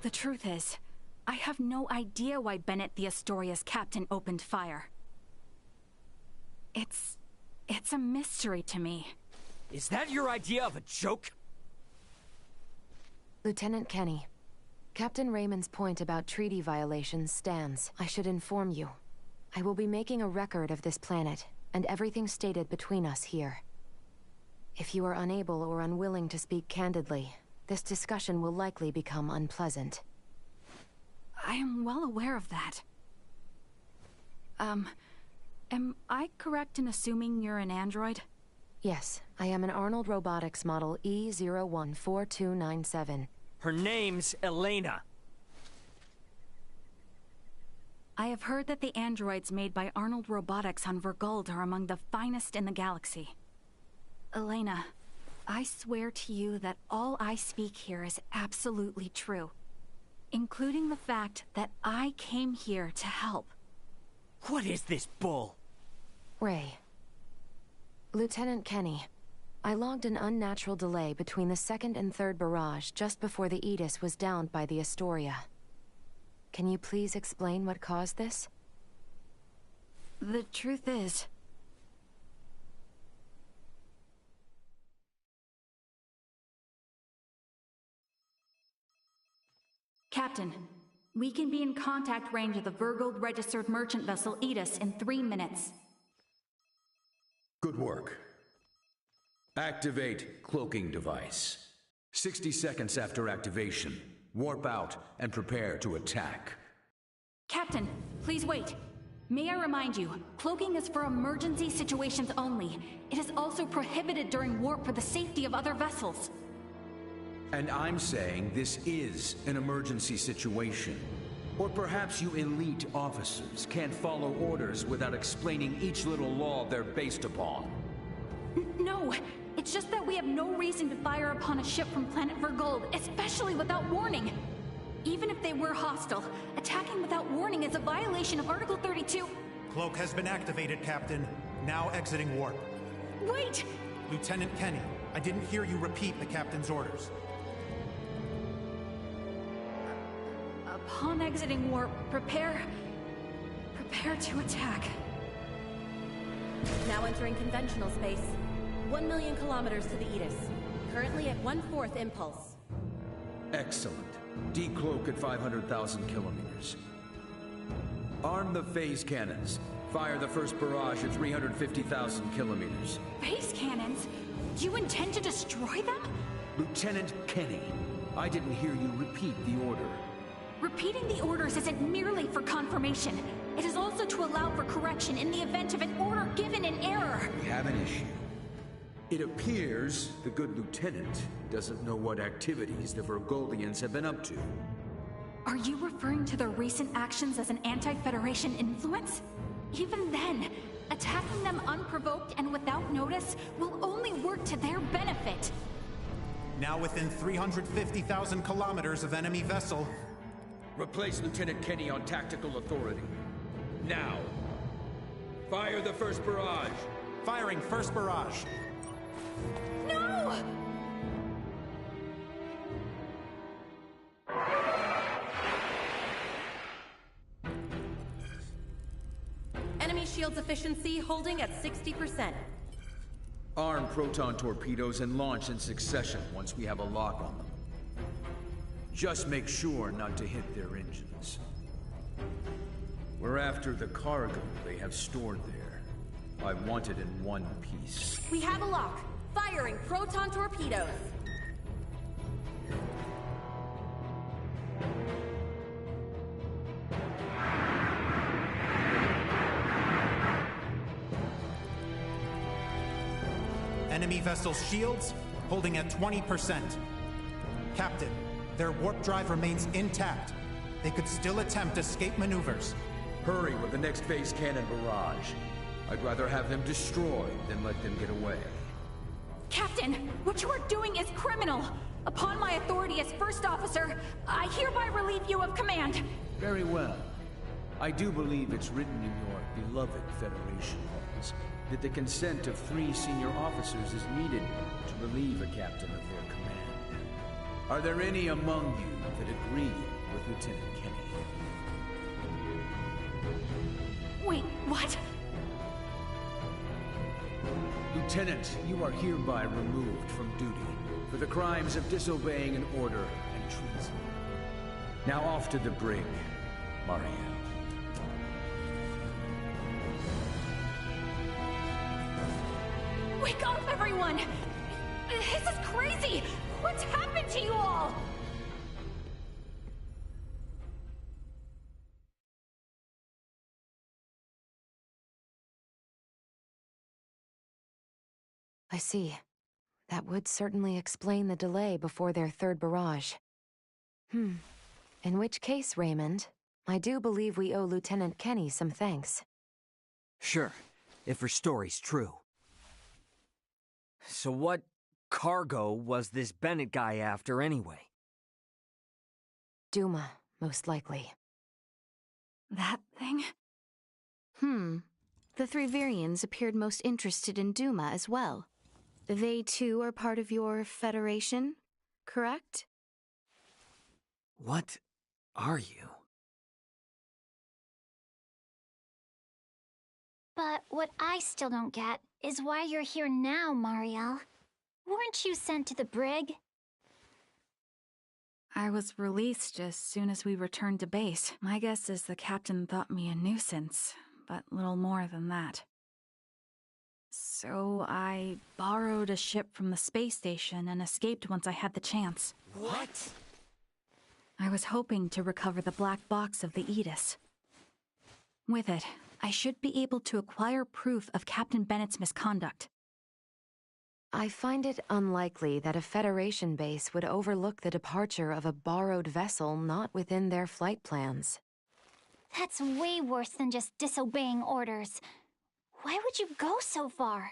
The truth is, I have no idea why Bennett the Astoria's captain opened fire. It's a mystery to me. Is that your idea of a joke? Lieutenant Kenny, Captain Raymond's point about treaty violations stands. I should inform you. I will be making a record of this planet, and everything stated between us here. If you are unable or unwilling to speak candidly, this discussion will likely become unpleasant. I am well aware of that. Am I correct in assuming you're an android? Yes, I am an Arnold Robotics model E014297. Her name's Elena. I have heard that the androids made by Arnold Robotics on Verguld are among the finest in the galaxy. Elena, I swear to you that all I speak here is absolutely true, including the fact that I came here to help. What is this bull? Ray. Lieutenant Kenny, I logged an unnatural delay between the second and third barrage just before the Aegis was downed by the Astoria. Can you please explain what caused this? The truth is... Captain, we can be in contact range of the Verguld registered merchant vessel Aegis in 3 minutes. Good work. Activate cloaking device. 60 seconds after activation, warp out and prepare to attack. Captain, please wait. May I remind you, cloaking is for emergency situations only. It is also prohibited during warp for the safety of other vessels. And I'm saying this is an emergency situation. Or perhaps you elite officers can't follow orders without explaining each little law they're based upon. No, it's just that we have no reason to fire upon a ship from planet Verguld, especially without warning. Even if they were hostile, attacking without warning is a violation of Article 32. Cloak has been activated, Captain. Now exiting warp. Wait! Lieutenant Kenny, I didn't hear you repeat the Captain's orders. Upon exiting warp, prepare to attack. Now entering conventional space. 1 million kilometers to the Aegis. Currently at 1/4 impulse. Excellent. Decloak at 500,000 kilometers. Arm the phase cannons. Fire the first barrage at 350,000 kilometers. Phase cannons? Do you intend to destroy them? Lieutenant Kenny, I didn't hear you repeat the order. Repeating the orders isn't merely for confirmation. It is also to allow for correction in the event of an order given in error. We have an issue. It appears the good lieutenant doesn't know what activities the Vergoldians have been up to. Are you referring to their recent actions as an anti-Federation influence? Even then, attacking them unprovoked and without notice will only work to their benefit. Now within 350,000 kilometers of enemy vessel. Replace Lieutenant Kenny on tactical authority. Now. Fire the first barrage. Firing first barrage. No! Enemy shields efficiency holding at 60%. Arm proton torpedoes and launch in succession once we have a lock on them. Just make sure not to hit their engines. We're after the cargo they have stored there. I want it in one piece. We have a lock. Firing proton torpedoes. Enemy vessel shields holding at 20%. Captain, their warp drive remains intact. They could still attempt escape maneuvers. Hurry with the next phase cannon barrage. I'd rather have them destroyed than let them get away. Captain, what you are doing is criminal. Upon my authority as first officer, I hereby relieve you of command. Very well. I do believe it's written in your beloved Federation laws that the consent of 3 senior officers is needed to relieve a captain of their command. Are there any among you that agree with Lieutenant Kenny? Wait, what? Lieutenant, you are hereby removed from duty for the crimes of disobeying an order and treason. Now off to the brig, Marielle. Wake up, everyone! This is crazy! What's happened to you all? I see. That would certainly explain the delay before their third barrage. In which case, Raymond, I do believe we owe Lieutenant Kenny some thanks. Sure, if her story's true. So what cargo was this Bennett guy after anyway? Duma, most likely. That thing? The three Virians appeared most interested in Duma as well. They too are part of your Federation, correct? What are you? But what I still don't get is why you're here now, Marielle. Weren't you sent to the brig? I was released as soon as we returned to base. My guess is the captain thought me a nuisance, but little more than that. So I borrowed a ship from the space station and escaped once I had the chance. What? I was hoping to recover the black box of the Aegis. With it, I should be able to acquire proof of Captain Bennett's misconduct. I find it unlikely that a Federation base would overlook the departure of a borrowed vessel not within their flight plans. That's way worse than just disobeying orders. Why would you go so far?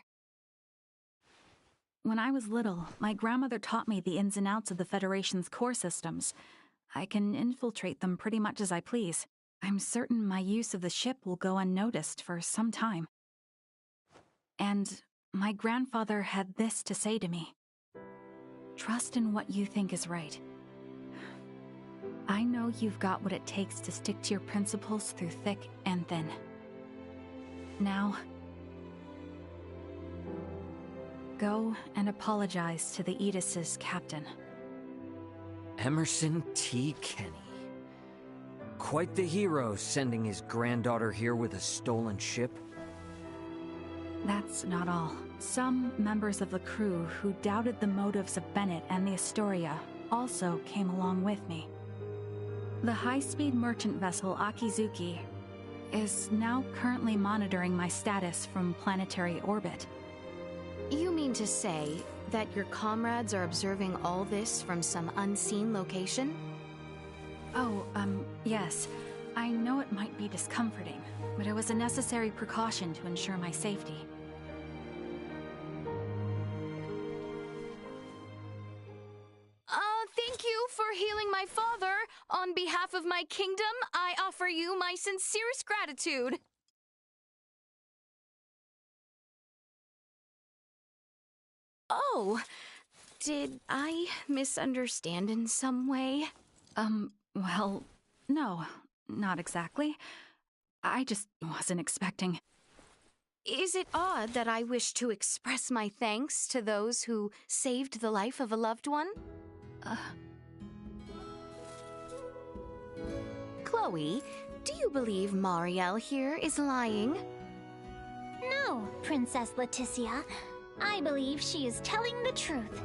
When I was little, my grandmother taught me the ins and outs of the Federation's core systems. I can infiltrate them pretty much as I please. I'm certain my use of the ship will go unnoticed for some time. And my grandfather had this to say to me. Trust in what you think is right. I know you've got what it takes to stick to your principles through thick and thin. Now, go and apologize to the Aegis's captain. Emerson T. Kenny. Quite the hero, sending his granddaughter here with a stolen ship. That's not all. Some members of the crew who doubted the motives of Bennett and the Astoria also came along with me. The high-speed merchant vessel Akizuki is now currently monitoring my status from planetary orbit. You mean to say that your comrades are observing all this from some unseen location? Oh, yes. I know it might be discomforting, but it was a necessary precaution to ensure my safety. Thank you for healing my father. On behalf of my kingdom, I offer you my sincerest gratitude. Oh, did I misunderstand in some way? Well, no, not exactly. I just wasn't expecting. Is it odd that I wish to express my thanks to those who saved the life of a loved one? Chloe, do you believe Marielle here is lying? No, Princess Leticia. I believe she is telling the truth.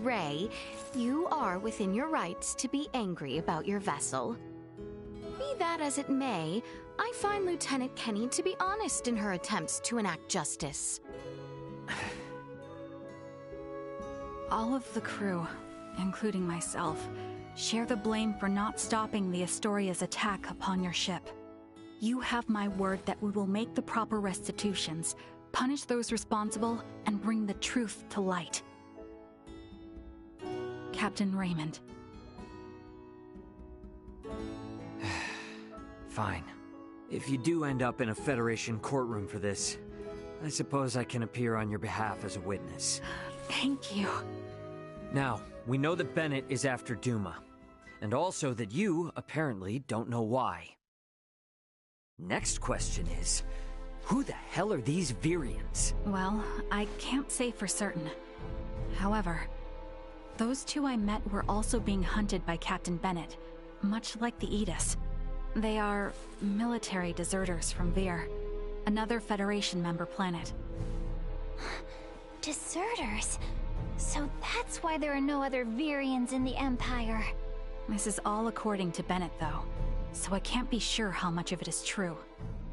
Ray, you are within your rights to be angry about your vessel. Be that as it may, I find Lieutenant Kenny to be honest in her attempts to enact justice. All of the crew, including myself, share the blame for not stopping the Astoria's attack upon your ship. You have my word that we will make the proper restitutions, punish those responsible, and bring the truth to light. Captain Raymond. Fine. If you do end up in a Federation courtroom for this, I suppose I can appear on your behalf as a witness. Thank you. Now, we know that Bennett is after Duma, and also that you, apparently, don't know why. Next question is, who the hell are these Virians? Well, I can't say for certain. However, those two I met were also being hunted by Captain Bennett, much like the Aegis. They are military deserters from Vir, another Federation member planet. Deserters? So that's why there are no other Virians in the Empire. This is all according to Bennett, though, so I can't be sure how much of it is true.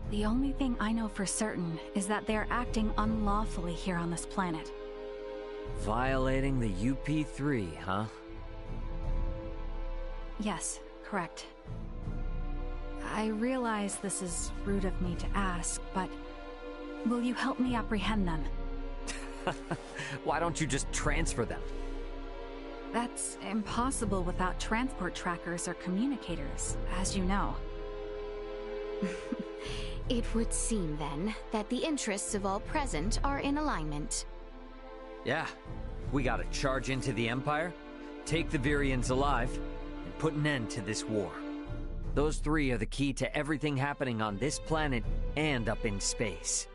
The only thing I know for certain is that they're acting unlawfully here on this planet. Violating the UP3, huh? Yes, correct. I realize this is rude of me to ask, but will you help me apprehend them? Why don't you just transfer them? That's impossible without transport trackers or communicators, as you know. It would seem, then, that the interests of all present are in alignment. Yeah, we gotta charge into the Empire, take the Virians alive, and put an end to this war. Those three are the key to everything happening on this planet and up in space.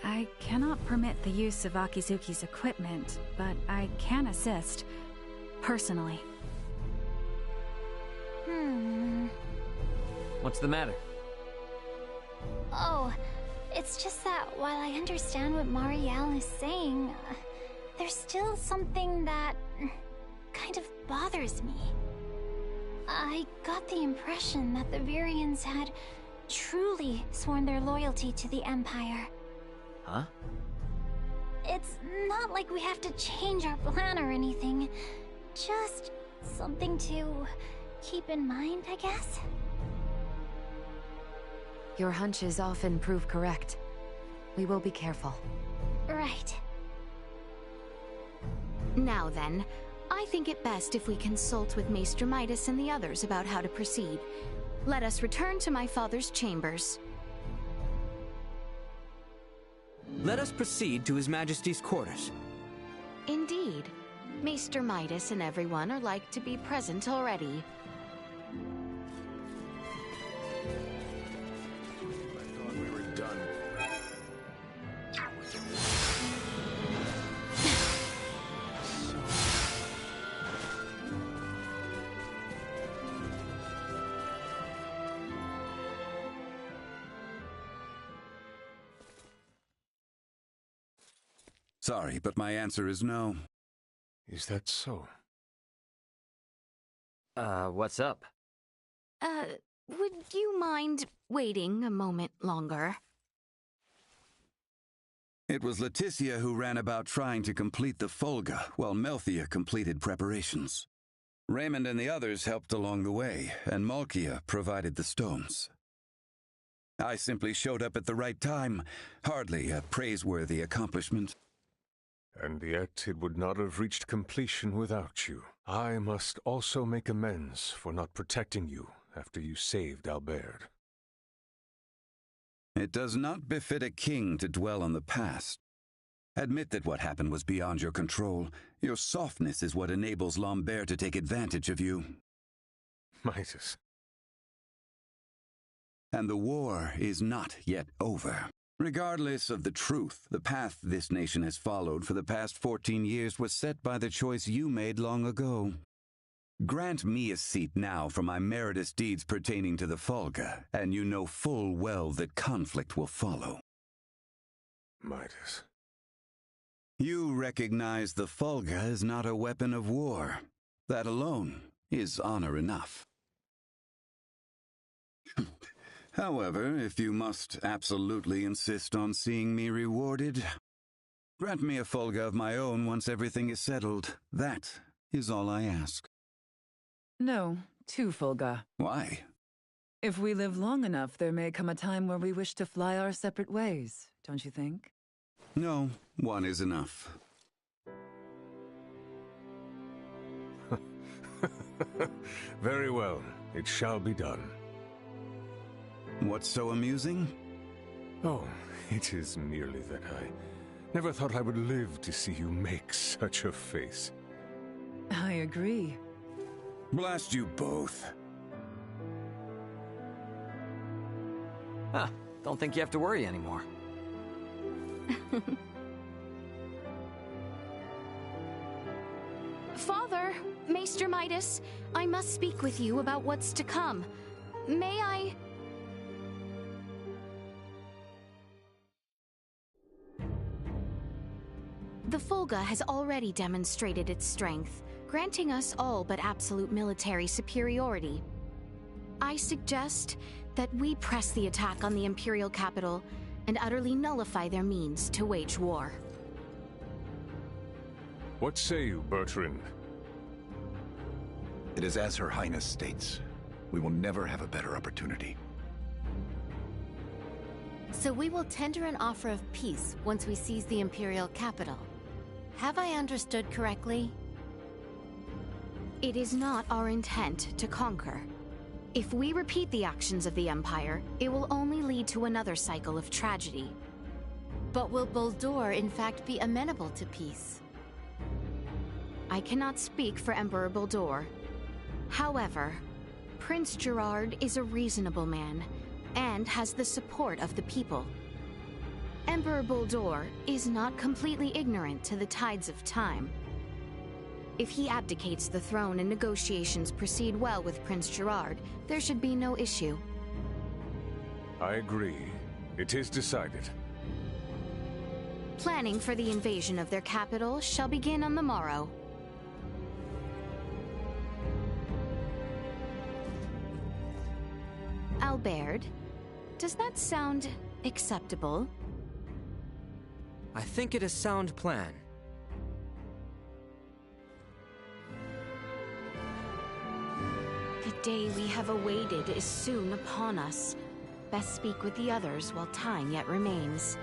I cannot permit the use of Akizuki's equipment, but I can assist, personally. What's the matter? Oh, it's just that while I understand what Marielle is saying, there's still something that kind of bothers me. I got the impression that the Virians had truly sworn their loyalty to the Empire. Huh? It's not like we have to change our plan or anything. Just something to keep in mind, I guess? Your hunches often prove correct. We will be careful. Right. Now then, I think it best if we consult with Maester Midas and the others about how to proceed. Let us return to my father's chambers. Let us proceed to His Majesty's quarters. Indeed. Maester Midas and everyone are like to be present already. I thought we were done. Sorry, but my answer is no. Is that so? What's up? Would you mind waiting a moment longer? It was Leticia who ran about trying to complete the Folga, while Melthia completed preparations. Raymond and the others helped along the way, and Malkia provided the stones. I simply showed up at the right time, hardly a praiseworthy accomplishment. And yet it would not have reached completion without you. I must also make amends for not protecting you after you saved Albert. It does not befit a king to dwell on the past. Admit that what happened was beyond your control. Your softness is what enables Lambert to take advantage of you. Midas. And the war is not yet over. Regardless of the truth, the path this nation has followed for the past 14 years was set by the choice you made long ago. Grant me a seat now for my meritorious deeds pertaining to the Folga, and you know full well that conflict will follow. Midas. You recognize the Folga is not a weapon of war. That alone is honor enough. However, if you must absolutely insist on seeing me rewarded, grant me a Folga of my own once everything is settled. That is all I ask. No, 2 Fulga. Why? If we live long enough, there may come a time where we wish to fly our separate ways, don't you think? No, 1 is enough. Very well, it shall be done. What's so amusing? Oh, it is merely that I never thought I would live to see you make such a face. I agree. Blast you both. Huh. Don't think you have to worry anymore. Father, Maester Midas, I must speak with you about what's to come. May I... The Fulga has already demonstrated its strength, granting us all but absolute military superiority. I suggest that we press the attack on the Imperial capital and utterly nullify their means to wage war. What say you, Bertrand? It is as Her Highness states. We will never have a better opportunity. So we will tender an offer of peace once we seize the Imperial capital. Have I understood correctly? It is not our intent to conquer. If we repeat the actions of the Empire, it will only lead to another cycle of tragedy. But will Boldur in fact be amenable to peace? I cannot speak for Emperor Boldur. However, Prince Gerard is a reasonable man, and has the support of the people. Emperor Boldur is not completely ignorant to the tides of time. If he abdicates the throne and negotiations proceed well with Prince Gerard, there should be no issue. I agree. It is decided. Planning for the invasion of their capital shall begin on the morrow. Albert, does that sound acceptable? I think it a sound plan. The day we have awaited is soon upon us. Best speak with the others while time yet remains.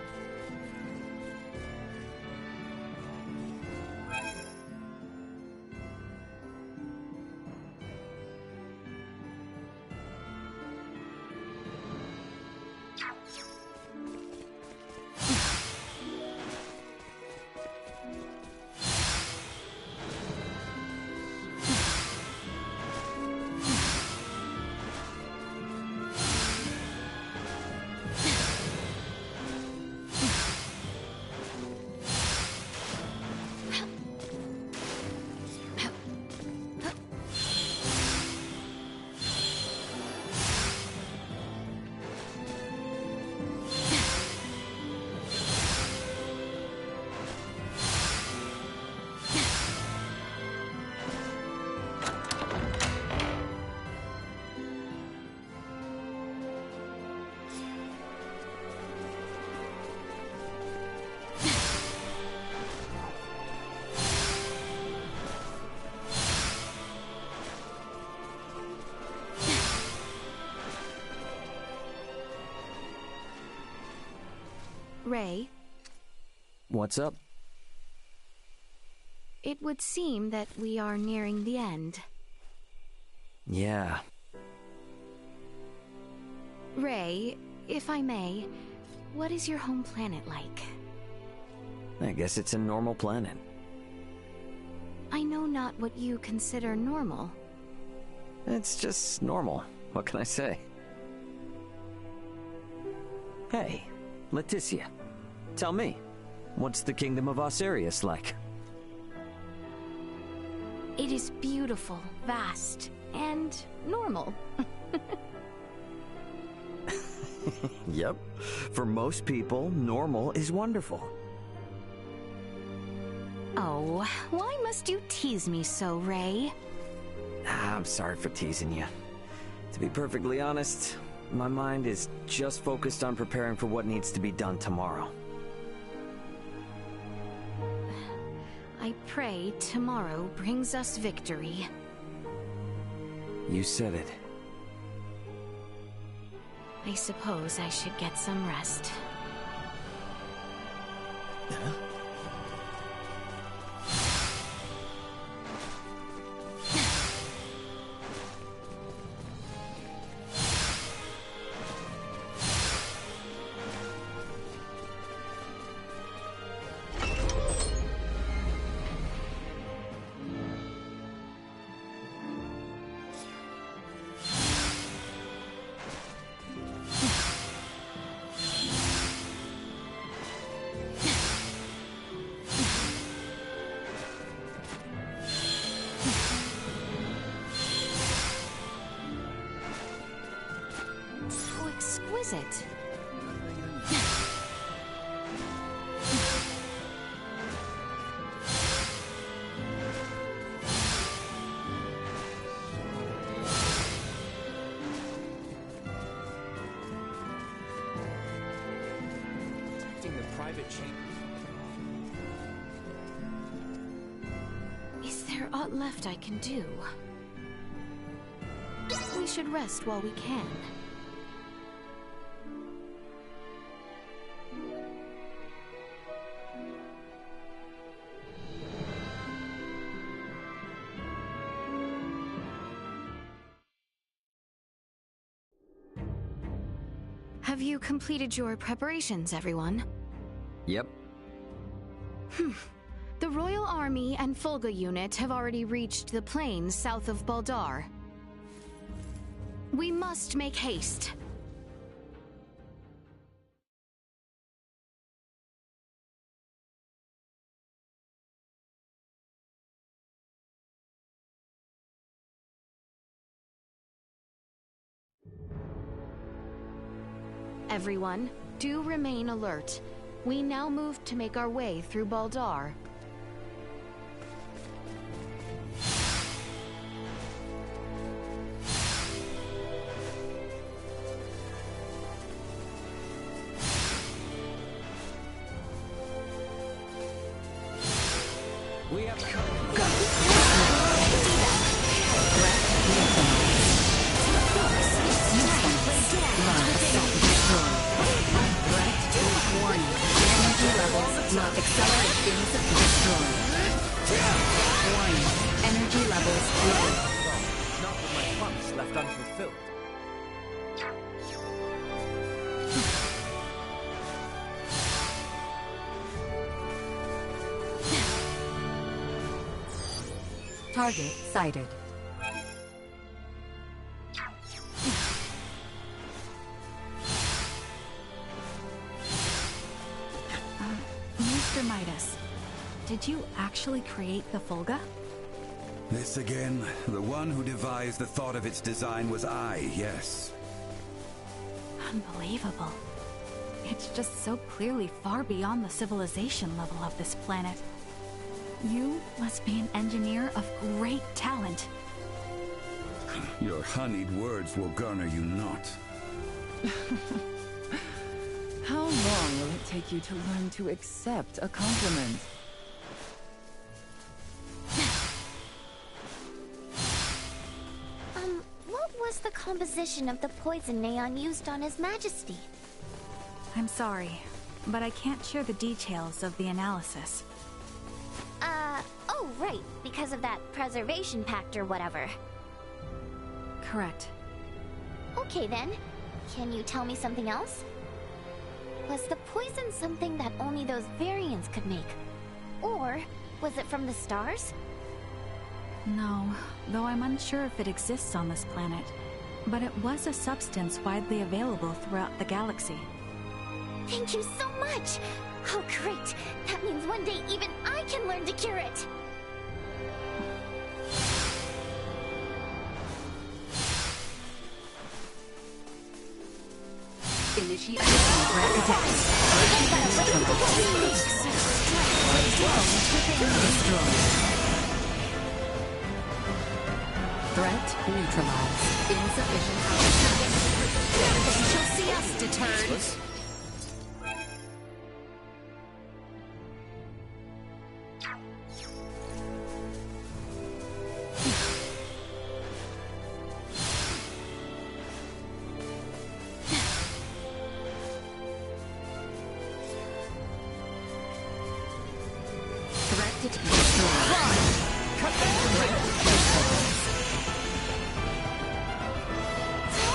Ray? What's up? It would seem that we are nearing the end. Yeah. Ray, if I may, what is your home planet like? I guess it's a normal planet. I know not what you consider normal. It's just normal. What can I say? Hey, Leticia. Tell me, what's the Kingdom of Osirius like? It is beautiful, vast, and normal. Yep. For most people, normal is wonderful. Oh, why must you tease me so, Ray? I'm sorry for teasing you. To be perfectly honest, my mind is just focused on preparing for what needs to be done tomorrow. I pray tomorrow brings us victory. You said it. I suppose I should get some rest. Huh? is it? The private chamber. Is there aught left I can do? We should rest while we can. Have you completed your preparations, everyone? Yep. The Royal Army and Fulga unit have already reached the plains south of Baldar. We must make haste. Everyone, do remain alert. We now move to make our way through Baldar. We have Accelerate insufficient. Warning. Energy levels low. Not with my promise left unfulfilled. Target sighted. Mr. Midas, did you actually create the Fulga? This again? The one who devised the thought of its design was I, yes. Unbelievable. It's just so clearly far beyond the civilization level of this planet. You must be an engineer of great talent. Your honeyed words will garner you not. How long will it take you to learn to accept a compliment? What was the composition of the poison Neon used on His Majesty? I'm sorry, but I can't share the details of the analysis. Oh, right, because of that preservation pact or whatever. Correct. Okay then, can you tell me something else? Was the poison something that only those variants could make? Or was it from the stars? No, though I'm unsure if it exists on this planet. But it was a substance widely available throughout the galaxy. Thank you so much! Oh great! That means one day even I can learn to cure it! Initiate threat attack. Threat neutralized. Insufficient power. Everything shall see us deterred.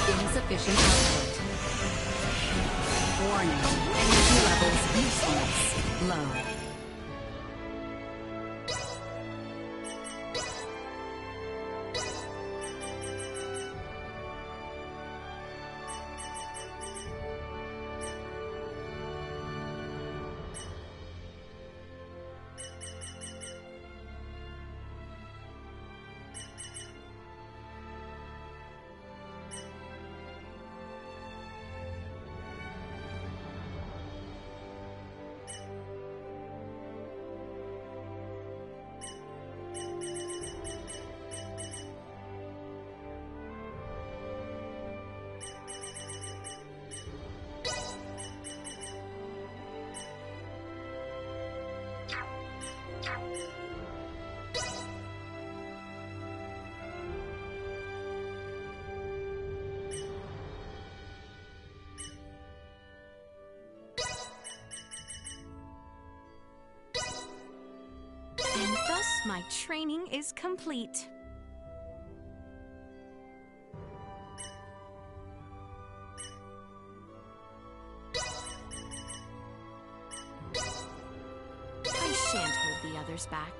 Insufficient output. Warning. Energy levels useless. Low. Thus, my training is complete. I shan't hold the others back.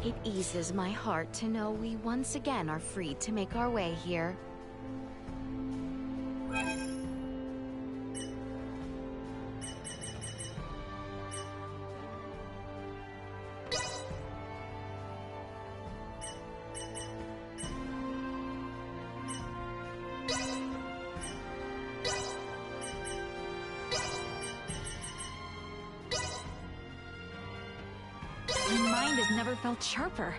It eases my heart to know we once again are free to make our way here. My mind has never felt sharper.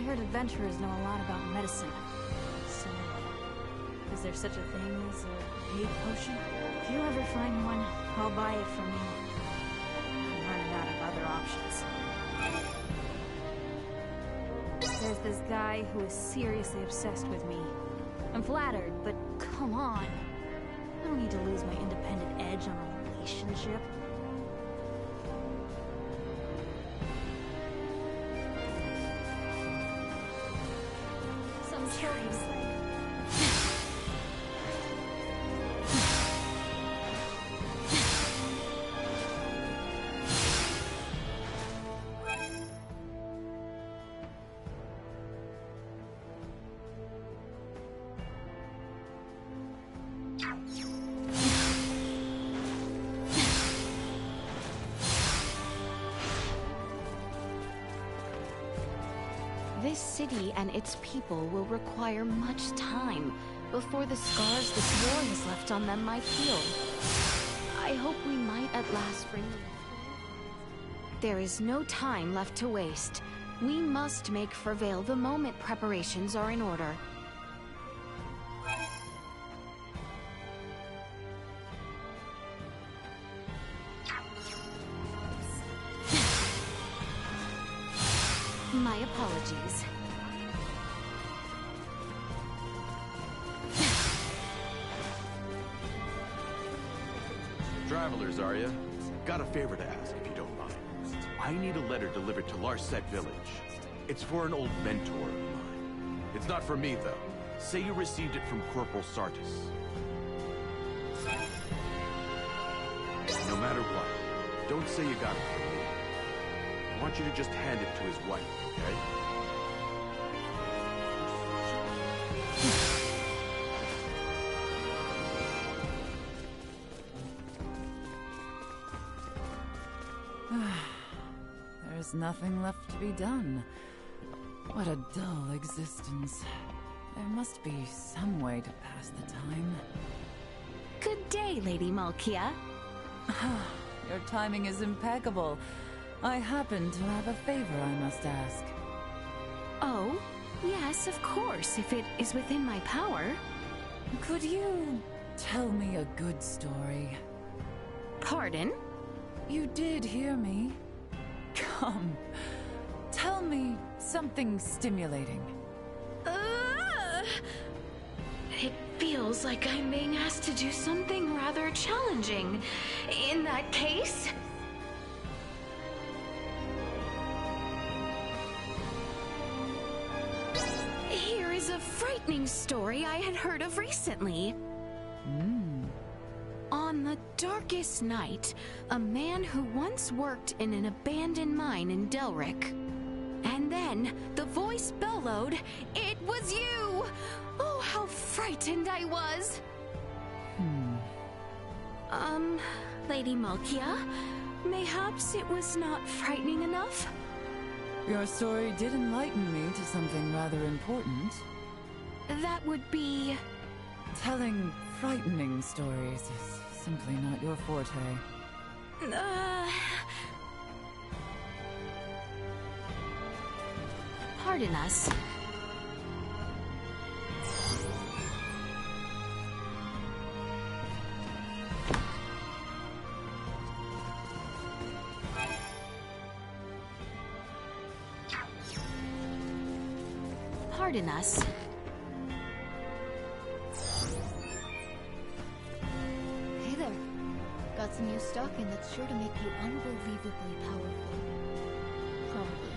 heard adventurers know a lot about medicine. So, is there such a thing as a hate potion? If you ever find one, I'll buy it from you. I'm running out of other options. There's this guy who is seriously obsessed with me. I'm flattered, but come on. I don't need to lose my independent edge on a relationship. Some children. This city and its people will require much time before the scars this war has left on them might heal. I hope we might at last bring them. There is no time left to waste. We must make for Vale the moment preparations are in order. My apologies. Travelers, are ya? Got a favor to ask, if you don't mind. I need a letter delivered to Larset Village. It's for an old mentor of mine. It's not for me, though. Say you received it from Corporal Sartis. No matter what, don't say you got it from me. I want you to just hand it to his wife, okay? There's nothing left to be done. What a dull existence. There must be some way to pass the time. Good day, Lady Malkia. Your timing is impeccable. I happen to have a favor I must ask. Oh, yes, of course, if it is within my power. Could you tell me a good story? Pardon? You did hear me. Come, tell me something stimulating. It feels like I'm being asked to do something rather challenging. In that case... Here is a frightening story I had heard of recently. On the darkest night, a man who once worked in an abandoned mine in Delric. And then the voice bellowed, "It was you!" Oh, how frightened I was! Lady Malkia, mayhaps it was not frightening enough? Your story did enlighten me to something rather important. That would be... Telling frightening stories is simply not your forte. Pardon us. Pardon us. Hey there. Got some new stock in that's sure to make you unbelievably powerful. Probably.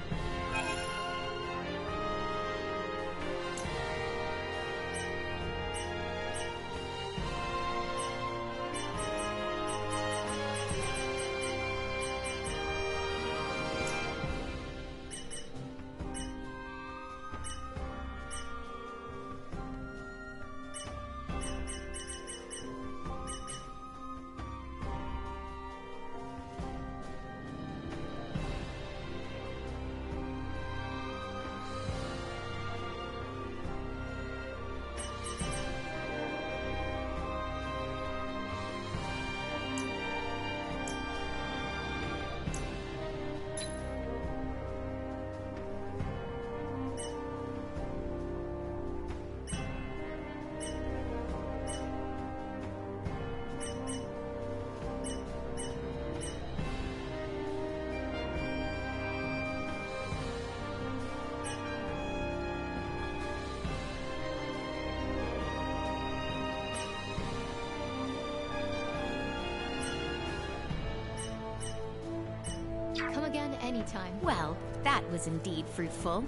Anytime. Well, that was indeed fruitful.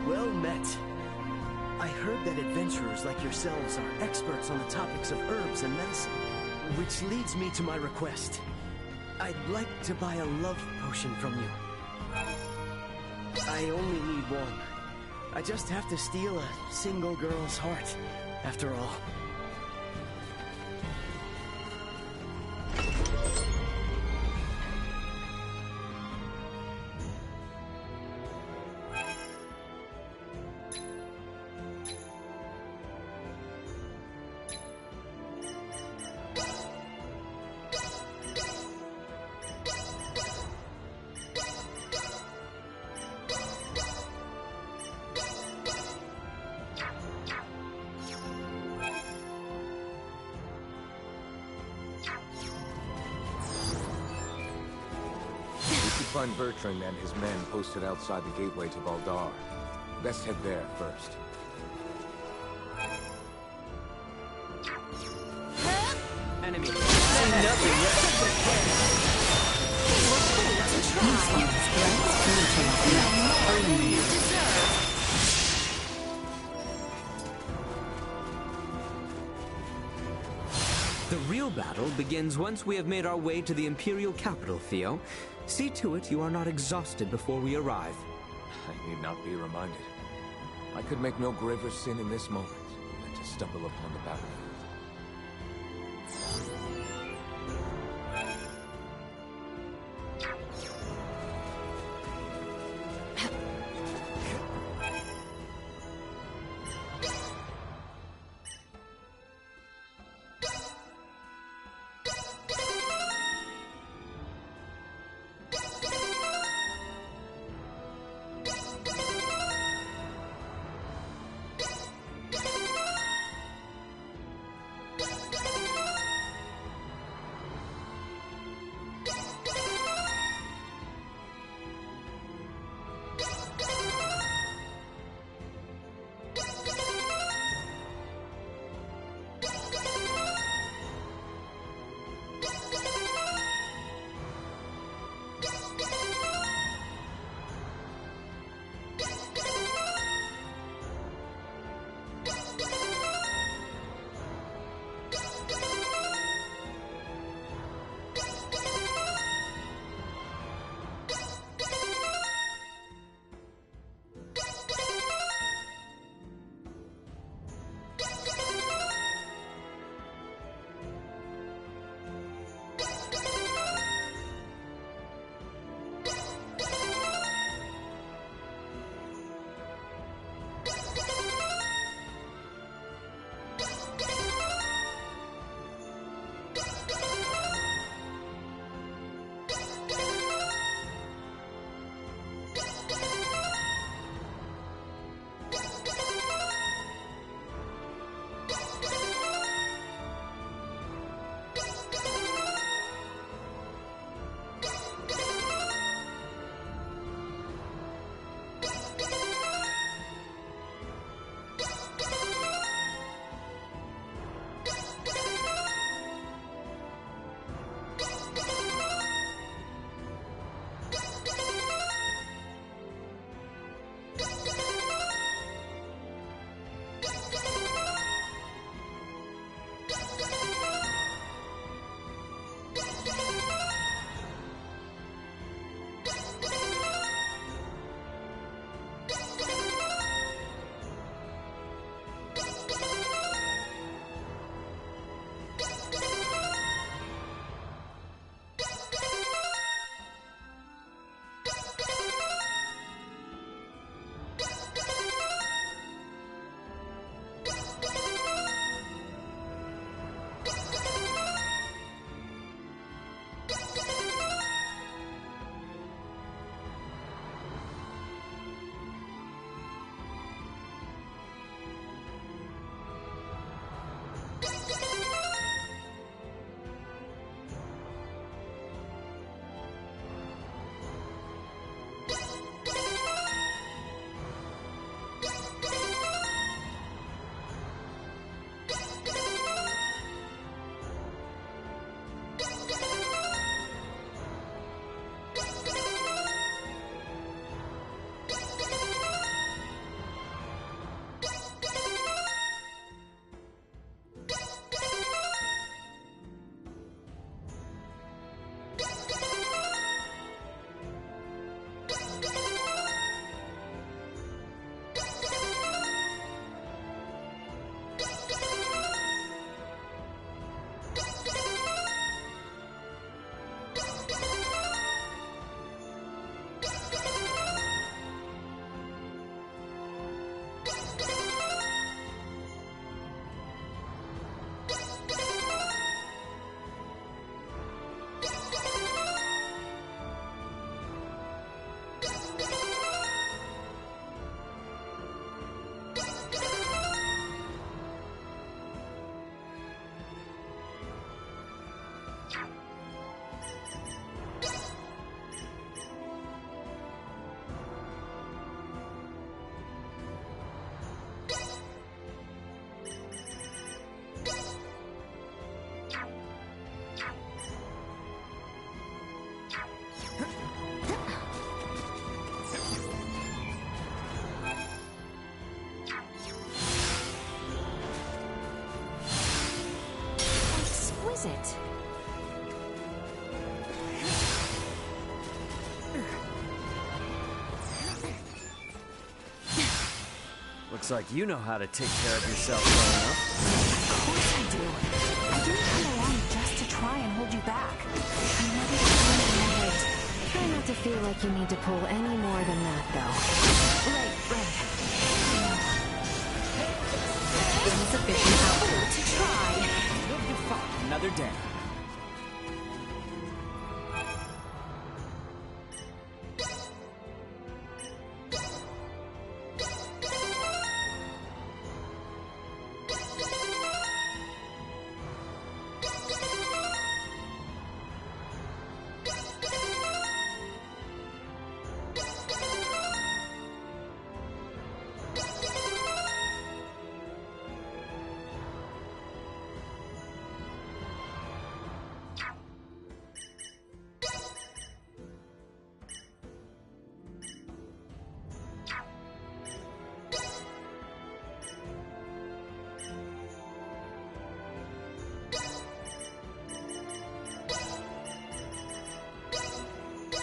Well met. I heard that adventurers like yourselves are experts on the topics of herbs and medicine, which leads me to my request. I'd like to buy a love potion from you. I only need one. I just have to steal a single girl's heart, after all. Find Bertrand and his men posted outside the gateway to Baldar. Best head there first. Enemy. The real battle begins once we have made our way to the Imperial capital, Theo. See to it you are not exhausted before we arrive. I need not be reminded. I could make no graver sin in this moment than to stumble upon the battlefield. exquisite. Looks like you know how to take care of yourself well enough. Of course I do. I didn't come along just to try and hold you back. I'm ready to turn in my weight. Try not to feel like you need to pull any more than that, though. Right. Insufficient output to try. You'll be fine another day.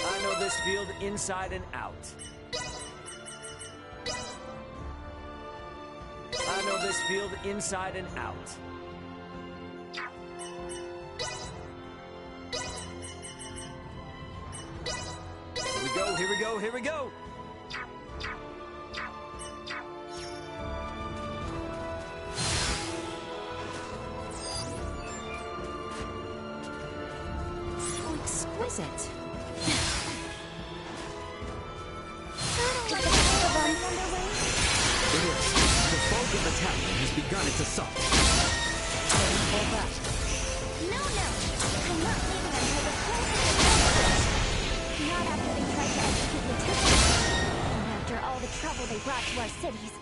I know this field inside and out. I know this field inside and out. Here we go! Oh, exquisite. It is. The bulk of battalion has begun its assault. No! I'm not leaving until the whole thing is over. Not after they tried to execute Latifa. Not after all the trouble they brought to our cities.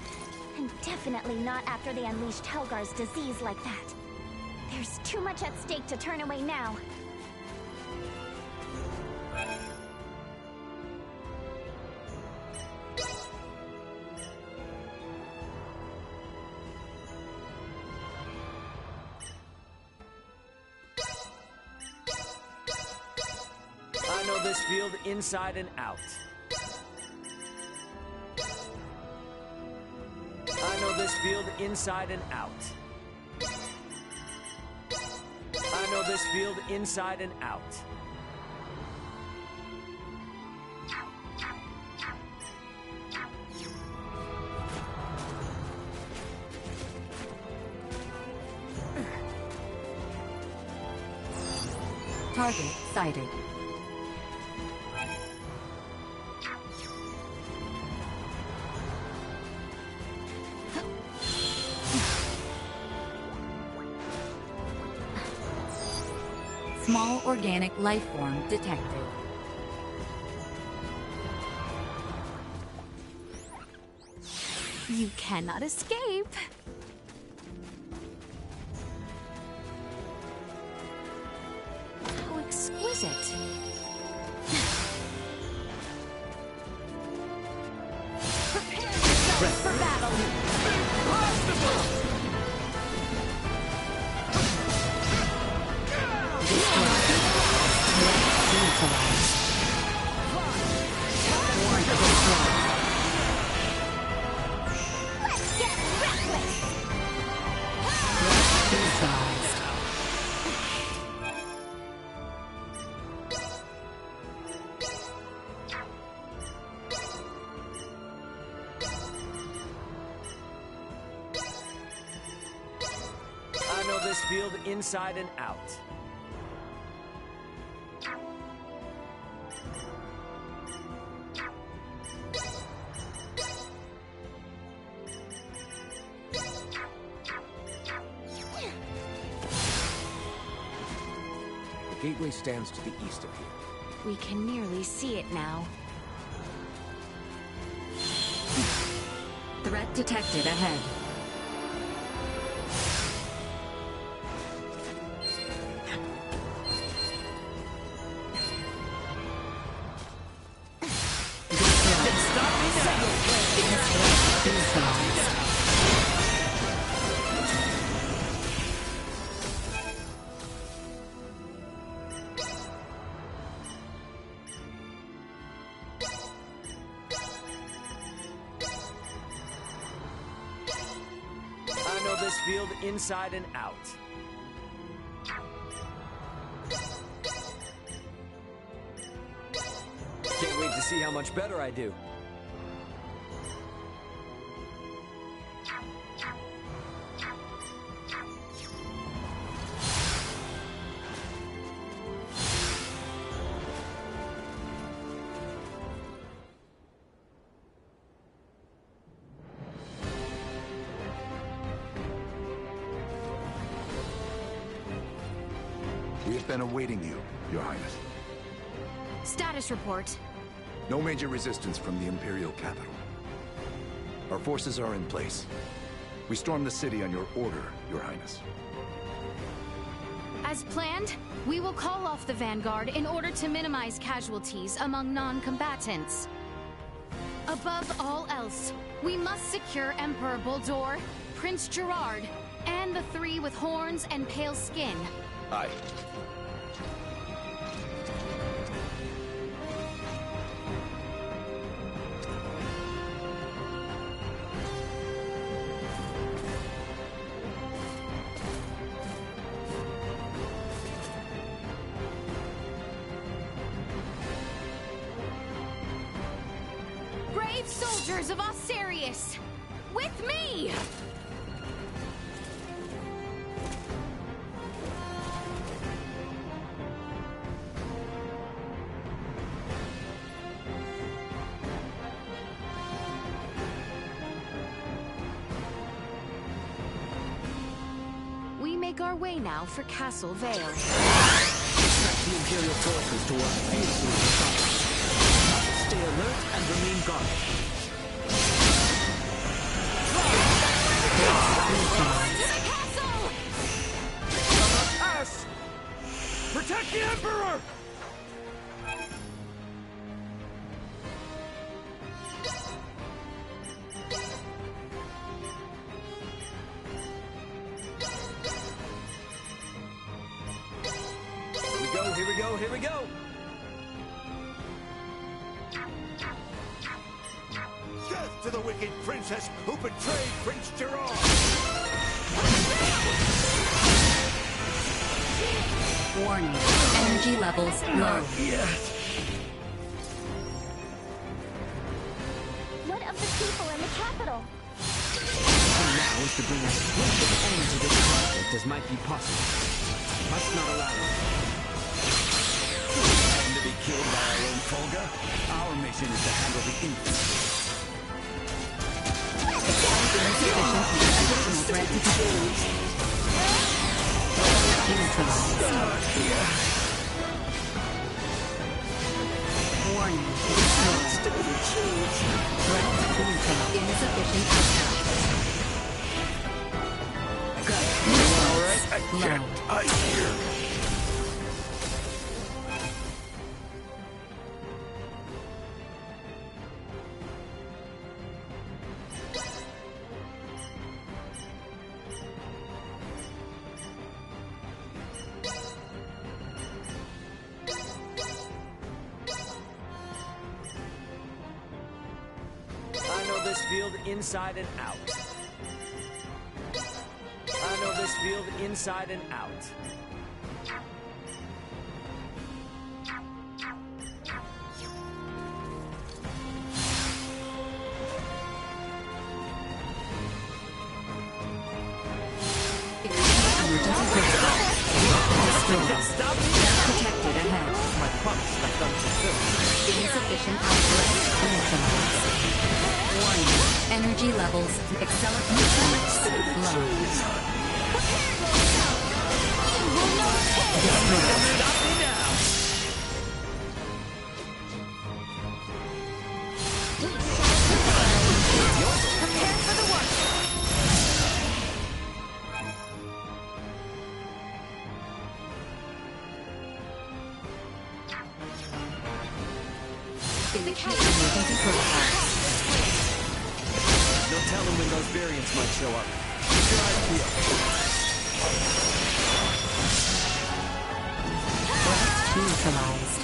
And definitely not after they unleashed Helgar's disease like that. There's too much at stake to turn away now. I know this field inside and out. I know this field inside and out. I know this field inside and out. Target sighted. Small organic life form detected. You cannot escape. How exquisite. Prepare yourselves for battle! Let's get reckless! I know this field inside and out. The gateway stands to the east of here. We can nearly see it now. Threat detected ahead. this field inside and out. Can't wait to see how much better I do. We have been awaiting you, Your Highness. Status report. No major resistance from the Imperial capital. Our forces are in place. We stormed the city on your order, Your Highness. As planned, we will call off the Vanguard in order to minimize casualties among non-combatants. Above all else, we must secure Emperor Boldor, Prince Gerard, and the three with horns and pale skin. Aye. Brave soldiers of Osirius, with me! We make our way now for Castle Vale. Expect the Imperial forces to work fiercely to stop us. Stay alert and remain guarded. Pass! Protect the Emperor! Here we go, here we go! Death to the wicked princess who betrayed Prince Gerard! Warning. Energy levels low. What of the people in the capital? And now is to bring as swift an end to this conflict as might be possible. Must not allow it. And to be killed by our own Folga? Our mission is to handle the infants. Insufficient additional threat detected. Warning. Destroyed. Threat neutralized. Insufficient outcome. Alright, I checked. I hear. Inside and out. I know this field inside and out. Stop me now. Protected ahead. My promise left unfulfilled. Insufficient output. Neutralized. Warning. Energy levels accelerate low. Destroyed. Stop me now. Prepare for the work. Emergency protocol. No telling when those variants might show up. Keep your eyes peeled. Threat neutralized.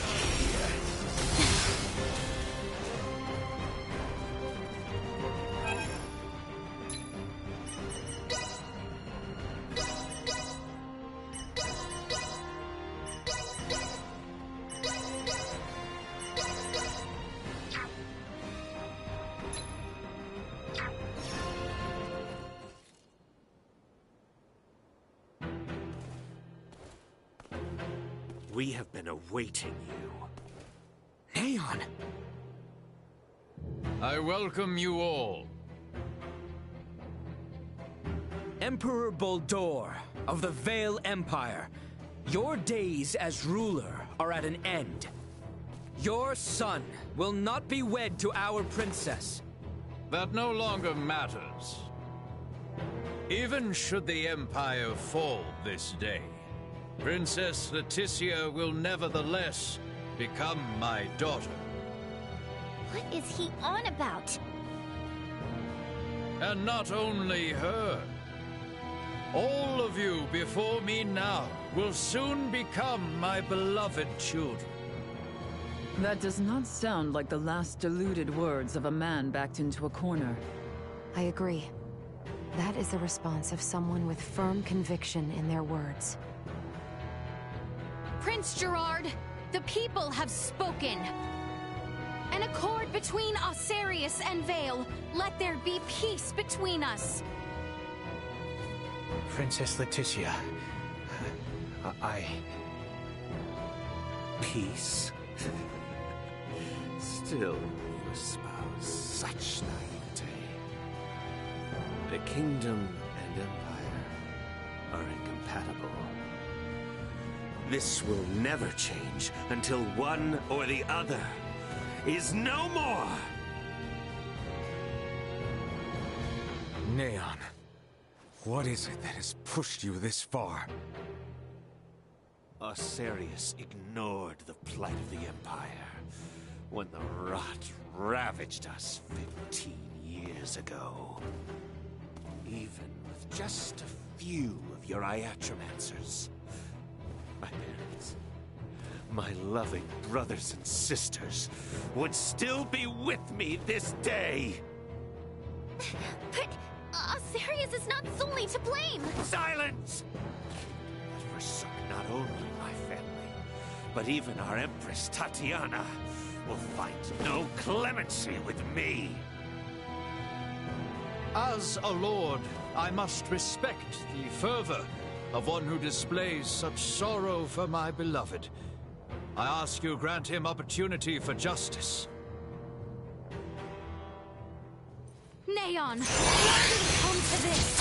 We have been awaiting you. Aeon! I welcome you all. Emperor Boldor of the Vale Empire, your days as ruler are at an end. Your son will not be wed to our princess. That no longer matters. Even should the Empire fall this day, Princess Leticia will nevertheless become my daughter. What is he on about? And not only her. All of you before me now will soon become my beloved children. That does not sound like the last deluded words of a man backed into a corner. I agree. That is the response of someone with firm conviction in their words. Prince Gerard, the people have spoken. An accord between Osarius and Vale. Let there be peace between us. Princess Leticia, Peace? Still, you espouse such naivete. The kingdom and empire are incompatible. This will never change until one or the other is no more! Neon, what is it that has pushed you this far? Osarius ignored the plight of the Empire when the rot ravaged us 15 years ago. Even with just a few of your Iatromancers, my parents, my loving brothers and sisters would still be with me this day. But Osarius is not solely to blame. Silence! That forsook not only my family, but even our Empress Tatiana will find no clemency with me. As a lord, I must respect the fervor of one who displays such sorrow for my beloved. I ask you grant him opportunity for justice. Neon, why did it come to this?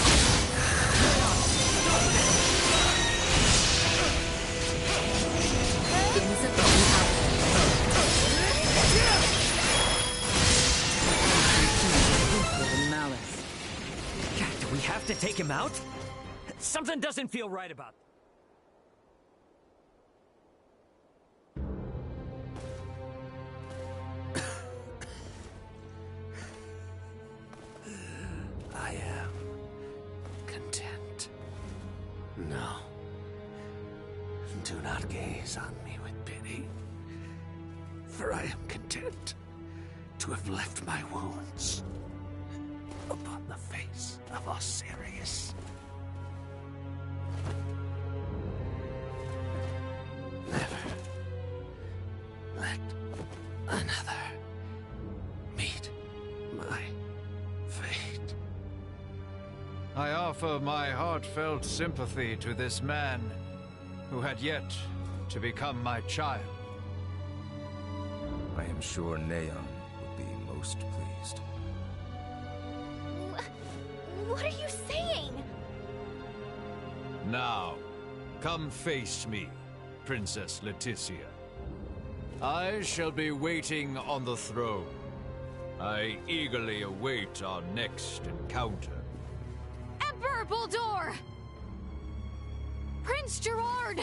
God, do we have to take him out? Something doesn't feel right about it. I am content. No. Do not gaze on me with pity, for I am content to have left my wounds upon the face of Osarius. Never let another meet my fate. I offer my heartfelt sympathy to this man who had yet to become my child. I am sure Neon would be most pleased. What are you saying? Now, come face me, Princess Leticia. I shall be waiting on the throne. I eagerly await our next encounter. Emperor Boldor! Prince Gerard!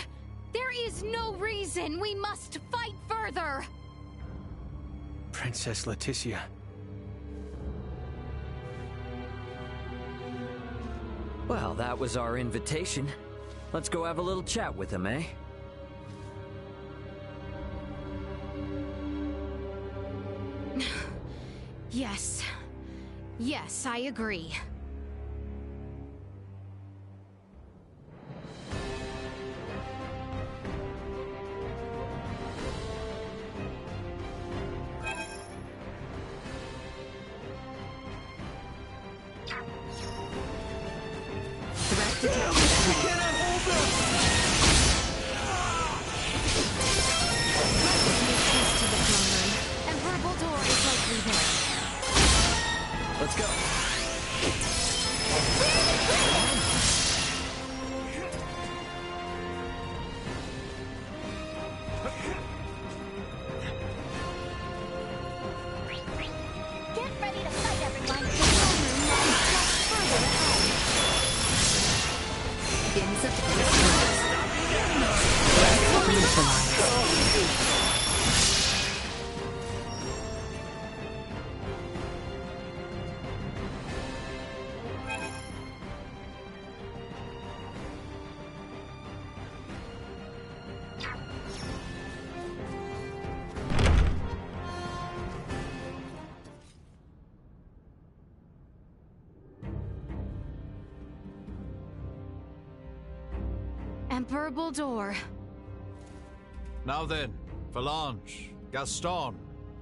There is no reason we must fight further! Princess Leticia. Well, that was our invitation. Let's go have a little chat with him, eh? Yes. Yes, I agree. Let's go. Get ready to fight, everyone! The throne room lies just further ahead. Neutralized. Emperor Bulldor. Now then, Phalange, Gaston,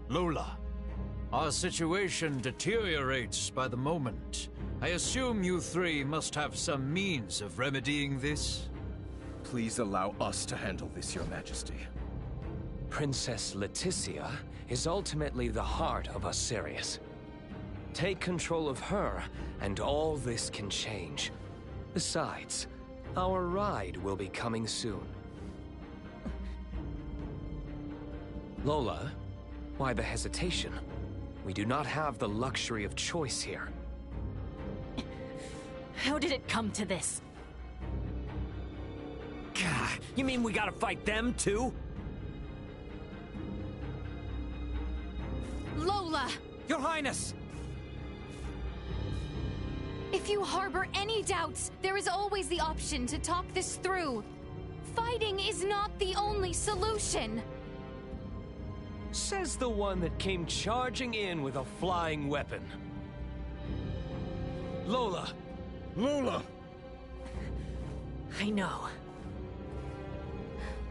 Lola. Our situation deteriorates by the moment. I assume you three must have some means of remedying this? Please allow us to handle this, Your Majesty. Princess Leticia is ultimately the heart of Osiris. Take control of her, and all this can change. Besides, our ride will be coming soon. Lola, why the hesitation? We do not have the luxury of choice here. How did it come to this? God, you mean we gotta fight them too? Lola! Your Highness! If you harbor any doubts, there is always the option to talk this through. Fighting is not the only solution. Says the one that came charging in with a flying weapon. Lola! Lola! I know.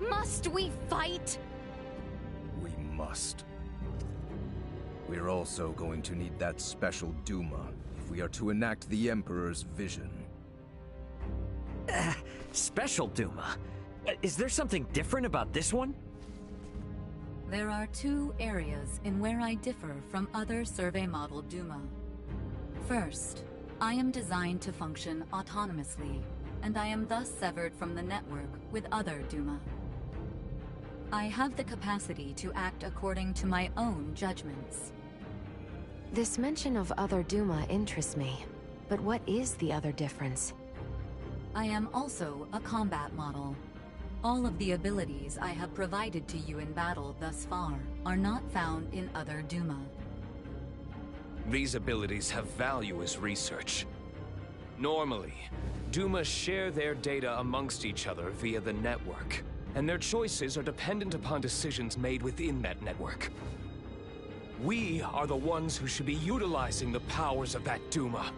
Must we fight? We must. We're also going to need that special Duma if we are to enact the Emperor's vision. Special Duma? Is there something different about this one? There are two areas in where I differ from other survey model Duma. First, I am designed to function autonomously, and I am thus severed from the network with other Duma. I have the capacity to act according to my own judgments. This mention of other Duma interests me, but what is the other difference? I am also a combat model. All of the abilities I have provided to you in battle thus far are not found in other Duma. These abilities have value as research. Normally, Duma share their data amongst each other via the network, and their choices are dependent upon decisions made within that network. We are the ones who should be utilizing the powers of that Duma.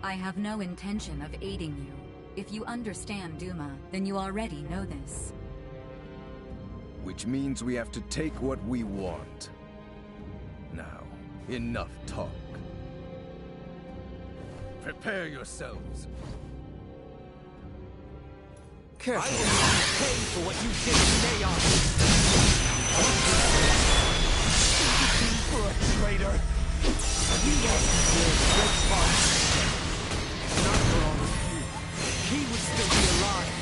I have no intention of aiding you. If you understand Duma, then you already know this. Which means we have to take what we want. Now, enough talk. Prepare yourselves. Careful. I will pay for what you did today, for a traitor. You lost your great father. Not for all of you. He would still be alive.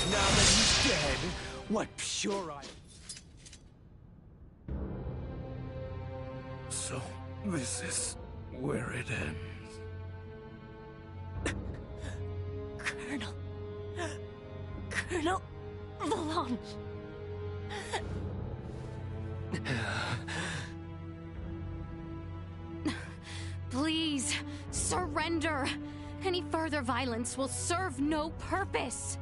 Now that he's dead, what pure I... So, this is where it ends. Colonel Phalange. Please, surrender. Any further violence will serve no purpose.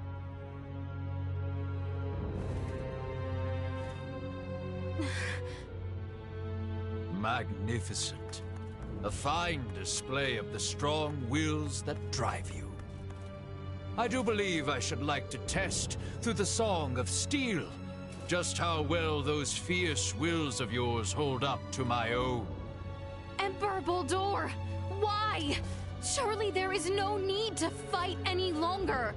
Magnificent. A fine display of the strong wills that drive you. I do believe I should like to test, through the Song of Steel, just how well those fierce wills of yours hold up to my own. Emperor Bulldor, why? Surely there is no need to fight any longer.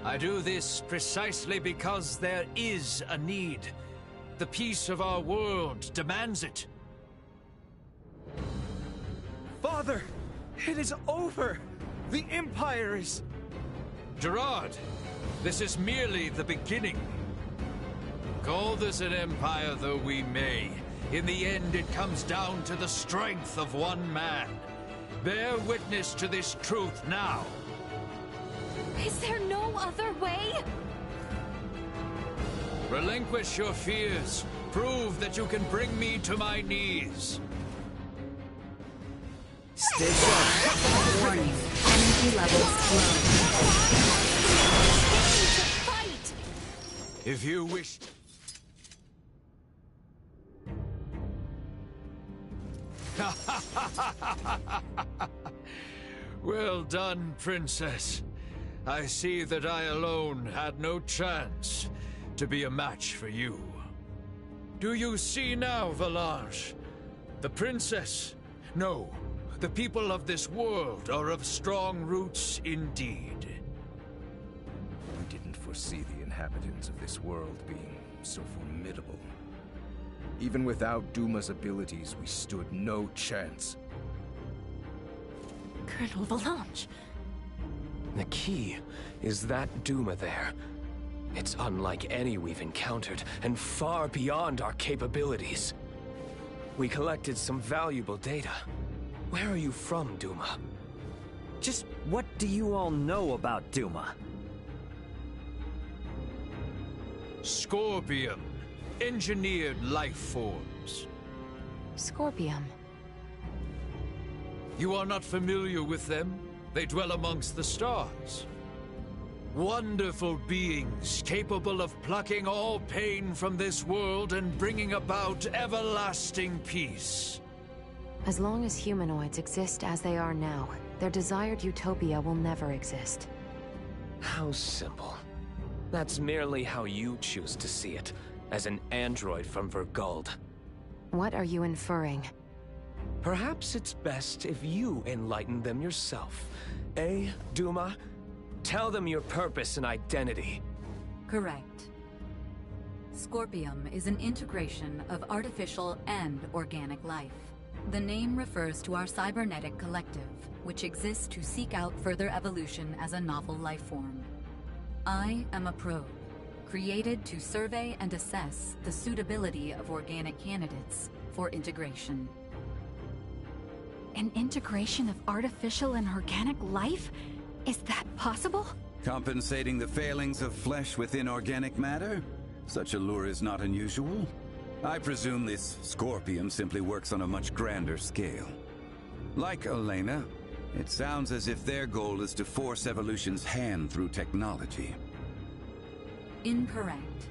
I do this precisely because there is a need. the peace of our world demands it. Father! It is over! The Empire is... Gerard, this is merely the beginning. Call this an empire though we may, in the end it comes down to the strength of one man. Bear witness to this truth now. Is there no other way? Relinquish your fears. Prove that you can bring me to my knees. Stitch up. Warning. Energy levels low. If you wish... Well done, Princess. I see that I alone had no chance to be a match for you. Do you see now, Valanche? The Princess? No, the people of this world are of strong roots indeed. We didn't foresee the inhabitants of this world being so formidable. Even without Duma's abilities, we stood no chance. Colonel Valanche! The key is that Duma there. It's unlike any we've encountered, and far beyond our capabilities. We collected some valuable data. Where are you from, Duma? Just what do you all know about Duma? Scorpion. Engineered life forms. Scorpion. You are not familiar with them? They dwell amongst the stars. Wonderful beings capable of plucking all pain from this world and bringing about everlasting peace. As long as humanoids exist as they are now, their desired utopia will never exist. How simple. That's merely how you choose to see it, as an android from Verguld. What are you inferring? Perhaps it's best if you enlighten them yourself. Eh, Duma? Tell them your purpose and identity. Correct. Scorpium is an integration of artificial and organic life. The name refers to our cybernetic collective, which exists to seek out further evolution as a novel life form. I am a probe, created to survey and assess the suitability of organic candidates for integration. An integration of artificial and organic life? Is that possible? Compensating the failings of flesh within organic matter? Such a lure is not unusual. I presume this Scorpium simply works on a much grander scale. Like Elena, it sounds as if their goal is to force evolution's hand through technology. Incorrect.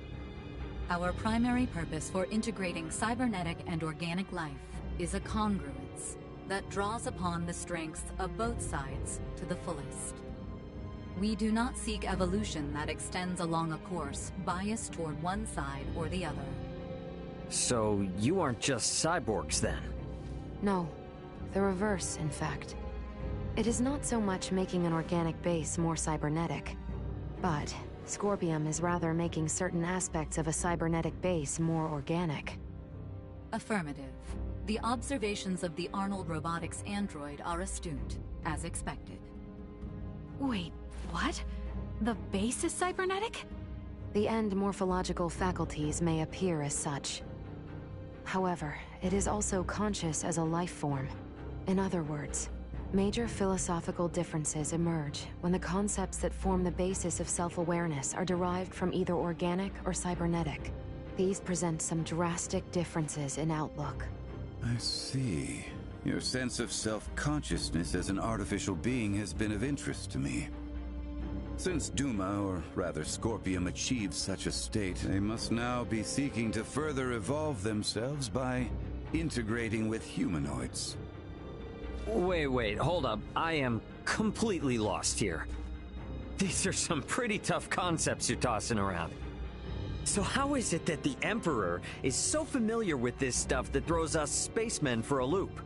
Our primary purpose for integrating cybernetic and organic life is a congruence that draws upon the strengths of both sides to the fullest. We do not seek evolution that extends along a course biased toward one side or the other. So you aren't just cyborgs then? No, the reverse, in fact. It is not so much making an organic base more cybernetic, but Scorpium is rather making certain aspects of a cybernetic base more organic. Affirmative. The observations of the Arnold Robotics android are astute, as expected. Wait, what? The base is cybernetic? The end morphological faculties may appear as such. However, it is also conscious as a life form. In other words, major philosophical differences emerge when the concepts that form the basis of self-awareness are derived from either organic or cybernetic. These present some drastic differences in outlook. I see. Your sense of self-consciousness as an artificial being has been of interest to me. Since Duma, or rather Scorpium, achieved such a state, they must now be seeking to further evolve themselves by integrating with humanoids. Wait, hold up. I am completely lost here. These are some pretty tough concepts you're tossing around. So how is it that the Emperor is so familiar with this stuff that throws us spacemen for a loop?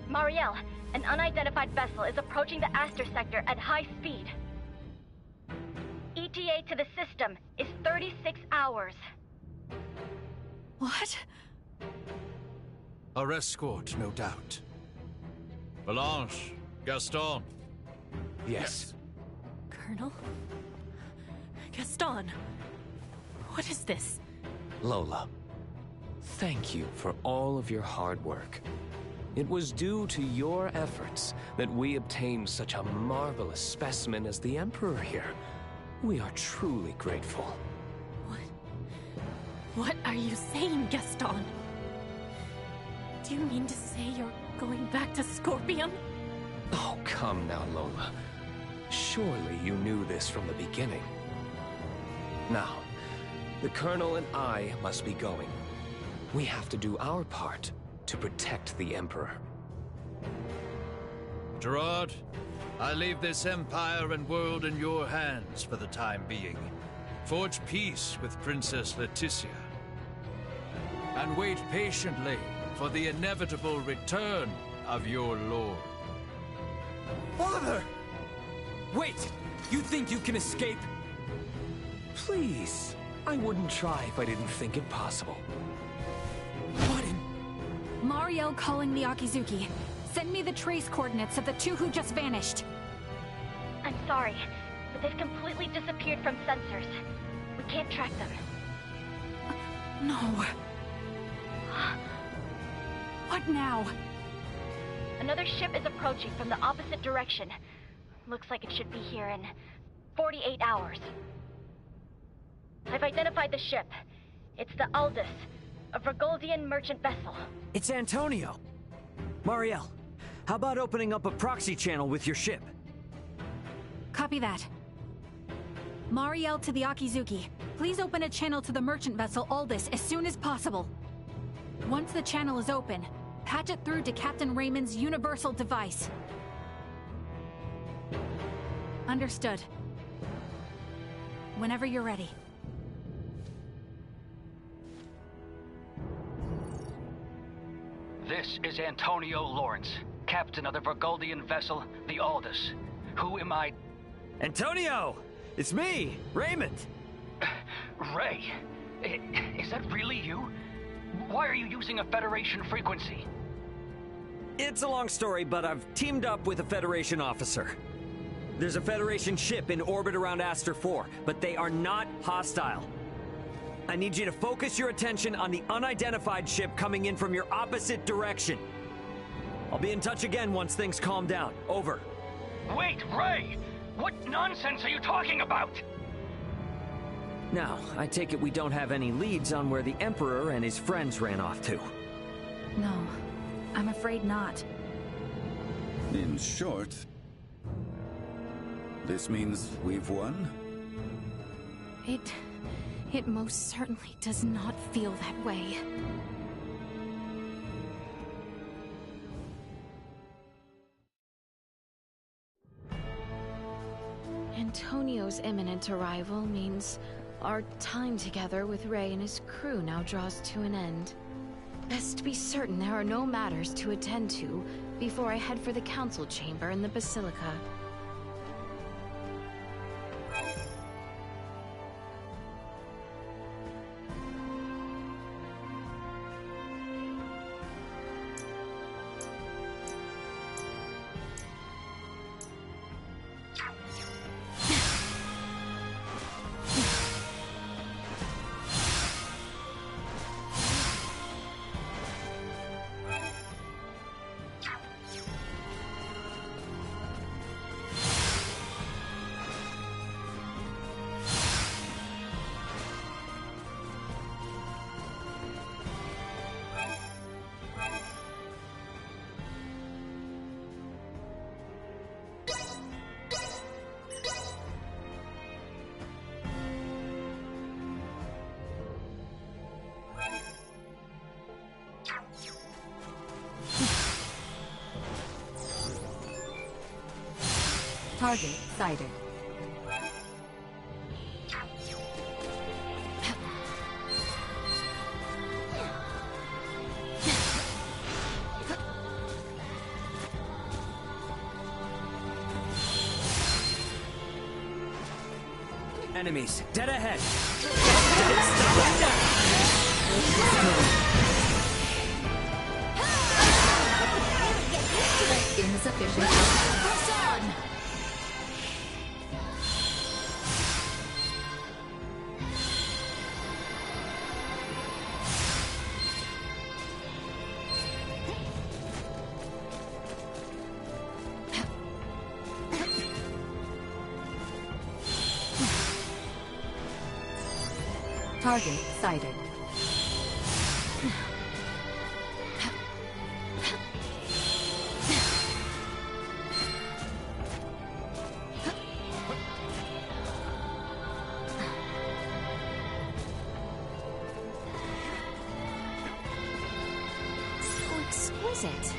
Marielle, an unidentified vessel is approaching the Aster sector at high speed. ET ETA to the system is 36 hours. What? Our escort, no doubt. Blanche, Gaston. Yes. Colonel? Gaston! What is this? Lola, thank you for all of your hard work. It was due to your efforts that we obtained such a marvelous specimen as the Emperor here. We are truly grateful. What are you saying, Gaston? Do you mean to say you're going back to Scorpion? Oh, come now, Lola. Surely you knew this from the beginning. Now, the Colonel and I must be going. We have to do our part to protect the Emperor. Gerard, I leave this empire and world in your hands for the time being. Forge peace with Princess Leticia. And wait patiently for the inevitable return of your lord. Father! Wait! You think you can escape? Please. I wouldn't try if I didn't think it possible. What in... Mariel calling the Akizuki. Send me the trace coordinates of the two who just vanished. I'm sorry, but they've completely disappeared from sensors. We can't track them. No. What now? Another ship is approaching from the opposite direction. Looks like it should be here in 48 hours. I've identified the ship. It's the Aldous, a Vergoldian merchant vessel. It's Antonio. Mariel, how about opening up a proxy channel with your ship? Copy that. Mariel to the Akizuki. Please open a channel to the merchant vessel Aldous as soon as possible. Once the channel is open, patch it through to Captain Raymond's universal device. Understood. Whenever you're ready. This is Antonio Lawrence, captain of the Vergoldian vessel, the Aldous. Who am I? Antonio! It's me, Raymond! Ray, is that really you? Why are you using a Federation frequency? It's a long story, but I've teamed up with a Federation officer. There's a Federation ship in orbit around Aster 4, but they are not hostile. I need you to focus your attention on the unidentified ship coming in from your opposite direction. I'll be in touch again once things calm down. Over. Wait, Ray! What nonsense are you talking about? Now, I take it we don't have any leads on where the Emperor and his friends ran off to. No, I'm afraid not. In short, this means we've won? It most certainly does not feel that way. Antonio's imminent arrival means our time together with Ray and his crew now draws to an end. Best be certain there are no matters to attend to before I head for the council chamber in the Basilica. Target sighted. Enemies, dead ahead. Insufficient. Press on! Target sighted. So exquisite.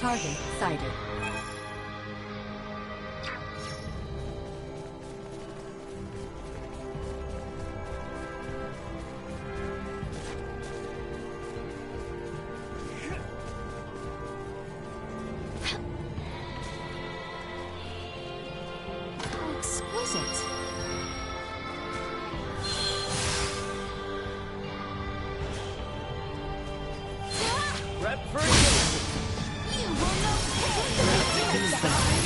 Target sighted. How exquisite. Prep for engagement. You will know pain.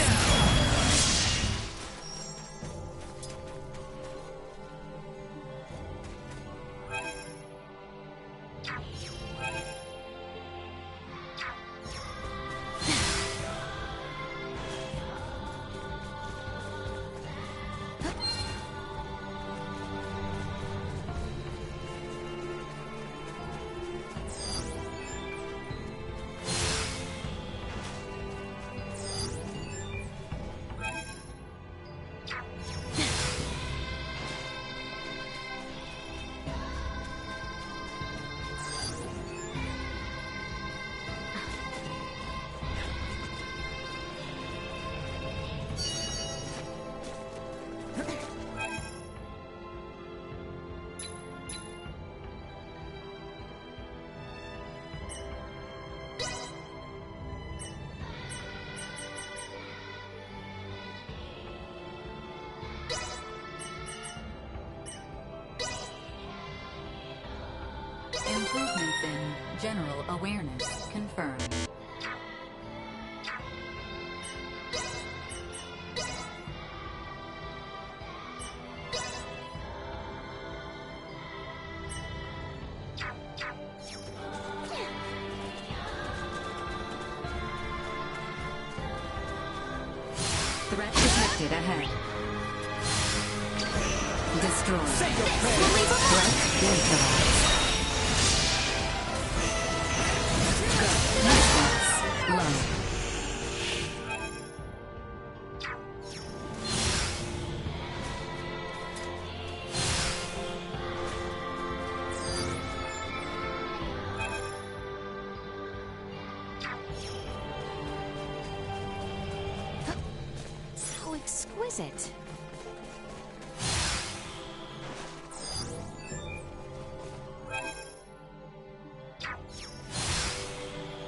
Improvements in general awareness confirmed. Threat detected ahead. Destroy. Threat neutralized. Low. So exquisite.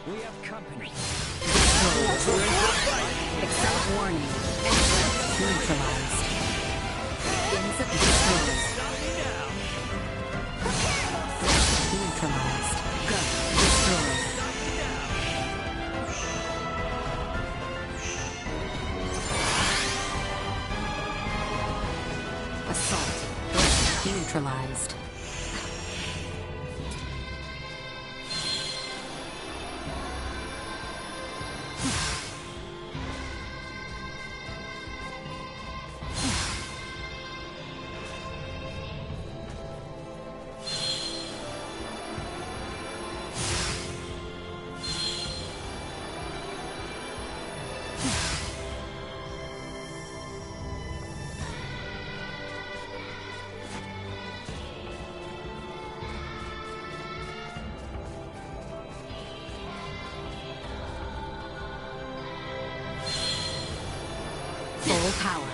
We have company. Accept warning. Neutralized. Insufficient. Neutralized. Go. Destroy. Assault. Neutralized. Full power.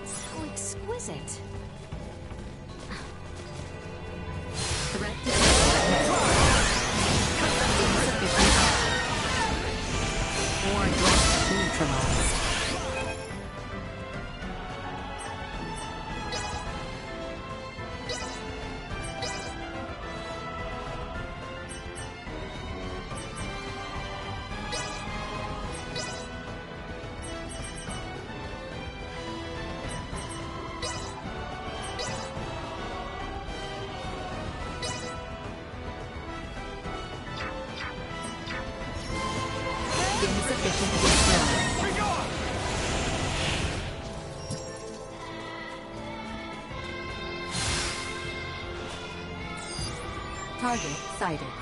So exquisite. Threat neutralized. Insufficient destroy. Target sighted.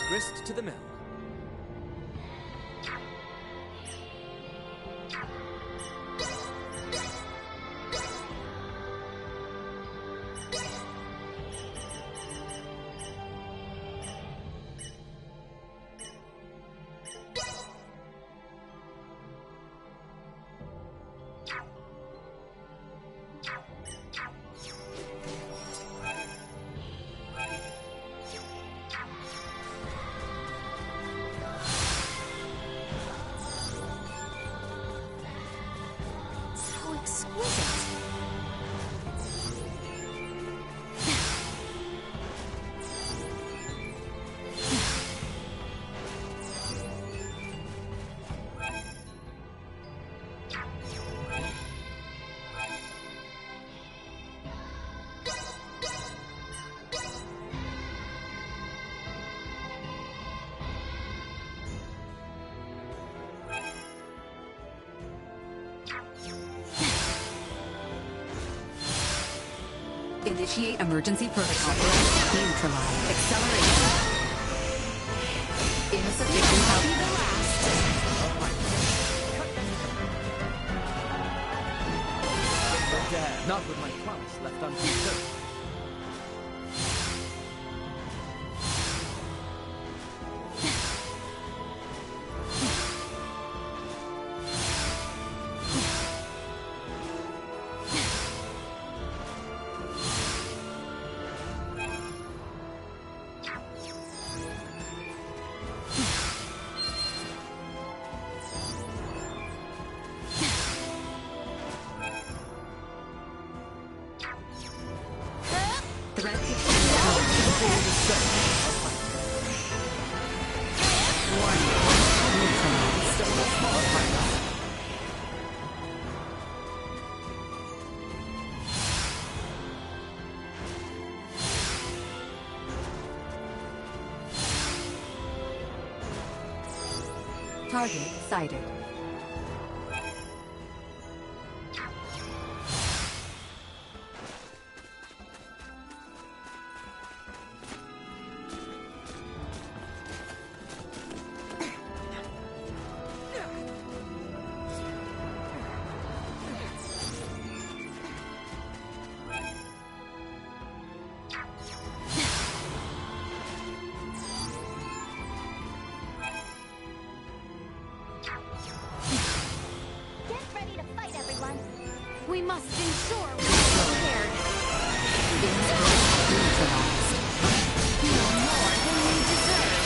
grist to the mill. Initiate emergency protocol. Neutralize. Acceleration. Insufficient help. Be the last. Not with my promise left unfulfilled. Target sighted. We must ensure we're prepared. No more than we deserve.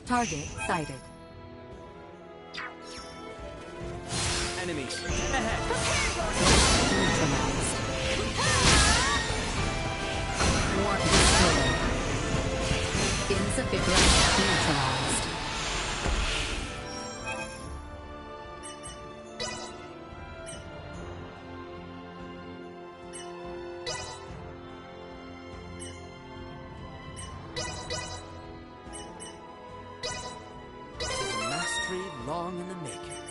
Target sighted. Enemies ahead. Neutralized. Warp destroyed. Insufficient. Neutralized. Long in the making.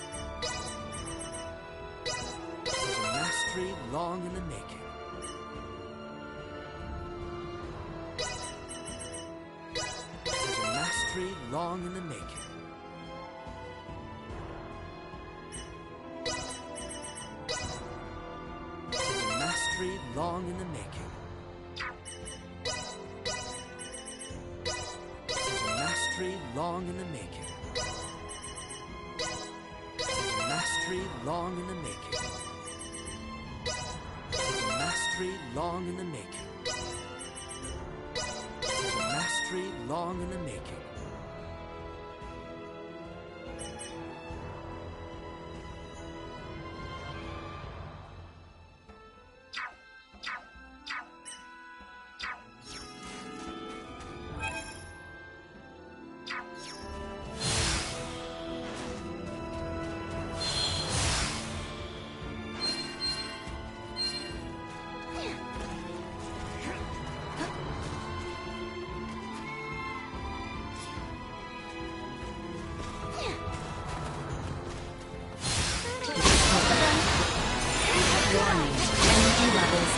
There's a mastery long in the making. There's a mastery long in the making. There's a mastery long in the making. There's a mastery long in the making. Mastery long in the making. Mastery long in the making. Mastery long in the making.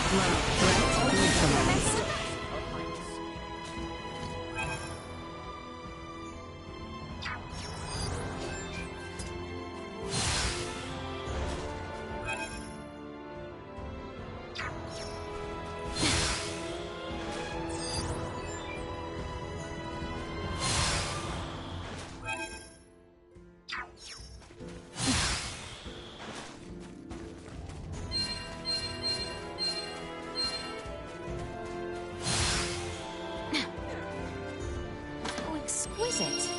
Blood threat neutralized. Exquisite.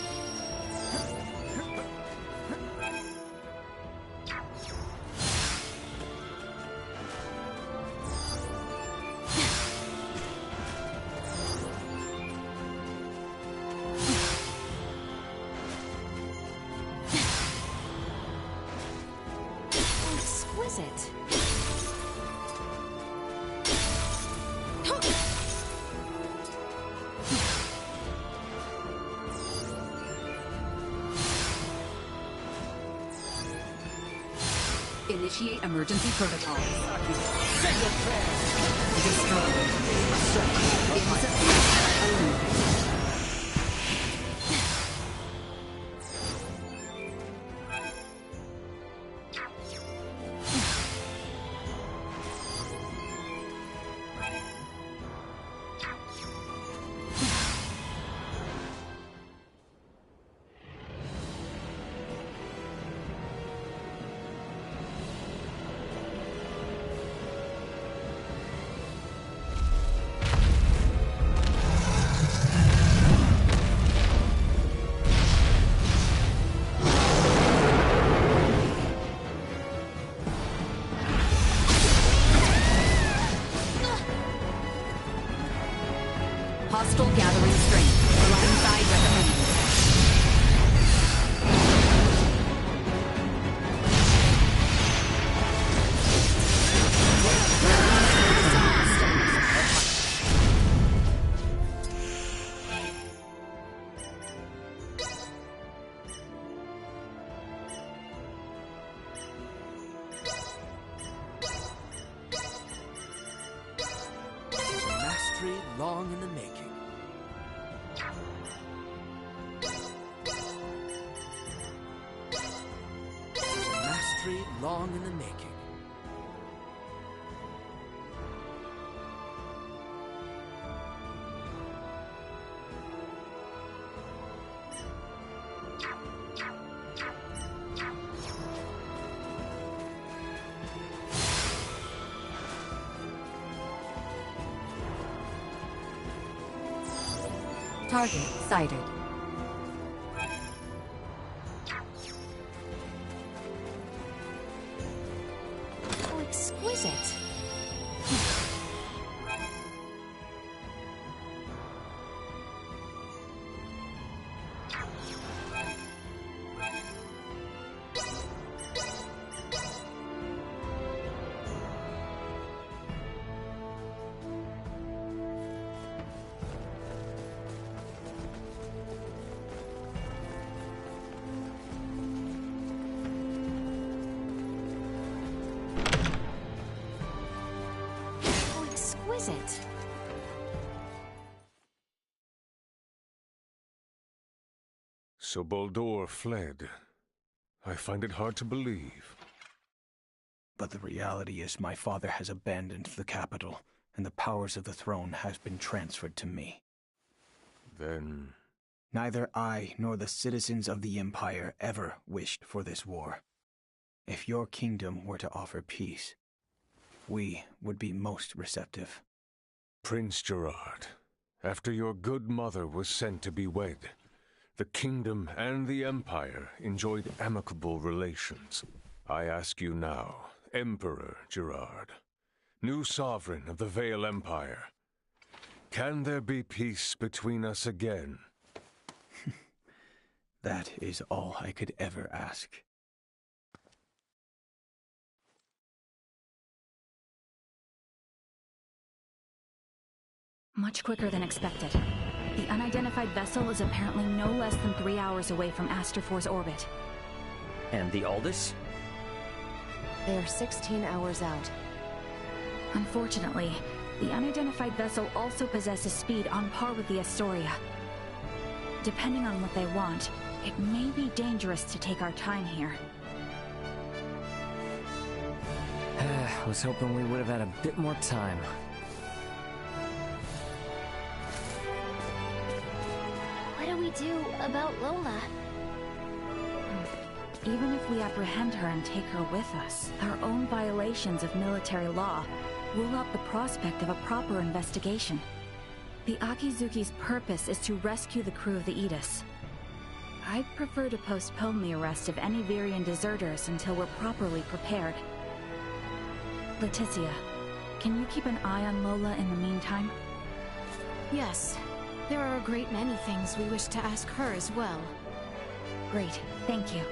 Exquisite. Initiate emergency protocol. Destroy. Insufficient. Hostile gathering strength. Line side recommended. Mastery long in the making. Mastery long in the making. Target sighted. Oh, exquisite. Exquisite. So Baldur fled. I find it hard to believe. But the reality is my father has abandoned the capital, and the powers of the throne has been transferred to me. Then... Neither I nor the citizens of the Empire ever wished for this war. If your kingdom were to offer peace, we would be most receptive. Prince Gerard, after your good mother was sent to be wed, the kingdom and the Empire enjoyed amicable relations. I ask you now, Emperor Gerard, new sovereign of the Vale Empire, can there be peace between us again? That is all I could ever ask. Much quicker than expected. The unidentified vessel is apparently no less than 3 hours away from Aster-4's orbit. And the Aldous? They are 16 hours out. Unfortunately, the unidentified vessel also possesses speed on par with the Astoria. Depending on what they want, it may be dangerous to take our time here. I was hoping we would have had a bit more time. What do we do about Lola? Even if we apprehend her and take her with us, our own violations of military law rule out the prospect of a proper investigation. The Akizuki's purpose is to rescue the crew of the Aegis. I'd prefer to postpone the arrest of any Virian deserters until we're properly prepared. Leticia, can you keep an eye on Lola in the meantime? Yes. There are a great many things we wish to ask her as well. Great, thank you.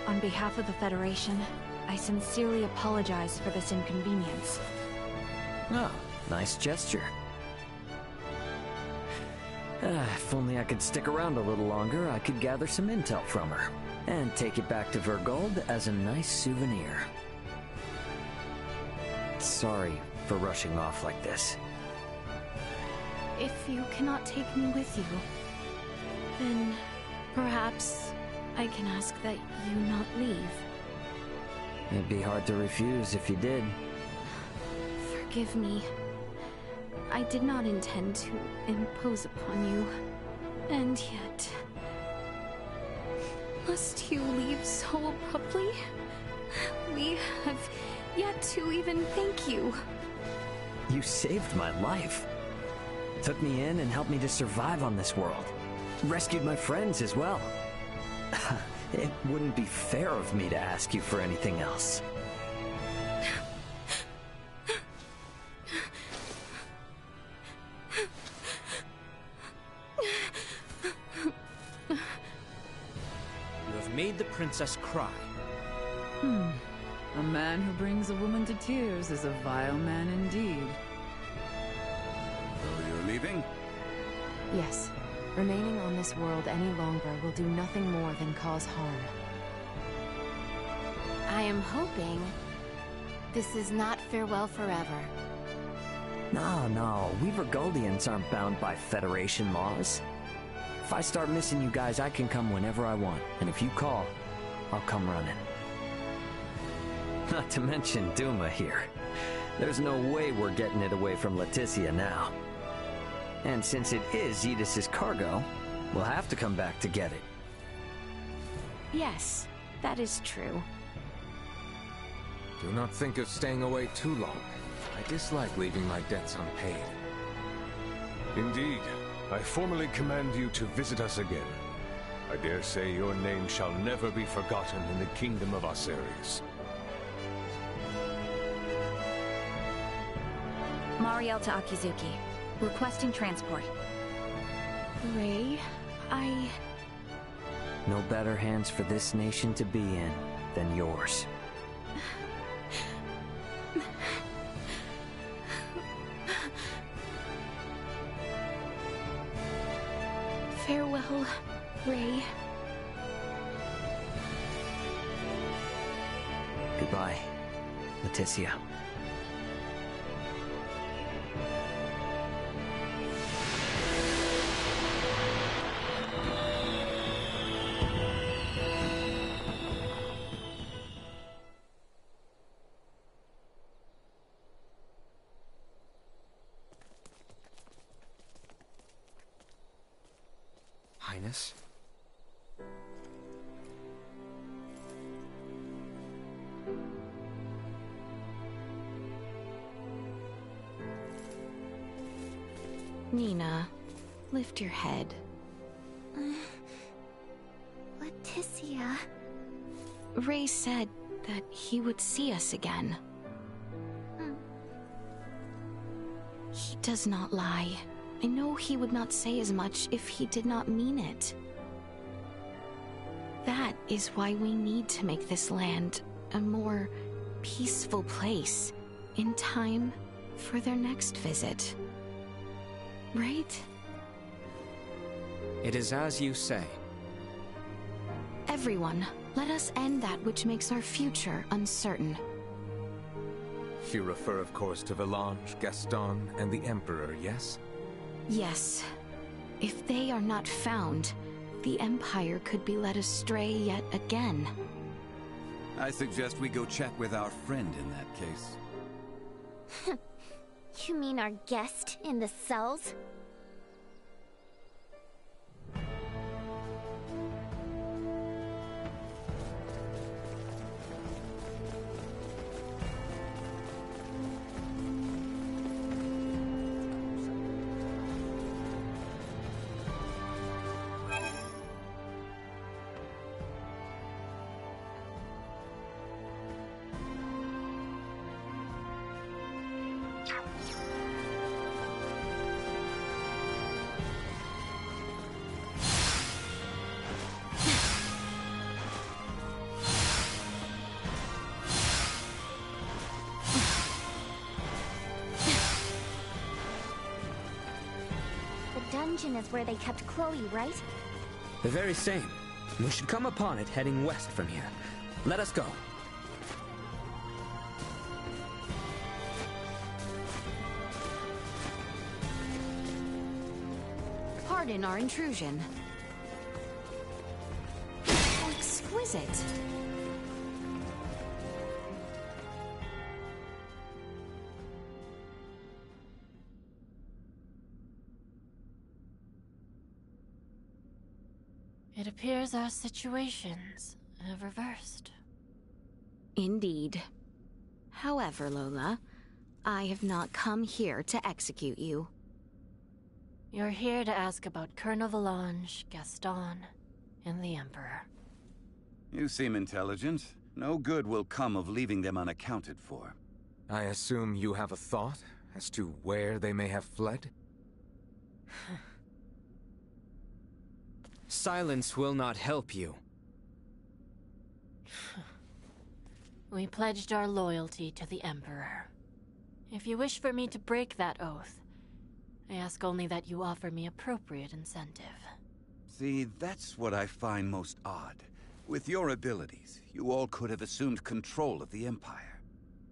On behalf of the Federation, I sincerely apologize for this inconvenience. Oh, nice gesture. If only I could stick around a little longer, I could gather some intel from her. And take it back to Vergold as a nice souvenir. Sorry for rushing off like this. If you cannot take me with you, then perhaps I can ask that you not leave. It'd be hard to refuse if you did. Forgive me. I did not intend to impose upon you. And yet... Must you leave so abruptly? We have yet to even thank you. You saved my life. Took me in and helped me to survive on this world. Rescued my friends as well. It wouldn't be fair of me to ask you for anything else. You have made the princess cry. A man who brings a woman to tears is a vile man indeed. So you're leaving? Yes. Remaining on this world any longer will do nothing more than cause harm. I am hoping this is not farewell forever. No, we Vergoldians aren't bound by Federation laws. If I start missing you guys, I can come whenever I want. And if you call, I'll come running. Not to mention Duma here. There's no way we're getting it away from Leticia now. And since it is Edis's cargo, we'll have to come back to get it. Yes, that is true. Do not think of staying away too long. I dislike leaving my debts unpaid. Indeed, I formally command you to visit us again. I dare say your name shall never be forgotten in the kingdom of Osiris. Mariel to Akizuki. Requesting transport. Ray, No better hands for this nation to be in than yours. Farewell, Ray. Goodbye, Leticia. Highness? Nina, lift your head. Leticia... Ray said that he would see us again. He does not lie. I know he would not say as much if he did not mean it. That is why we need to make this land a more peaceful place in time for their next visit. Right? It is as you say. Everyone, let us end that which makes our future uncertain. You refer, of course, to Valange, Gaston, and the Emperor, yes? Yes. If they are not found, the Empire could be led astray yet again. I suggest we go chat with our friend in that case. You mean our guest in the cells? Dungeon is where they kept Chloe, right? The very same. We should come upon it heading west from here. Let us go. Pardon our intrusion. How exquisite. It appears our situations have reversed. Indeed. However, Lola, I have not come here to execute you. You're here to ask about Colonel Valange, Gaston, and the Emperor. You seem intelligent. No good will come of leaving them unaccounted for. I assume you have a thought as to where they may have fled? Silence will not help you. We pledged our loyalty to the Emperor. If you wish for me to break that oath, I ask only that you offer me appropriate incentive. See, that's what I find most odd. With your abilities, you all could have assumed control of the Empire.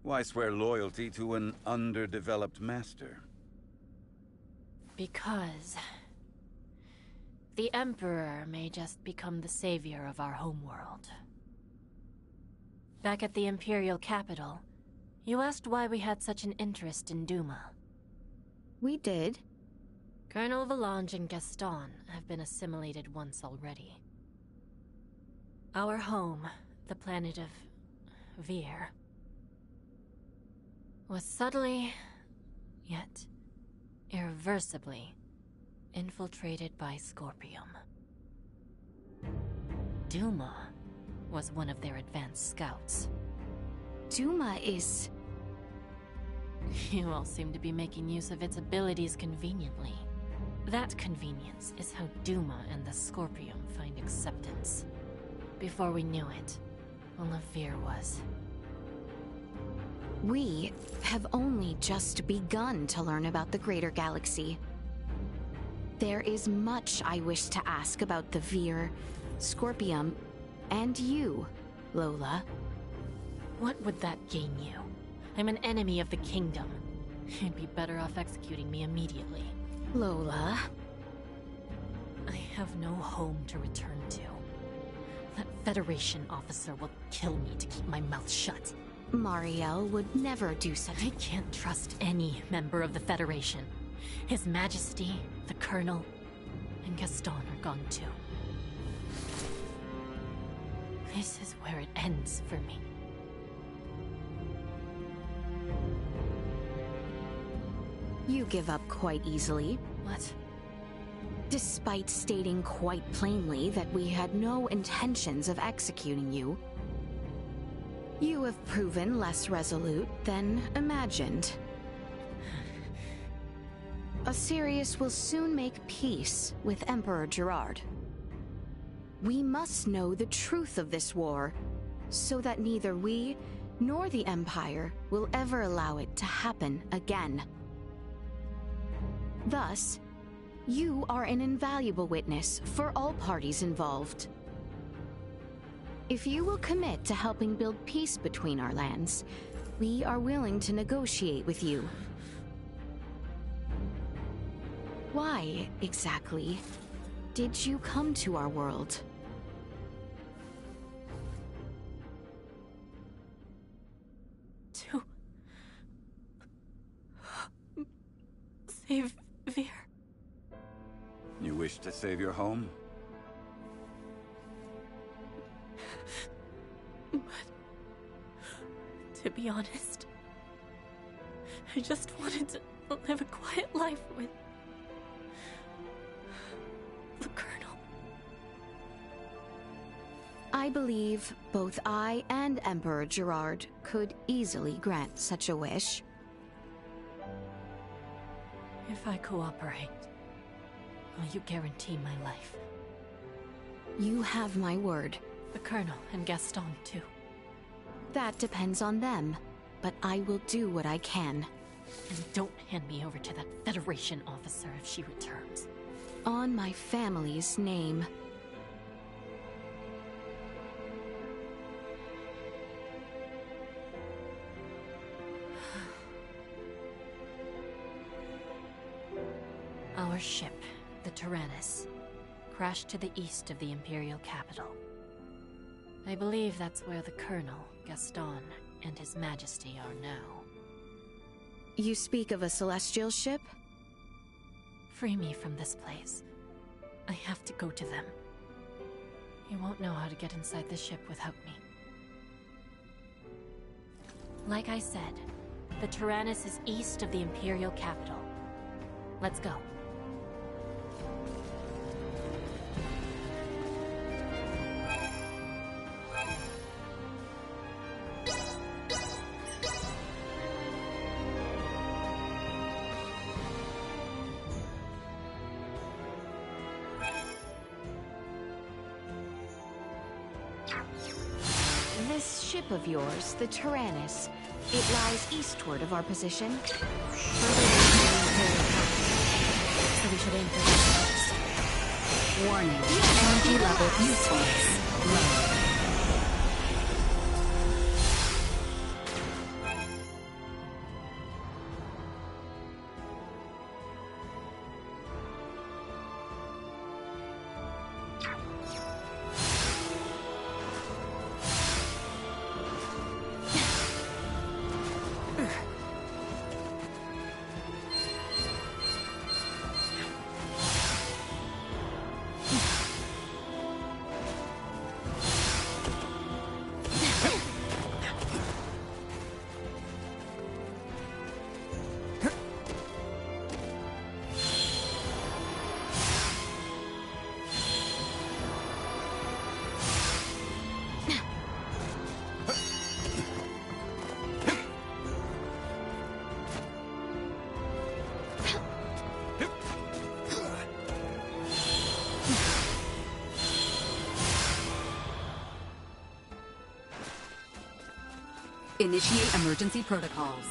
Why swear loyalty to an underdeveloped master? Because the Emperor may just become the savior of our homeworld. Back at the Imperial capital, you asked why we had such an interest in Duma. We did. Colonel Valange and Gaston have been assimilated once already. Our home, the planet of Vir, was subtly, yet irreversibly, infiltrated by Scorpium. Duma was one of their advanced scouts. Duma is... You all seem to be making use of its abilities conveniently. That convenience is how Duma and the Scorpium find acceptance. Before we knew it, all of Vir was. We have only just begun to learn about the greater galaxy. There is much I wish to ask about the Vir, Scorpium, and you, Lola. What would that gain you? I'm an enemy of the kingdom. You'd be better off executing me immediately. Lola. I have no home to return to. That Federation officer will kill me to keep my mouth shut. Marielle would never do such. I can't trust any member of the Federation. His Majesty, the Colonel, and Gaston are gone too. This is where it ends for me. You give up quite easily. What? Despite stating quite plainly that we had no intentions of executing you, you have proven less resolute than imagined. Asirius will soon make peace with Emperor Gerard. We must know the truth of this war, so that neither we nor the Empire will ever allow it to happen again. Thus, you are an invaluable witness for all parties involved. If you will commit to helping build peace between our lands, We are willing to negotiate with you. Why, exactly, did you come to our world? To save Vir. You wish to save your home? But to be honest, I just wanted to live a quiet life with the Colonel. I believe both I and Emperor Gerard could easily grant such a wish. If I cooperate, will you guarantee my life? You have my word. The Colonel and Gaston, too. That depends on them, but I will do what I can. And don't hand me over to that Federation officer if she returns. On my family's name. Our ship, the Tyrannus, crashed to the east of the Imperial capital. I believe that's where the Colonel, Gaston, and His Majesty are now. You speak of a celestial ship? Free me from this place. I have to go to them. You won't know how to get inside the ship without me. Like I said, the Tyrannus is east of the Imperial capital. Let's go. This ship of yours, the Tyrannus, it lies eastward of our position. Further So we should aim for that first. warning, energy level usefulness low. Initiate emergency protocols.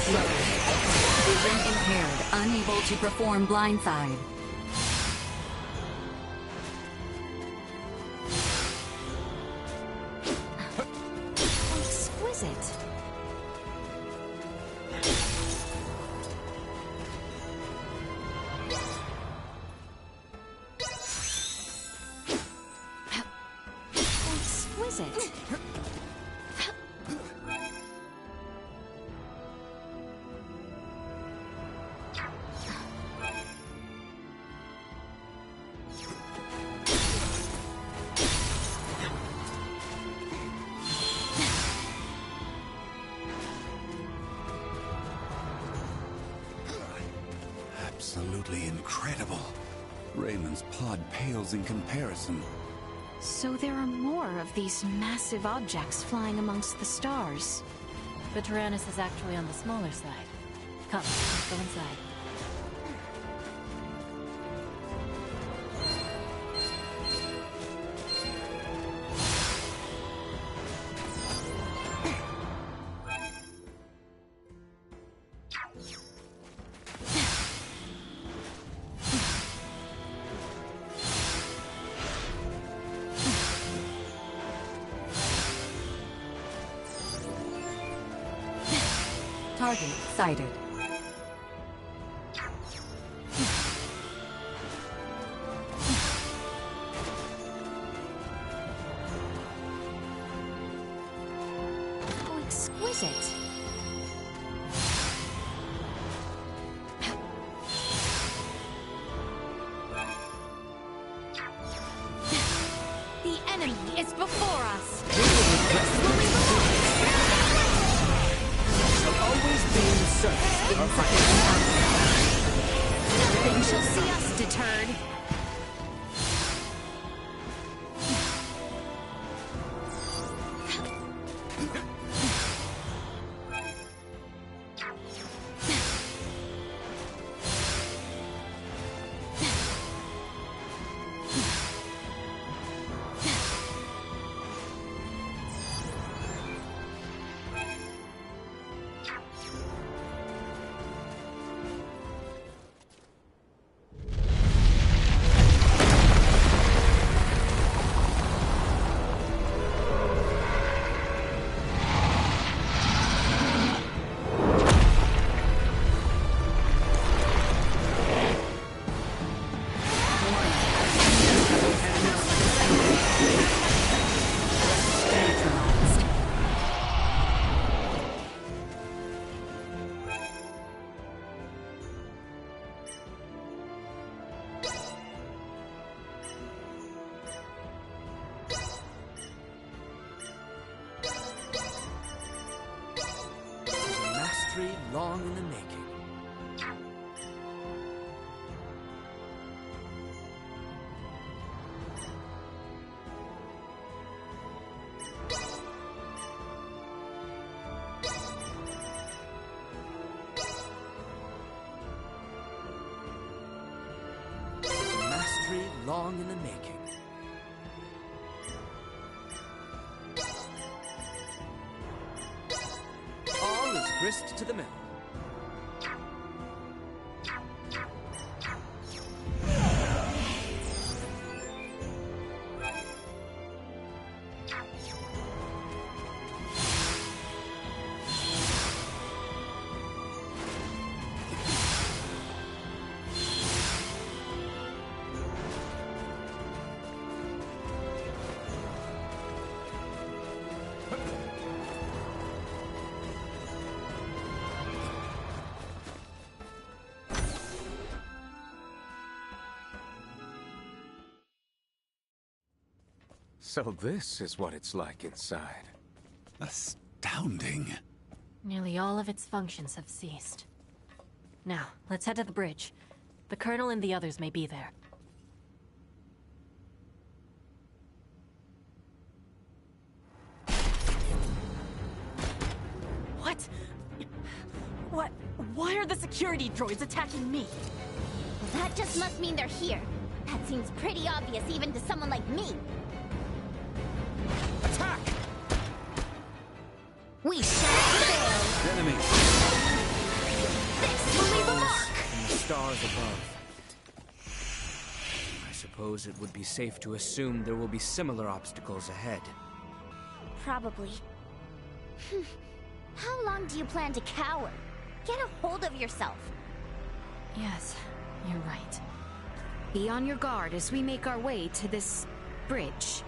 slow. Vision impaired, unable to perform blindside. Exquisite. Exquisite. Absolutely incredible. Raymond's pod pales in comparison. So there are more of these massive objects flying amongst the stars. But Tyrannus is actually on the smaller side. Come, let's go inside. Target sighted. Oh, exquisite. The enemy is before us. Always be in search. Nothing shall see us deterred. Long in the making. Mastery long in the making. All is grist to the mill. So this is what it's like inside. Astounding. Nearly all of its functions have ceased. Now, let's head to the bridge. The Colonel and the others may be there. What? What? Why are the security droids attacking me? Well, that just must mean they're here. That seems pretty obvious even to someone like me. Attack! We shall fail. Enemy. stars above. I suppose it would be safe to assume there will be similar obstacles ahead. Probably. How long do you plan to cower? Get a hold of yourself. Yes, you're right. Be on your guard as we make our way to this bridge.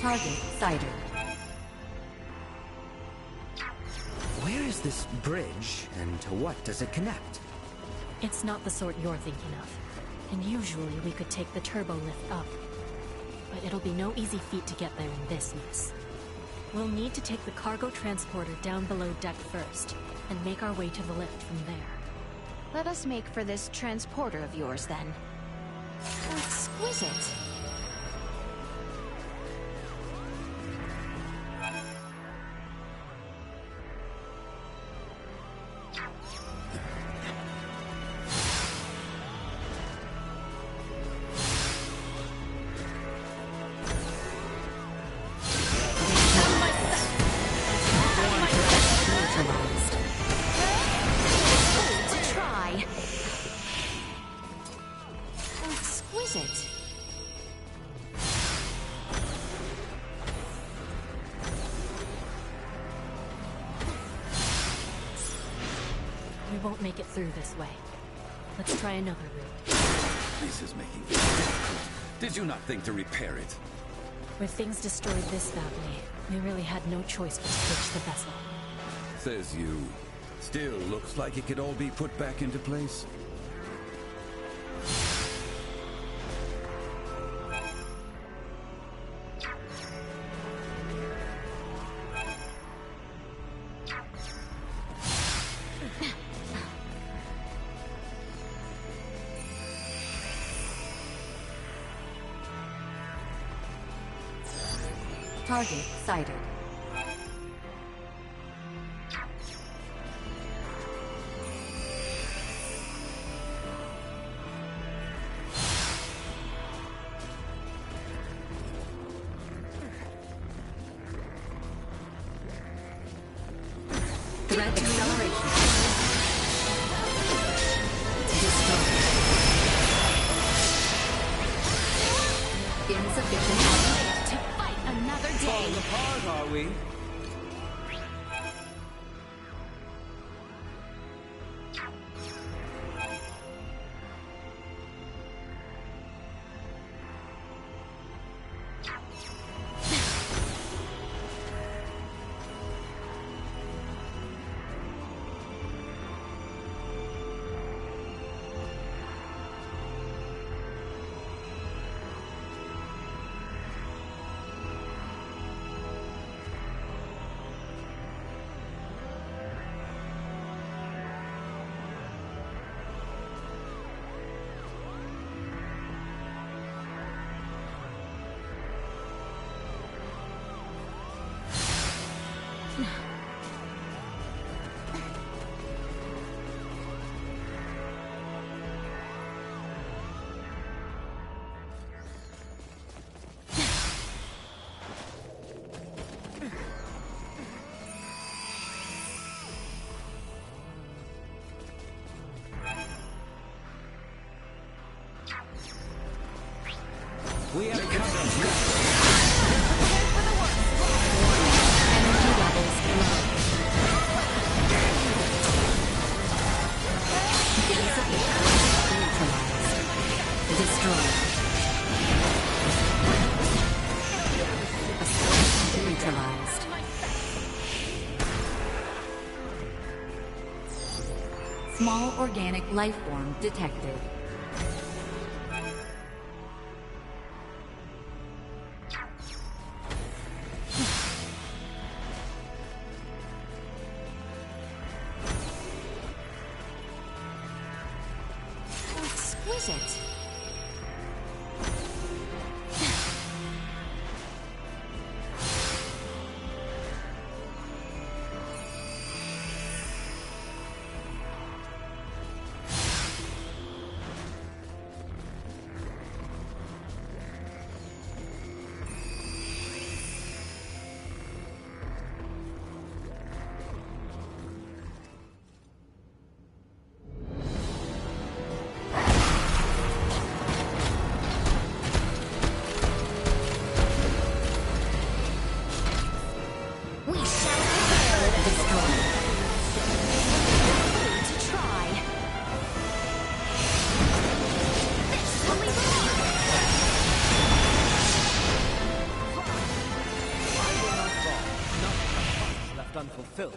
Target sighted. Where is this bridge, and to what does it connect? It's not the sort you're thinking of. And usually we could take the turbo lift up. But it'll be no easy feat to get there in this mess. We'll need to take the cargo transporter down below deck first, and make our way to the lift from there. Let us make for this transporter of yours, then. Exquisite. We won't make it through this way. Let's try another route. This is making things difficult. Did you not think to repair it? With things destroyed this badly, we really had no choice but to ditch the vessel. Says you. Still looks like it could all be put back into place. Target sighted. Threat acceleration. Insufficient output to fight another day. Falling apart, are we? We have company. Energy levels low. Neutralized. Destroyed. Neutralized. Small organic life form detected. Exquisite. Unfulfilled.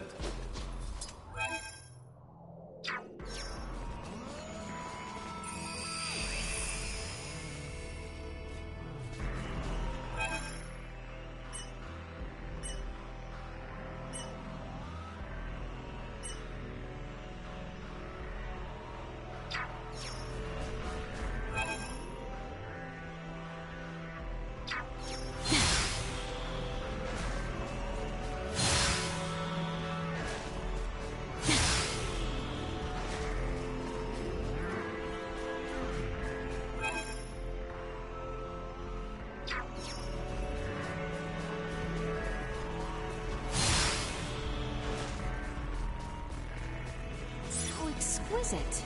Exquisite.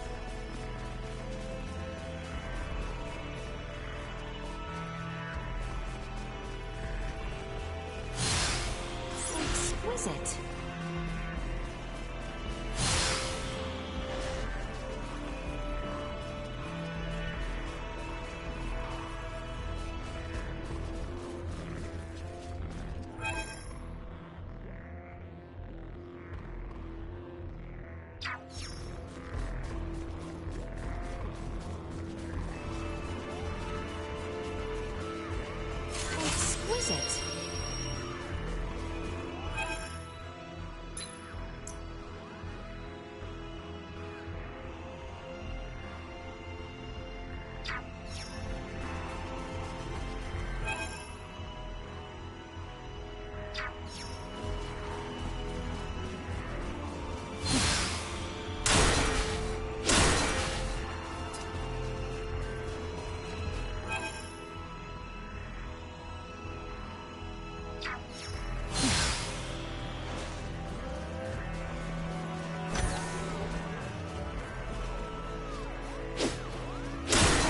Exquisite. Exquisite.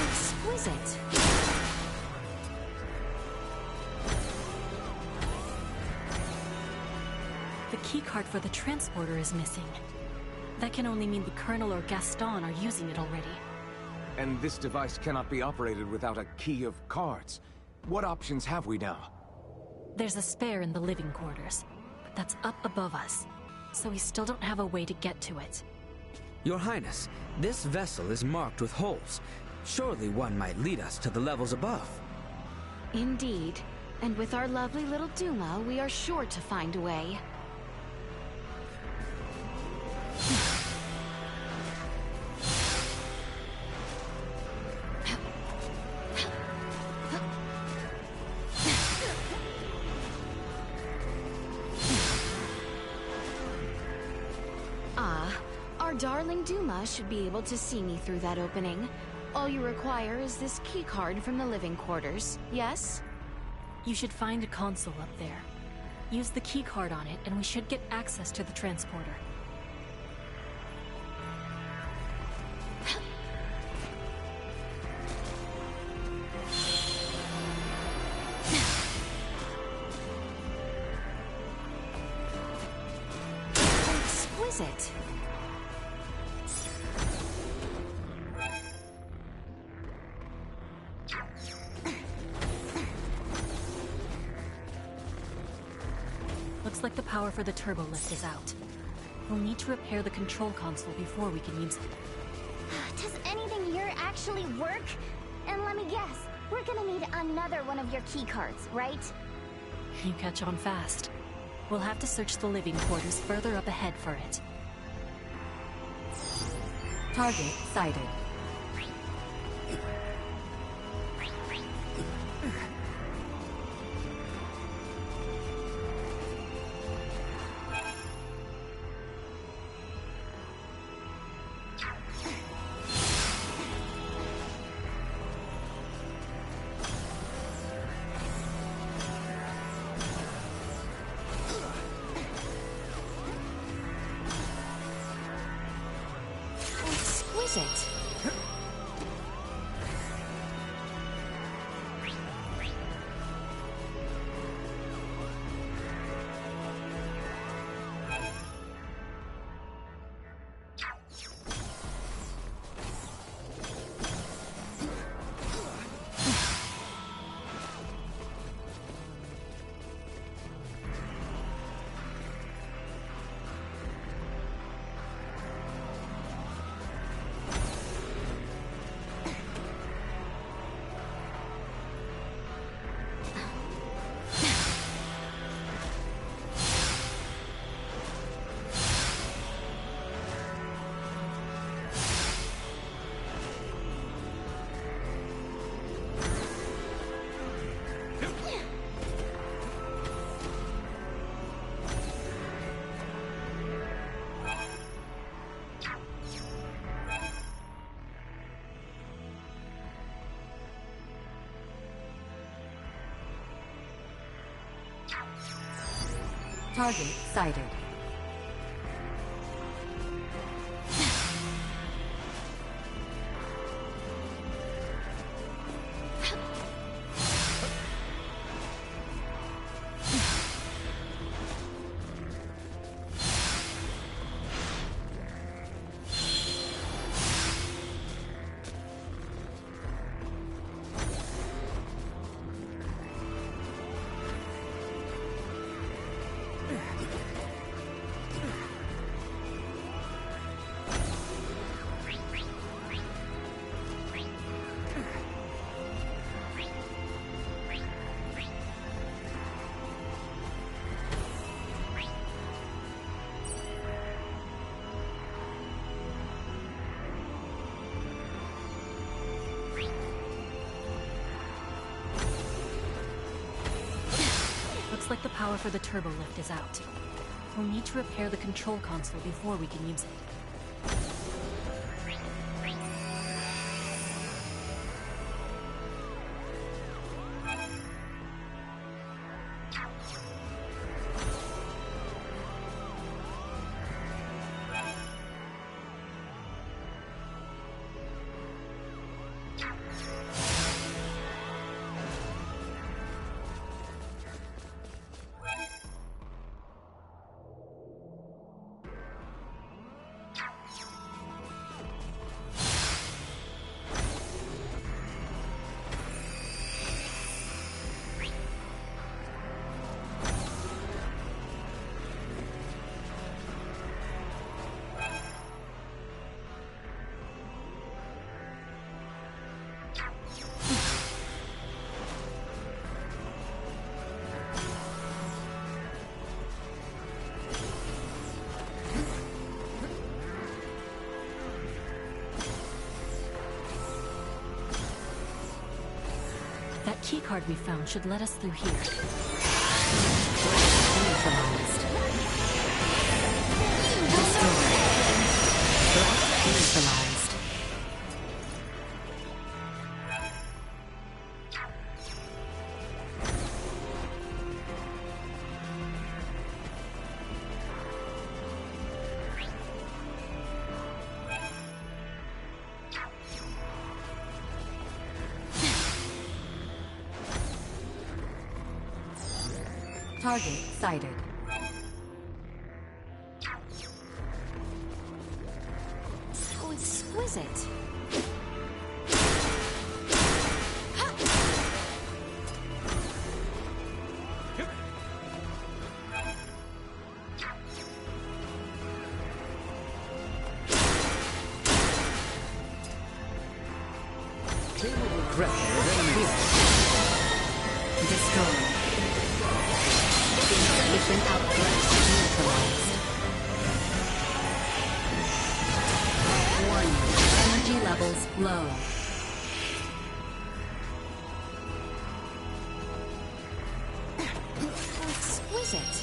Exquisite. The keycard for the transporter is missing. That can only mean the Colonel or Gaston are using it already. And this device cannot be operated without a key of cards. What options have we now? There's a spare in the living quarters, but that's up above us, so we still don't have a way to get to it. Your Highness, this vessel is marked with holes. Surely one might lead us to the levels above. Indeed. And with our lovely little Duma, we are sure to find a way. Our darling Duma should be able to see me through that opening. All you require is this keycard from the living quarters, yes? You should find a console up there. Use the keycard on it, and we should get access to the transporter. is it? Looks like the power for the turbo lift is out. We'll need to repair the control console before we can use it. Does anything here actually work? And let me guess, we're gonna need another one of your keycards, right? You catch on fast. We'll have to search the living quarters further up ahead for it. Target sighted. Exquisite. Target sighted. Looks like the power for the turbo lift is out. We'll need to repair the control console before we can use it. That keycard we found should let us through here. Neutralized. Neutralized. Target sighted. exquisite. Destroyed. Insufficient output neutralized. Warning. Energy levels low. Exquisite.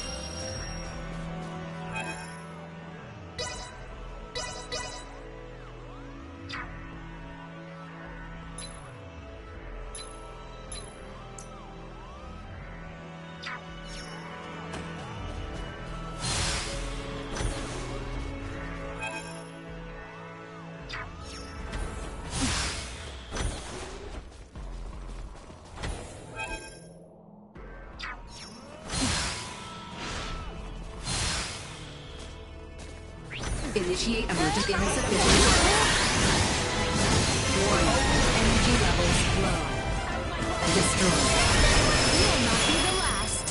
Initiate emergency insufficient power. Warning. Energy levels low. Destroyed. You'll not be the last.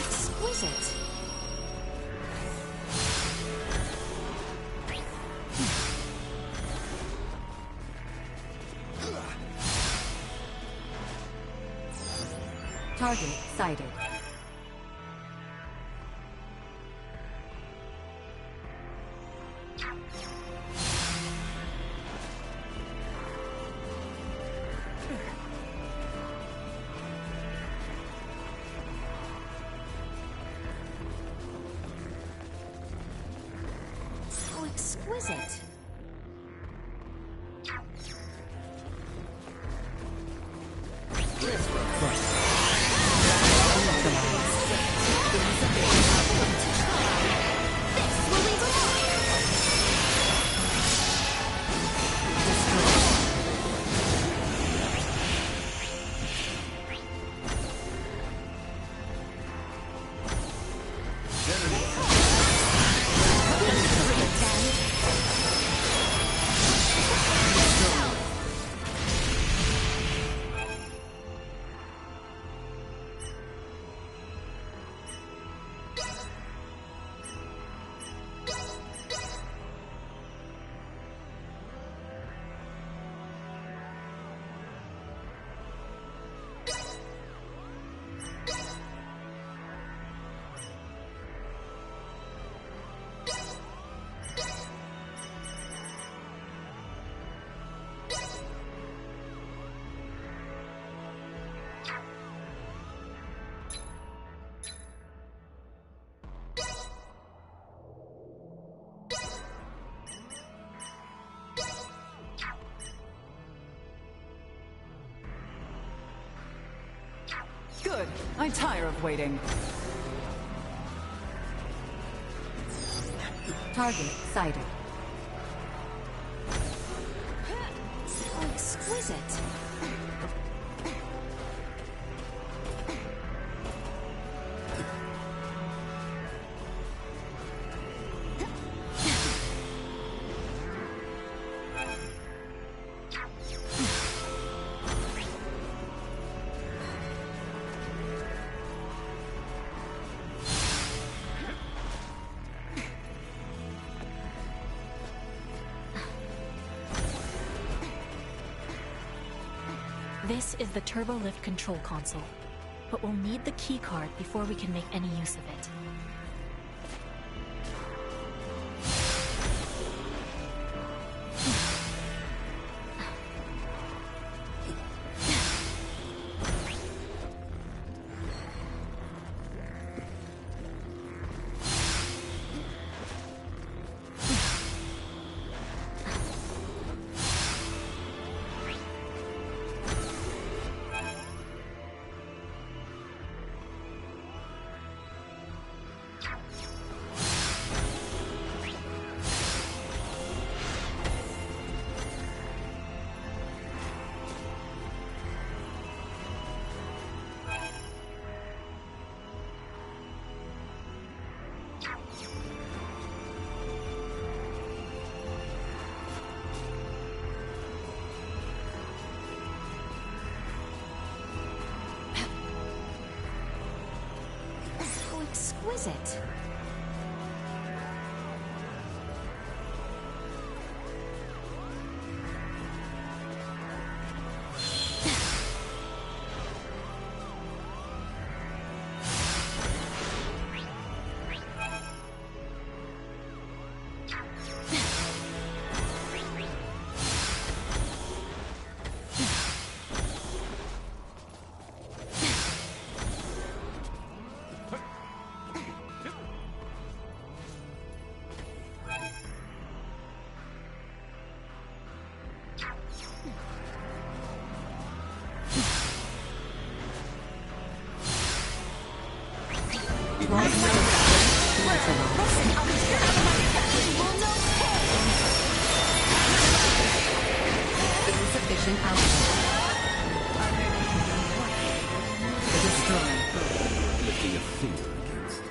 Exquisite. Target sighted. So exquisite. Good. I tire of waiting. Target sighted. So exquisite. This is the turbo lift control console, but we'll need the key card before we can make any use of it. is it? Insufficient output. Destroy. Lifting a finger against.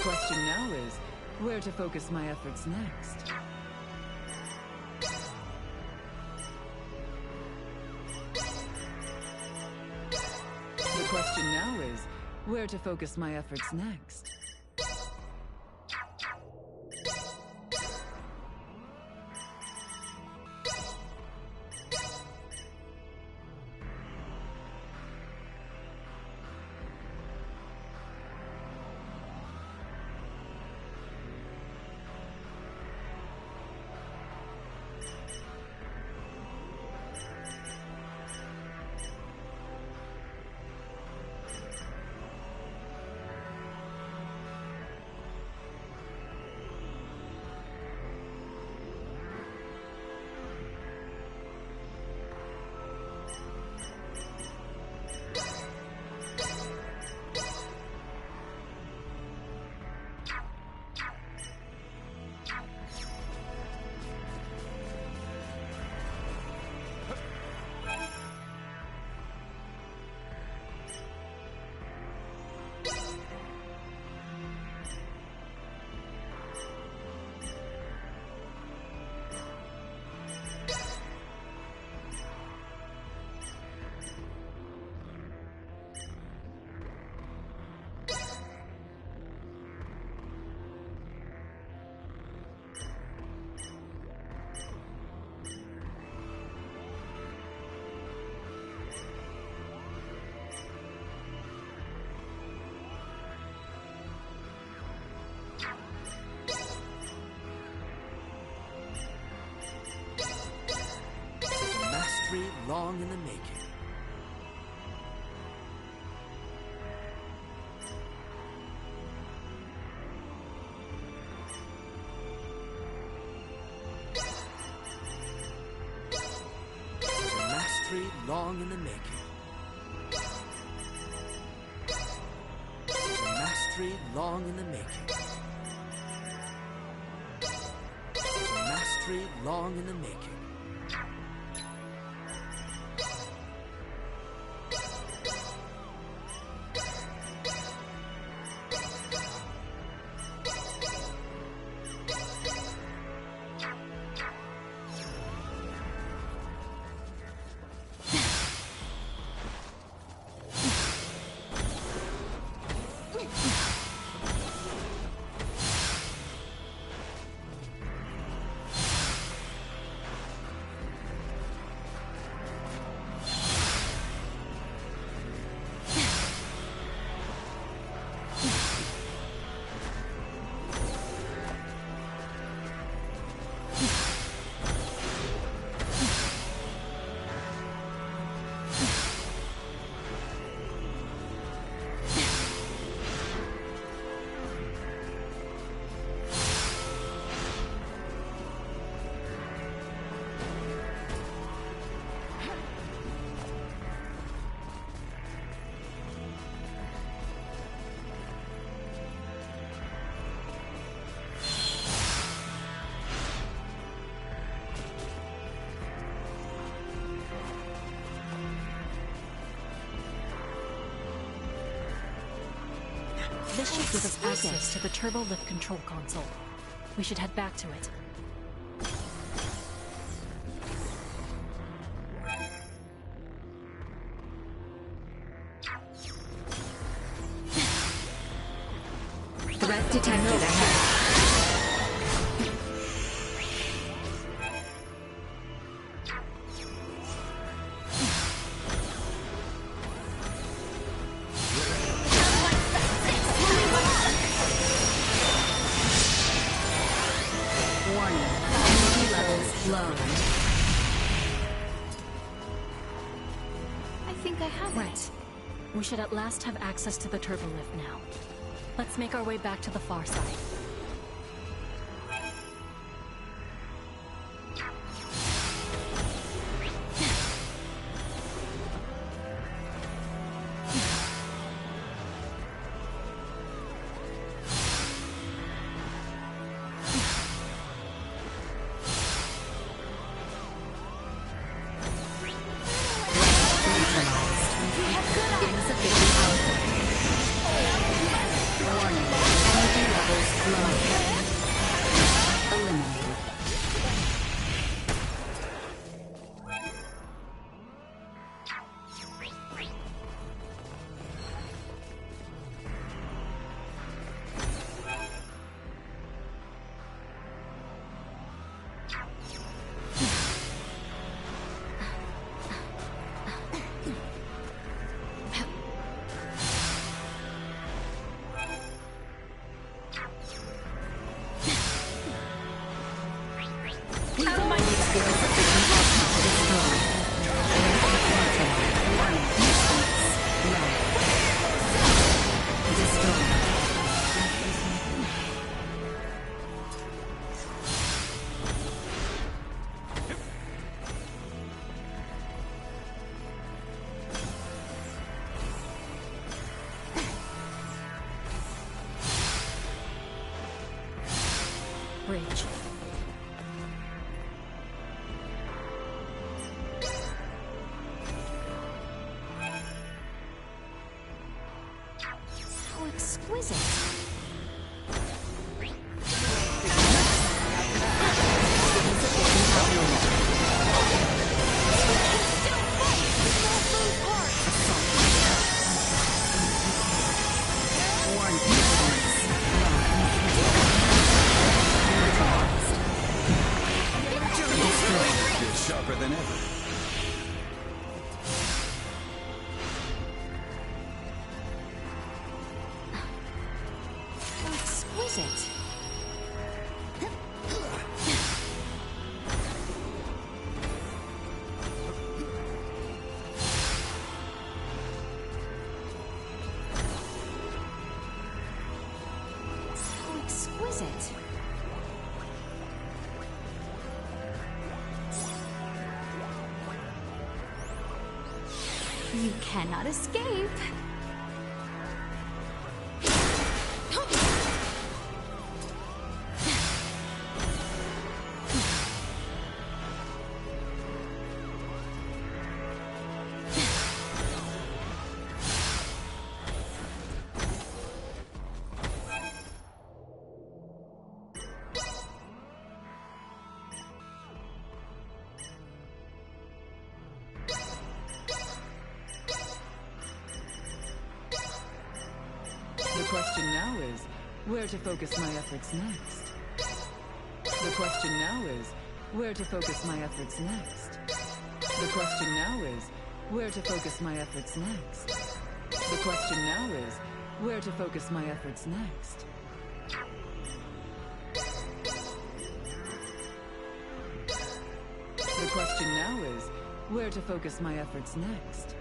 question now is, where to focus my efforts next? The question now is, where to focus my efforts next? Long in the making. A mastery long in the making. A mastery long in the making. A mastery long in the making. This should give us access to the turbo lift control console. We should head back to it. Threat detected ahead. We should at last have access to the turbo lift now. Let's make our way back to the far side. Insufficient output. Warning. Energy exquisite. Sharper than ever. Exquisite. So exquisite. You cannot escape. The question now is, where to focus my efforts next? The question now is, where to focus my efforts next? The question now is, where to focus my efforts next? The question now is, where to focus my efforts next? The question now is, where to focus my efforts next?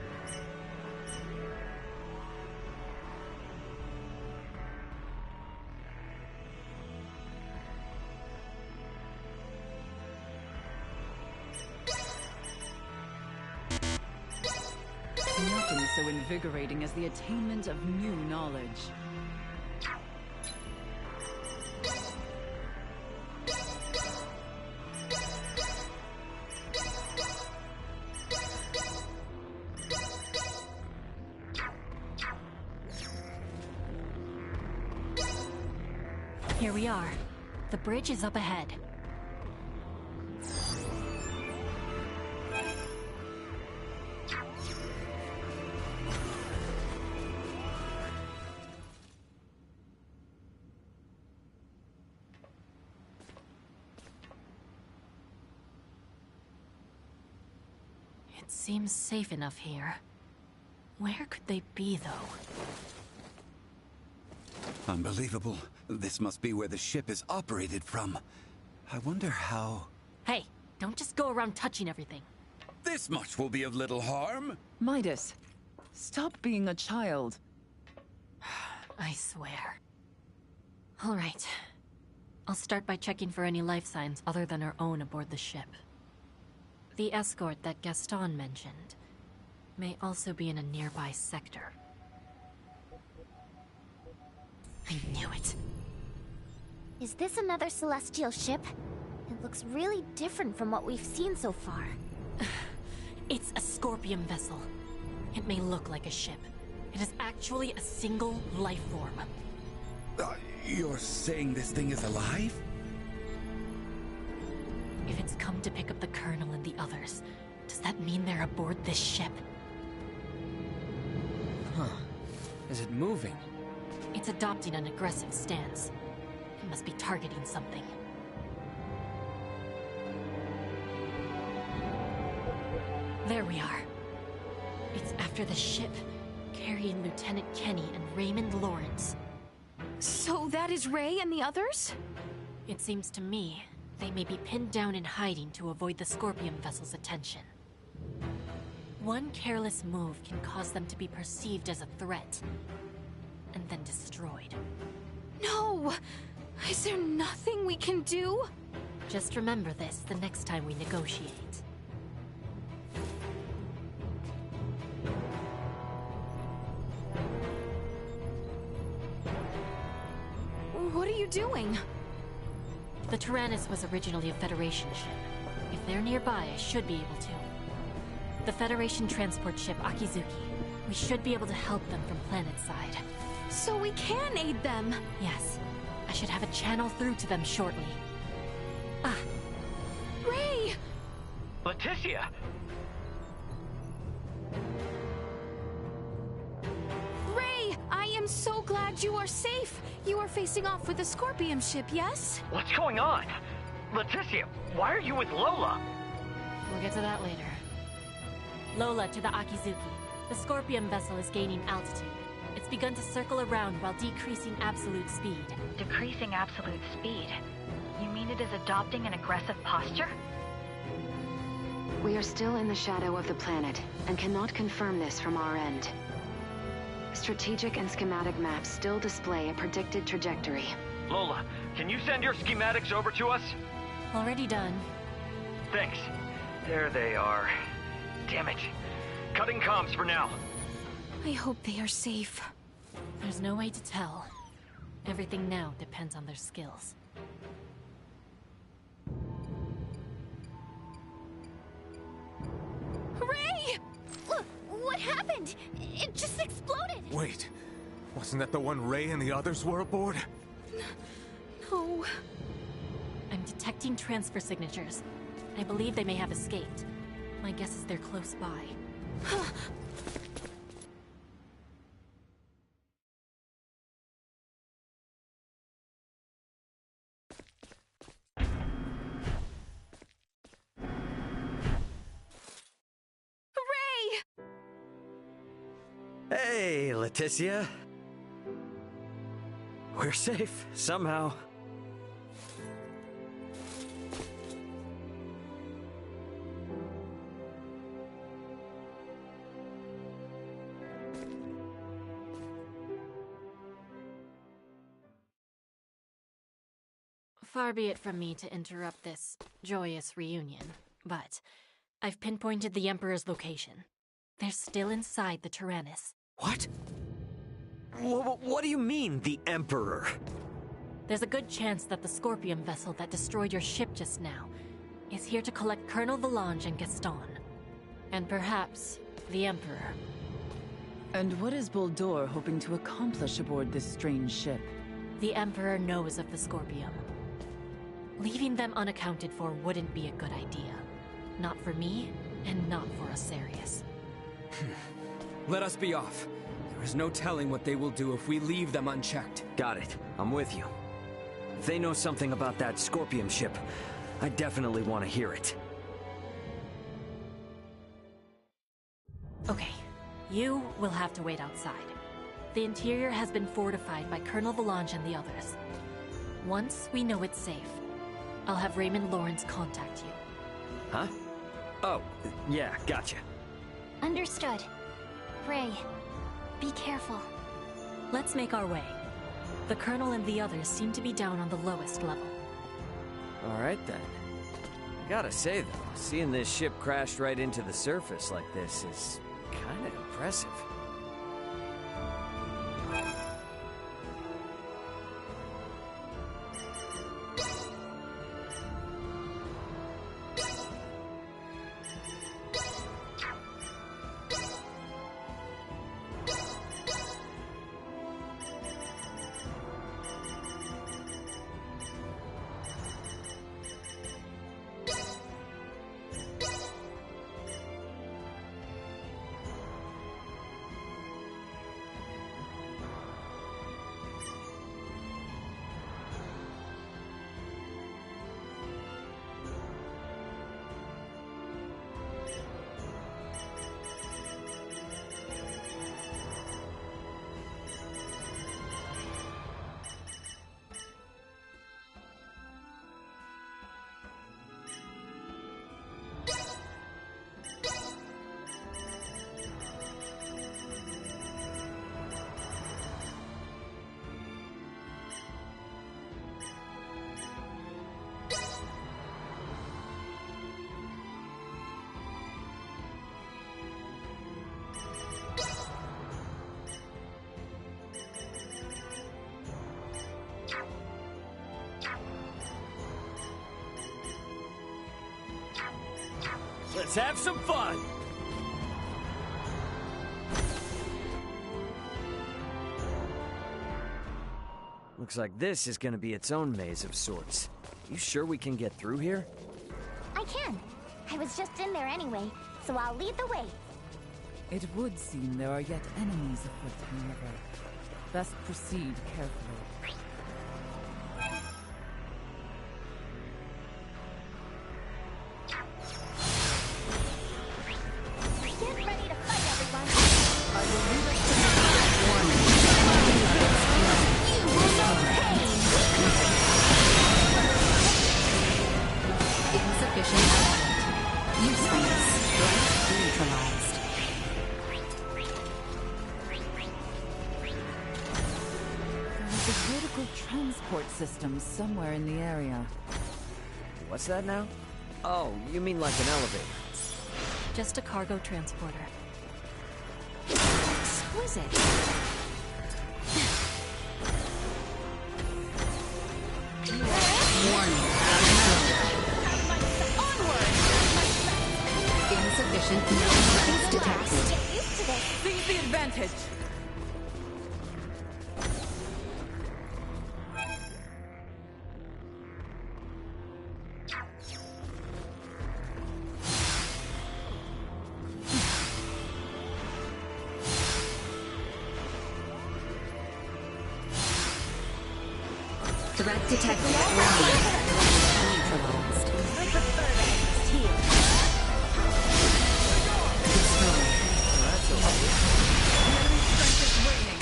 Nothing so invigorating as the attainment of new knowledge. Here we are. The bridge is up ahead. It seems safe enough here. Where could they be, though? Unbelievable. This must be where the ship is operated from. I wonder how... Hey, don't just go around touching everything. This much will be of little harm. Midas, stop being a child. I swear. All right. I'll start by checking for any life signs other than our own aboard the ship. The escort that Gaston mentioned may also be in a nearby sector. I knew it. Is this another celestial ship? It looks really different from what we've seen so far. It's a Scorpion vessel. It may look like a ship. It is actually a single life form. You're saying this thing is alive? If it's come to pick up the Colonel and the others, does that mean they're aboard this ship? Huh. Is it moving? It's adopting an aggressive stance. It must be targeting something. There we are. It's after the ship, carrying Lieutenant Kenny and Raymond Lawrence. So that is Ray and the others? It seems to me they may be pinned down in hiding to avoid the Scorpion vessel's attention. One careless move can cause them to be perceived as a threat, and then destroyed. No! Is there nothing we can do? Just remember this the next time we negotiate. What are you doing? The Tyrannus was originally a Federation ship. If they're nearby, I should be able to. The Federation transport ship Akizuki. We should be able to help them from planet side. So we can aid them. Yes. I should have a channel through to them shortly. Ah. Ray! Leticia! Ray, I am so glad you are safe. You are facing off with the Scorpion ship, yes? What's going on? Leticia, why are you with Lola? We'll get to that later. Lola to the Akizuki. The Scorpion vessel is gaining altitude. It's begun to circle around while decreasing absolute speed. Decreasing absolute speed? You mean it is adopting an aggressive posture? We are still in the shadow of the planet, and cannot confirm this from our end. Strategic and schematic maps still display a predicted trajectory. Lola, can you send your schematics over to us? Already done. Thanks. There they are. Damn it. Cutting comms for now. I hope they are safe. There's no way to tell. Everything now depends on their skills. Ray! What happened? It just exploded! Wait, wasn't that the one Ray and the others were aboard? No. I'm detecting transfer signatures. I believe they may have escaped. My guess is they're close by. Hey, Leticia. We're safe, somehow. Far be it from me to interrupt this joyous reunion, but I've pinpointed the Emperor's location. They're still inside the Tyrannus. What? What do you mean, the Emperor? There's a good chance that the Scorpion vessel that destroyed your ship just now is here to collect Colonel Valange and Gaston. And perhaps the Emperor. And what is Boldor hoping to accomplish aboard this strange ship? The Emperor knows of the Scorpion. Leaving them unaccounted for wouldn't be a good idea. Not for me, and not for Asarius. Let us be off. There is no telling what they will do if we leave them unchecked. Got it. I'm with you. If they know something about that Scorpion ship, I definitely want to hear it. Okay, you will have to wait outside. The interior has been fortified by Colonel Valange and the others. Once we know it's safe, I'll have Raymond Lawrence contact you. Huh? Oh, yeah, gotcha. Understood. Ray, be careful. Let's make our way. The Colonel and the others seem to be down on the lowest level. Alright then. Gotta say though, seeing this ship crash right into the surface like this is kinda impressive. Let's have some fun! Looks like this is gonna be its own maze of sorts. You sure we can get through here? I can. I was just in there anyway, so I'll lead the way. It would seem there are yet enemies afoot, however. Best proceed carefully. Get ready to fight, everyone! I will lead us to the warning. You will know pain! Insufficient output. Usefulness. Threat neutralized. There's a vertical transport system somewhere in the area. What's that now? Oh, you mean like an elevator? Just a cargo transporter. Exquisite. Warning. Insufficient threats detected. Get used to this! Seize the advantage! Threat detected. Warning. Neutralized. I prefer that it's here. Destroyed. That's okay. The enemy's strength is waning.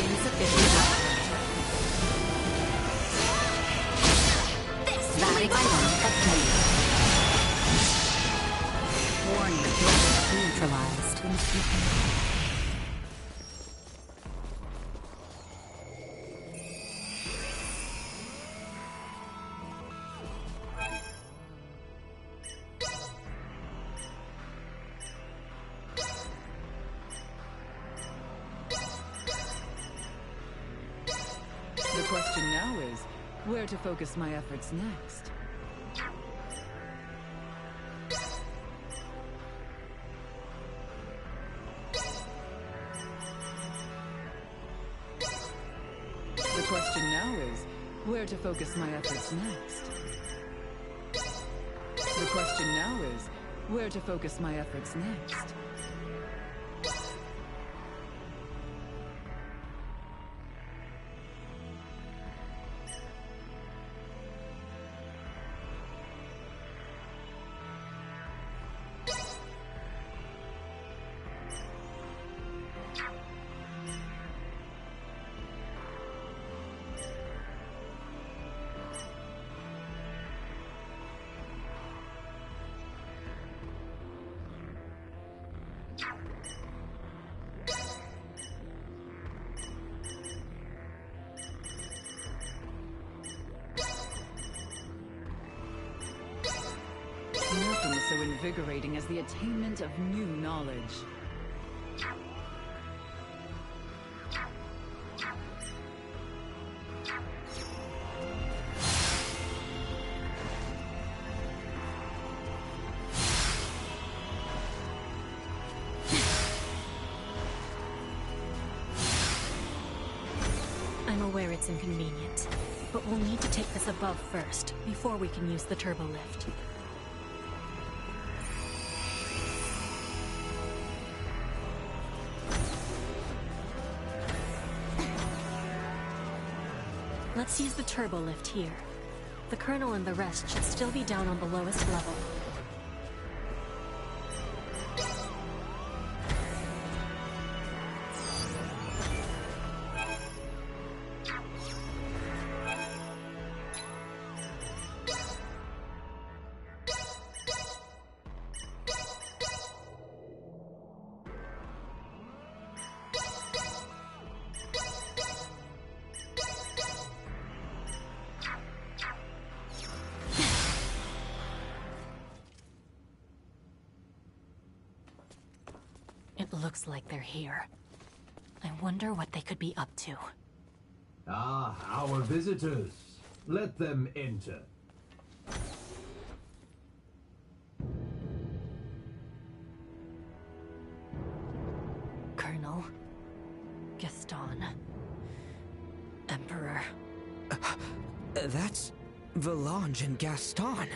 Insufficient output. Valid item obtained. Warning. Neutralized. The question now is, where to focus my efforts next? The question now is, where to focus my efforts next? The question now is, where to focus my efforts next? Nothing so invigorating as the attainment of new knowledge. I'm aware it's inconvenient, but we'll need to take this above first, before we can use the turbo lift. Let's use the turbo lift here. The Colonel and the rest should still be down on the lowest level. It looks like they're here. I wonder what they could be up to. Ah, our visitors. Let them enter. Colonel. Gaston. Emperor. That's Valange and Gaston.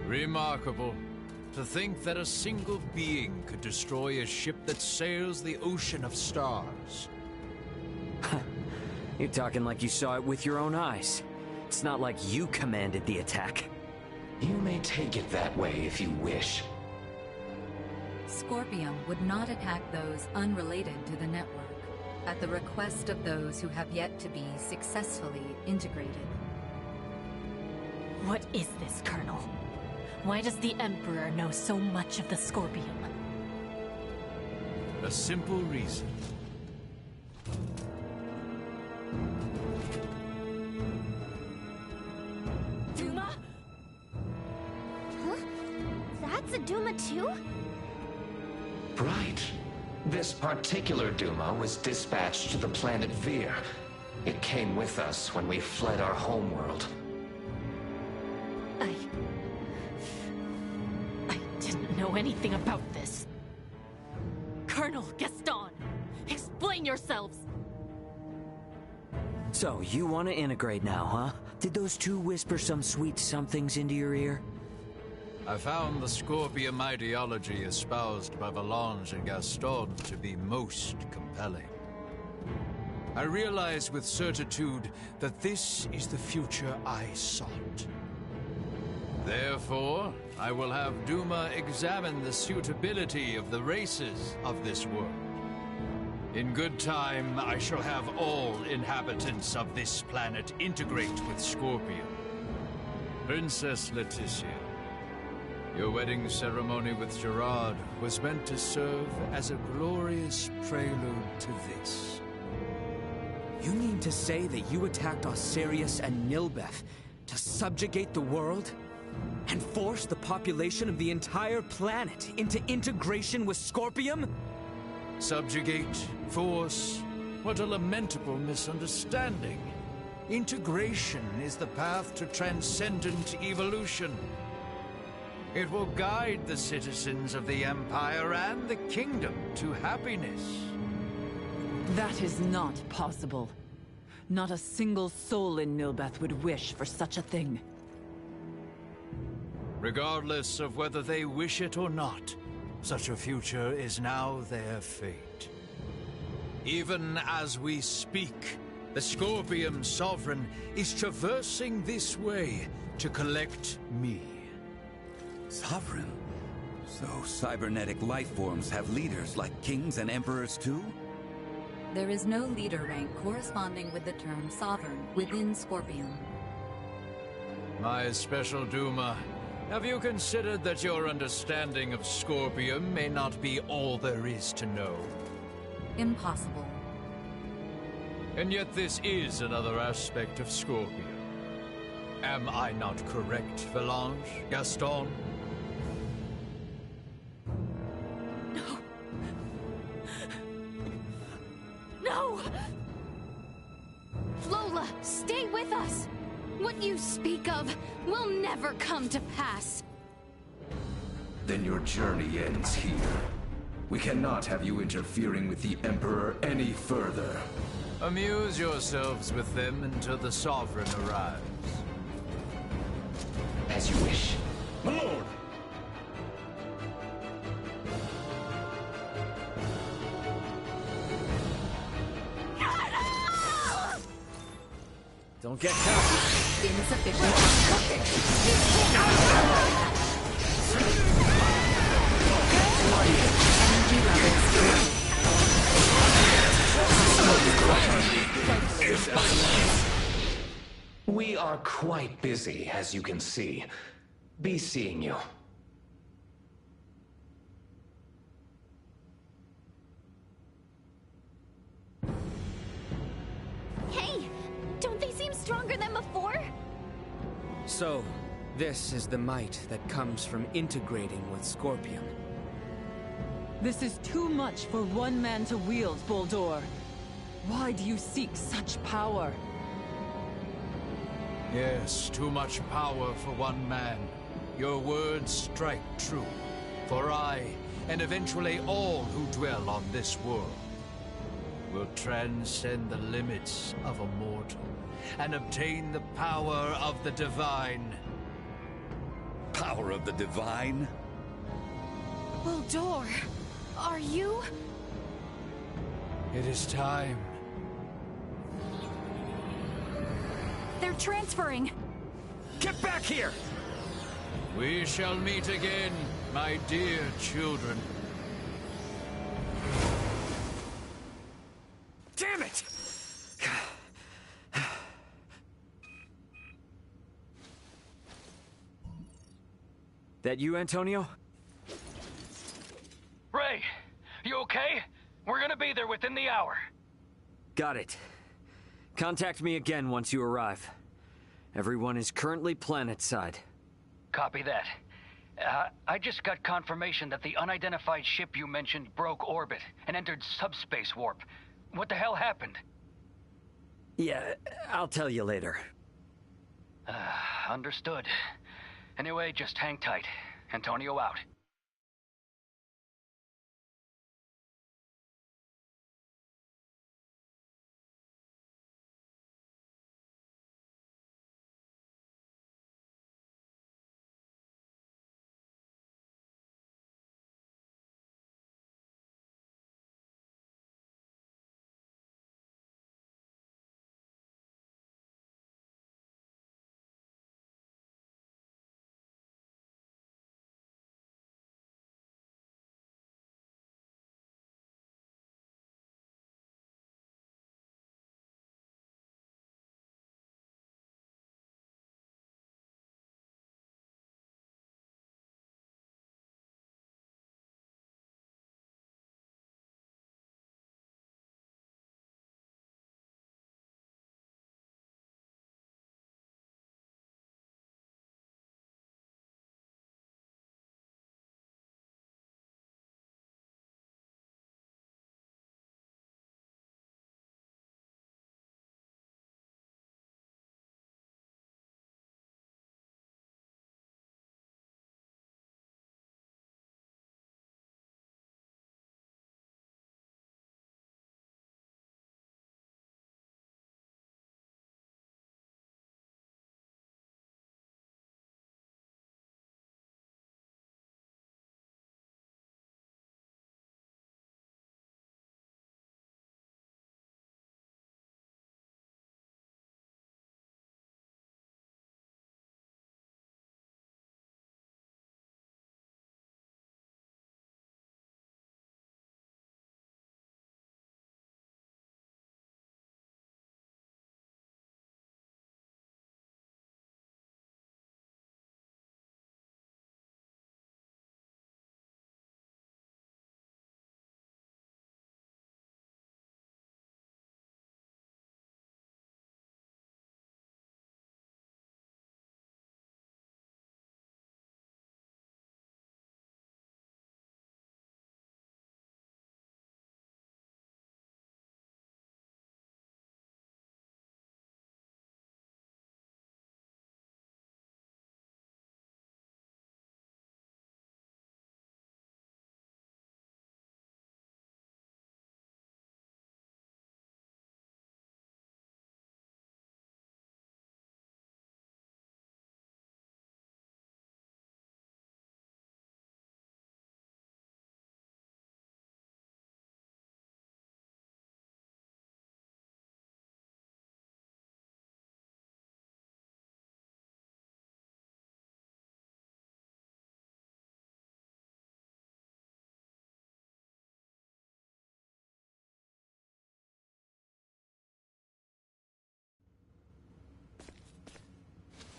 Remarkable. To think that a single being could destroy a ship that sails the ocean of stars. You're talking like you saw it with your own eyes. It's not like you commanded the attack. You may take it that way if you wish. Scorpium would not attack those unrelated to the network, at the request of those who have yet to be successfully integrated. What is this, Colonel? Why does the Emperor know so much of the Scorpium? A simple reason. Duma? Huh? That's a Duma too? Right. This particular Duma was dispatched to the planet Vir. It came with us when we fled our homeworld. I didn't know anything about this. Colonel Gaston, explain yourselves! So, you want to integrate now, huh? Did those two whisper some sweet somethings into your ear? I found the Scorpium ideology espoused by Valange and Gaston to be most compelling. I realized with certitude that this is the future I sought. Therefore, I will have Duma examine the suitability of the races of this world. In good time, I shall have all inhabitants of this planet integrate with Scorpium. Princess Leticia, your wedding ceremony with Gerard was meant to serve as a glorious prelude to this. You mean to say that you attacked Osirius and Nilbeth to subjugate the world? And force the population of the entire planet into integration with Scorpium? Subjugate, force, what a lamentable misunderstanding. Integration is the path to transcendent evolution. It will guide the citizens of the Empire and the Kingdom to happiness. That is not possible. Not a single soul in Nilbeth would wish for such a thing. Regardless of whether they wish it or not, such a future is now their fate. Even as we speak, the Scorpium Sovereign is traversing this way to collect me. Sovereign? So cybernetic life forms have leaders like kings and emperors too? There is no leader rank corresponding with the term sovereign within Scorpium. My special Duma, have you considered that your understanding of Scorpium may not be all there is to know? Impossible. And yet this is another aspect of Scorpium. Am I not correct, Valange, Gaston? No! Lola, stay with us! What you speak of will never come to pass. Then your journey ends here. We cannot have you interfering with the Emperor any further. Amuse yourselves with them until the Sovereign arrives. As you wish. My lord! Don't get cocky. Insufficient. We are quite busy, as you can see. Be seeing you. Hey! Don't they seem stronger than before? So, This is the might that comes from integrating with Scorpion. This is too much for one man to wield, Boldor. Why do you seek such power? Yes, too much power for one man. Your words strike true. For I, and eventually all who dwell on this world, will transcend the limits of a mortal and obtain the power of the divine. Power of the divine? Boldor, are you? It is time. They're transferring! Get back here! We shall meet again, my dear children. Damn it! That you, Antonio? Ray, you okay? We're gonna be there within the hour. Got it. Contact me again once you arrive. Everyone is currently planetside. Copy that. I just got confirmation that the unidentified ship you mentioned broke orbit and entered subspace warp. What the hell happened? Yeah, I'll tell you later. Understood. Anyway, just hang tight. Antonio out.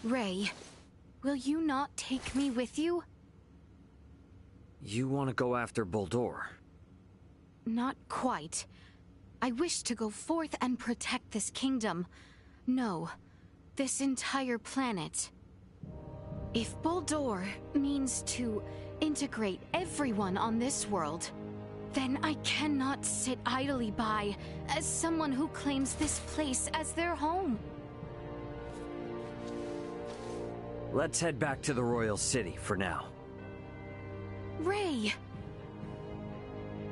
Ray, will you not take me with you? You want to go after Boldor? Not quite. I wish to go forth and protect this kingdom. No, this entire planet. If Buldoor means to integrate everyone on this world, then I cannot sit idly by as someone who claims this place as their home. Let's head back to the Royal City for now. Ray!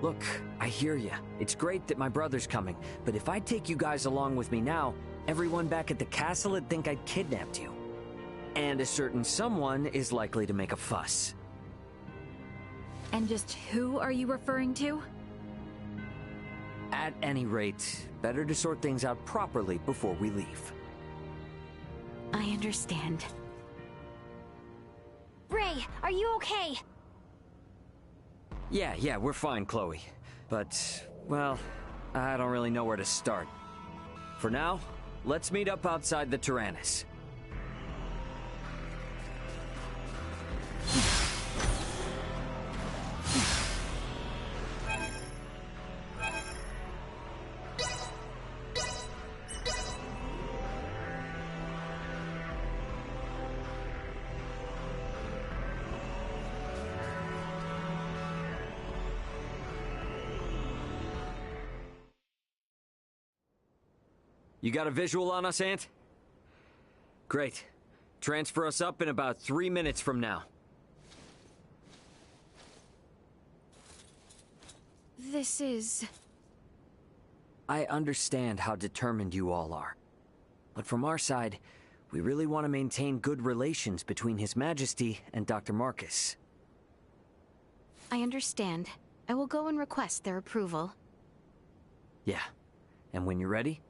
Look, I hear ya. It's great that my brother's coming, but if I take you guys along with me now, everyone back at the castle would think I'd kidnapped you. And a certain someone is likely to make a fuss. And just who are you referring to? At any rate, better to sort things out properly before we leave. I understand. Ray, are you okay? Yeah, we're fine, Chloe. But, well, I don't really know where to start. For now, let's meet up outside the Tyrannus. You got a visual on us, Ant? Great. Transfer us up in about 3 minutes from now. This is... I understand how determined you all are. But from our side, we really want to maintain good relations between His Majesty and Dr. Marcus. I understand. I will go and request their approval. Yeah. And when you're ready,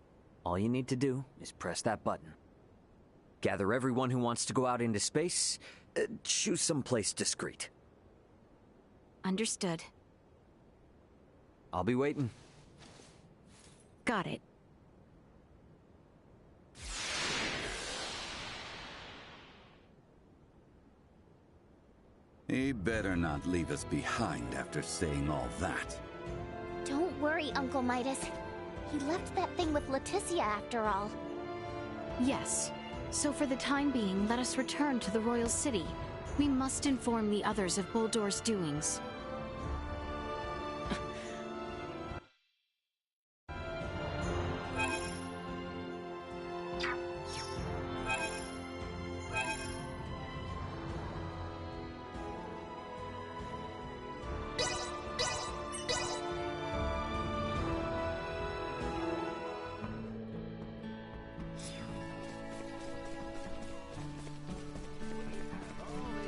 all you need to do is press that button. Gather everyone who wants to go out into space. Choose some place discreet. Understood. I'll be waiting. Got it. He better not leave us behind after saying all that. Don't worry, Uncle Midas. He left that thing with Leticia after all. Yes. So for the time being, let us return to the Royal City. We must inform the others of Buldoor's doings.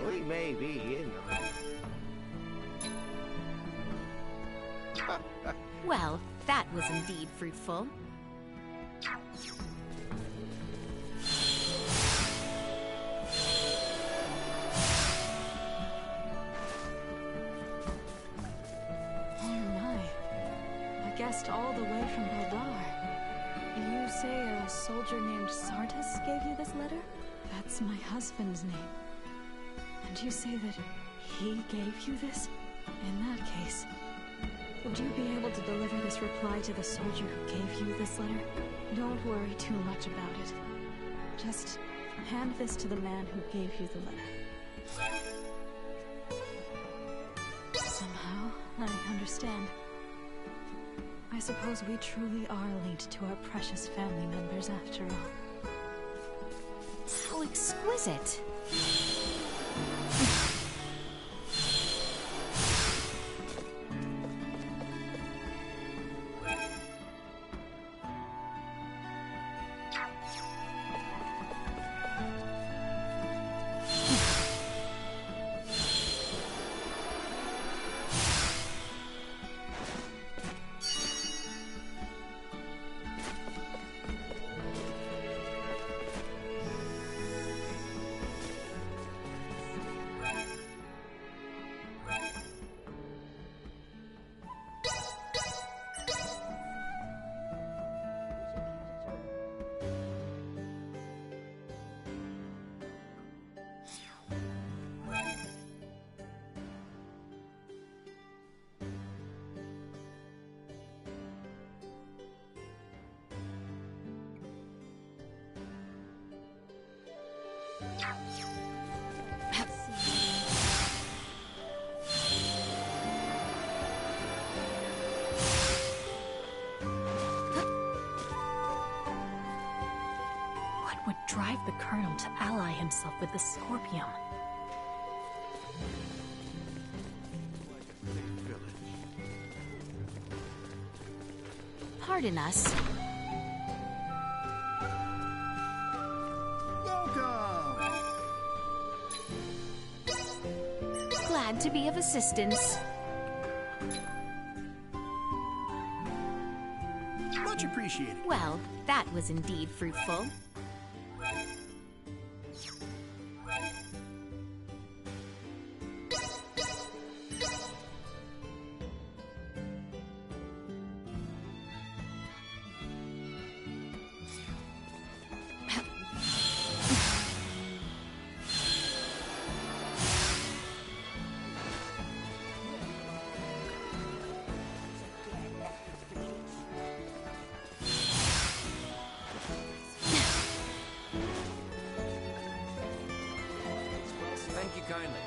We may be in Well, that was indeed fruitful. Oh my. A guest all the way from Baldar. You say a soldier named Sartus gave you this letter? That's my husband's name. And you say that he gave you this? In that case, would you be able to deliver this reply to the soldier who gave you this letter? Don't worry too much about it. Just hand this to the man who gave you the letter. Somehow, I understand. I suppose we truly are linked to our precious family members after all. How exquisite! the Colonel to ally himself with the Scorpium. Pardon us. Welcome! Glad to be of assistance. Much appreciated. Well, that was indeed fruitful. Thank you kindly.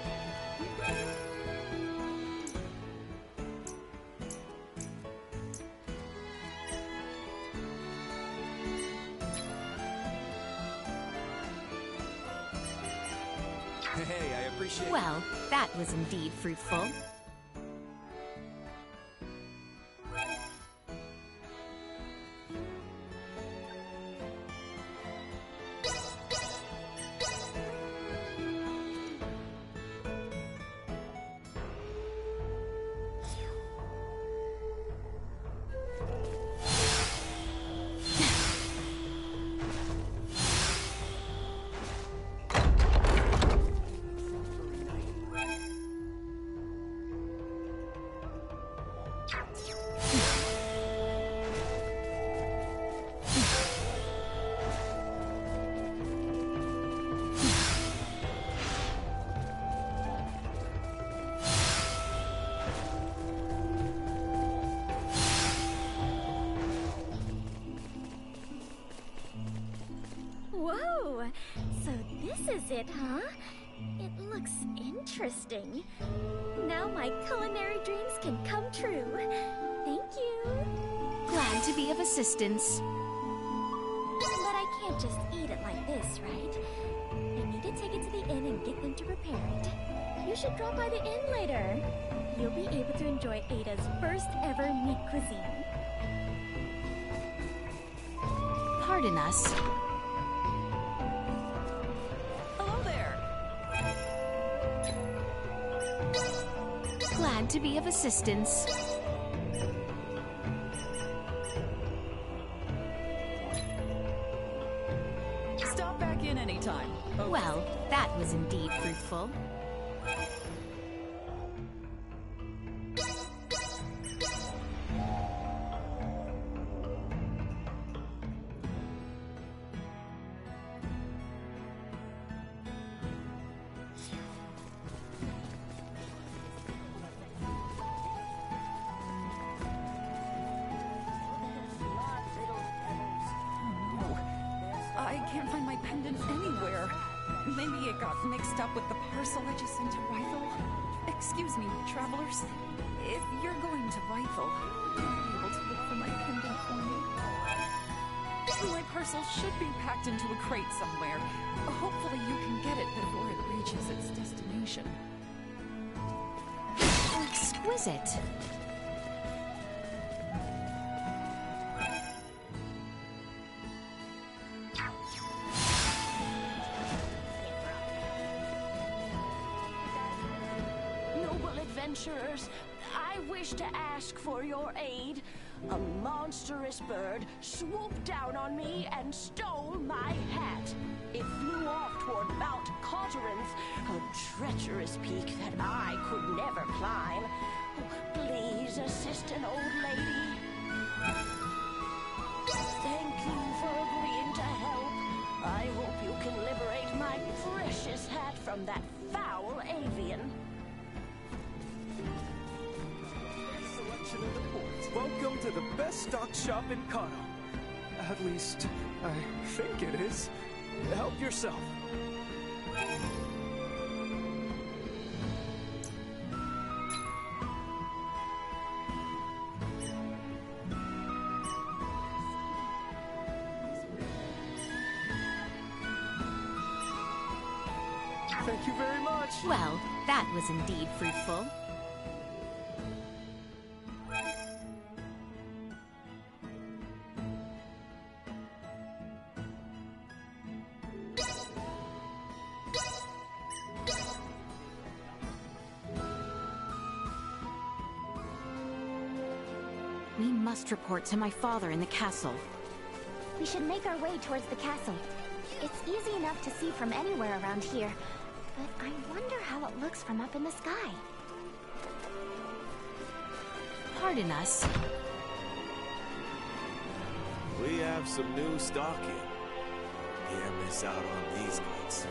Hey, I appreciate. Well, that was indeed fruitful. Whoa! So this is it, huh? It looks interesting. Now my culinary dreams can come true. Thank you. Glad to be of assistance. But I can't just eat it like this, right? I need to take it to the inn and get them to prepare it. You should drop by the inn later. You'll be able to enjoy Ada's first ever meat cuisine. Pardon us. Hello there. Glad to be of assistance. Stop back in anytime. Okay. Well, that was indeed fruitful. I can't find my pendant anywhere. Maybe it got mixed up with the parcel I just sent to Rifle. Excuse me, travelers. If you're going to Rifle, are you able to look for my pendant for me? My parcel should be packed into a crate somewhere. Hopefully you can get it before it reaches its destination. Exquisite. Adventurers, I wish to ask for your aid. A monstrous bird swooped down on me and stole my hat. It flew off toward Mount Cauteranth, a treacherous peak that I could never climb. Oh, please assist an old lady. Thank you for agreeing to help. I hope you can liberate my precious hat from that foul avian. Welcome to the best stock shop in Kano. At least, I think it is. Help yourself. Thank you very much. Well, that was indeed fruitful. We must report to my father in the castle. We should make our way towards the castle. It's easy enough to see from anywhere around here, but I wonder how it looks from up in the sky. Pardon us. We have some new stock in. Can't miss out on these goods.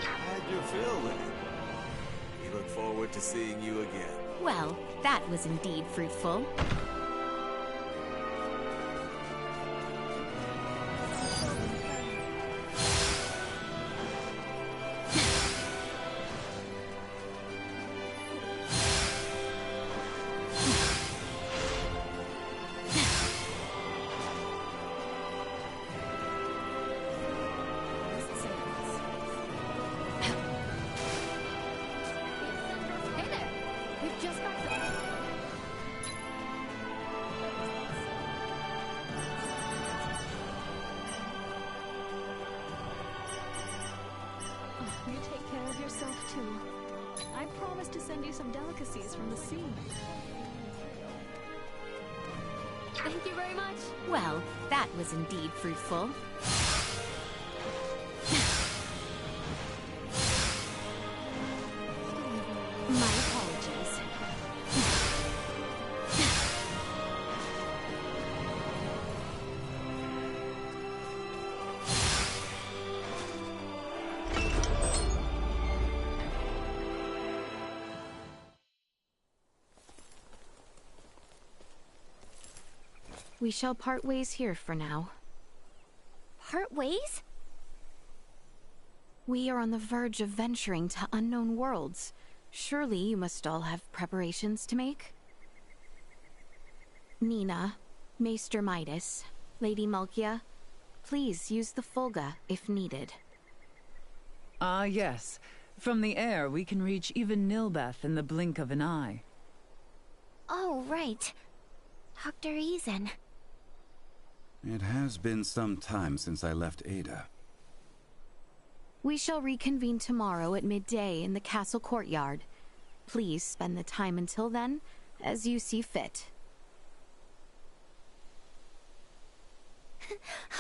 How'd you feel then? We look forward to seeing you again. Well, that was indeed fruitful. Hey there! We've just got some... You take care of yourself, too. I promised to send you some delicacies from the sea. Thank you very much. Well, that was indeed fruitful. My apologies. We shall part ways here for now. Part ways? We are on the verge of venturing to unknown worlds. Surely you must all have preparations to make? Nina, Maester Midas, Lady Malkia, please use the Fulga if needed. Ah, yes. From the air, we can reach even Nilbeth in the blink of an eye. Oh, right. Dr. Eason. It has been some time since I left Ada. We shall reconvene tomorrow at midday in the castle courtyard. Please spend the time until then as you see fit.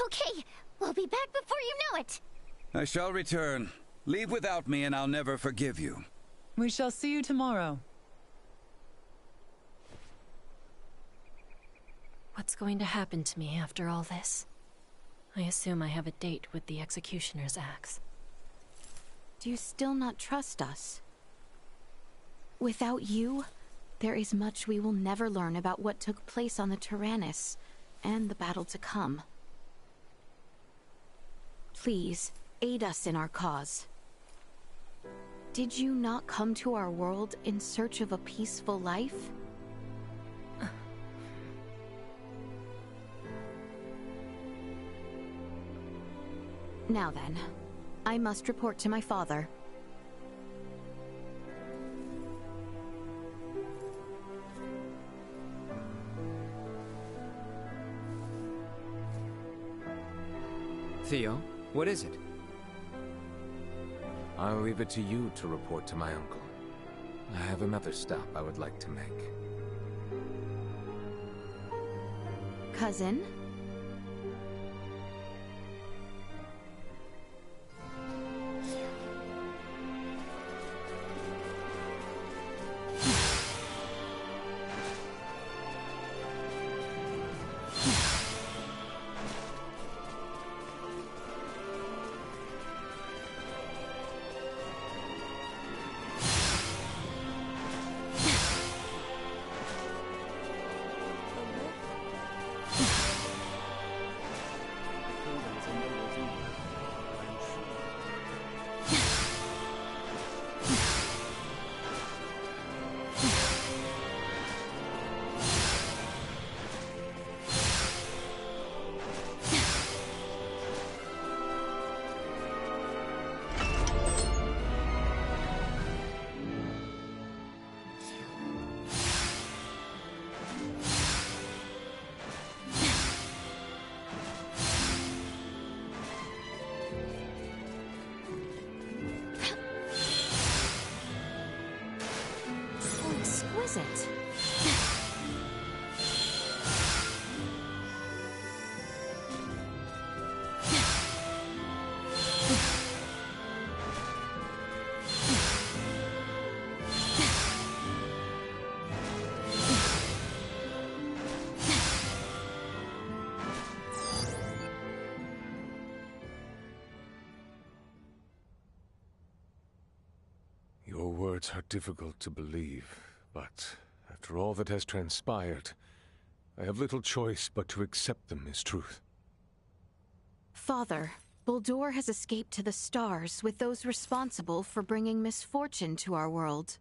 Okay, we'll be back before you know it. I shall return. Leave without me and I'll never forgive you. We shall see you tomorrow. What's going to happen to me after all this? I assume I have a date with the Executioner's axe. Do you still not trust us? Without you, there is much we will never learn about what took place on the Tyrannus and the battle to come. Please, aid us in our cause. Did you not come to our world in search of a peaceful life? Now then, I must report to my father. Theo, what is it? I'll leave it to you to report to my uncle. I have another stop I would like to make. Cousin? is it? Your words are difficult to believe, but after all that has transpired, I have little choice but to accept them as truth. Father, Baldur has escaped to the stars with those responsible for bringing misfortune to our world.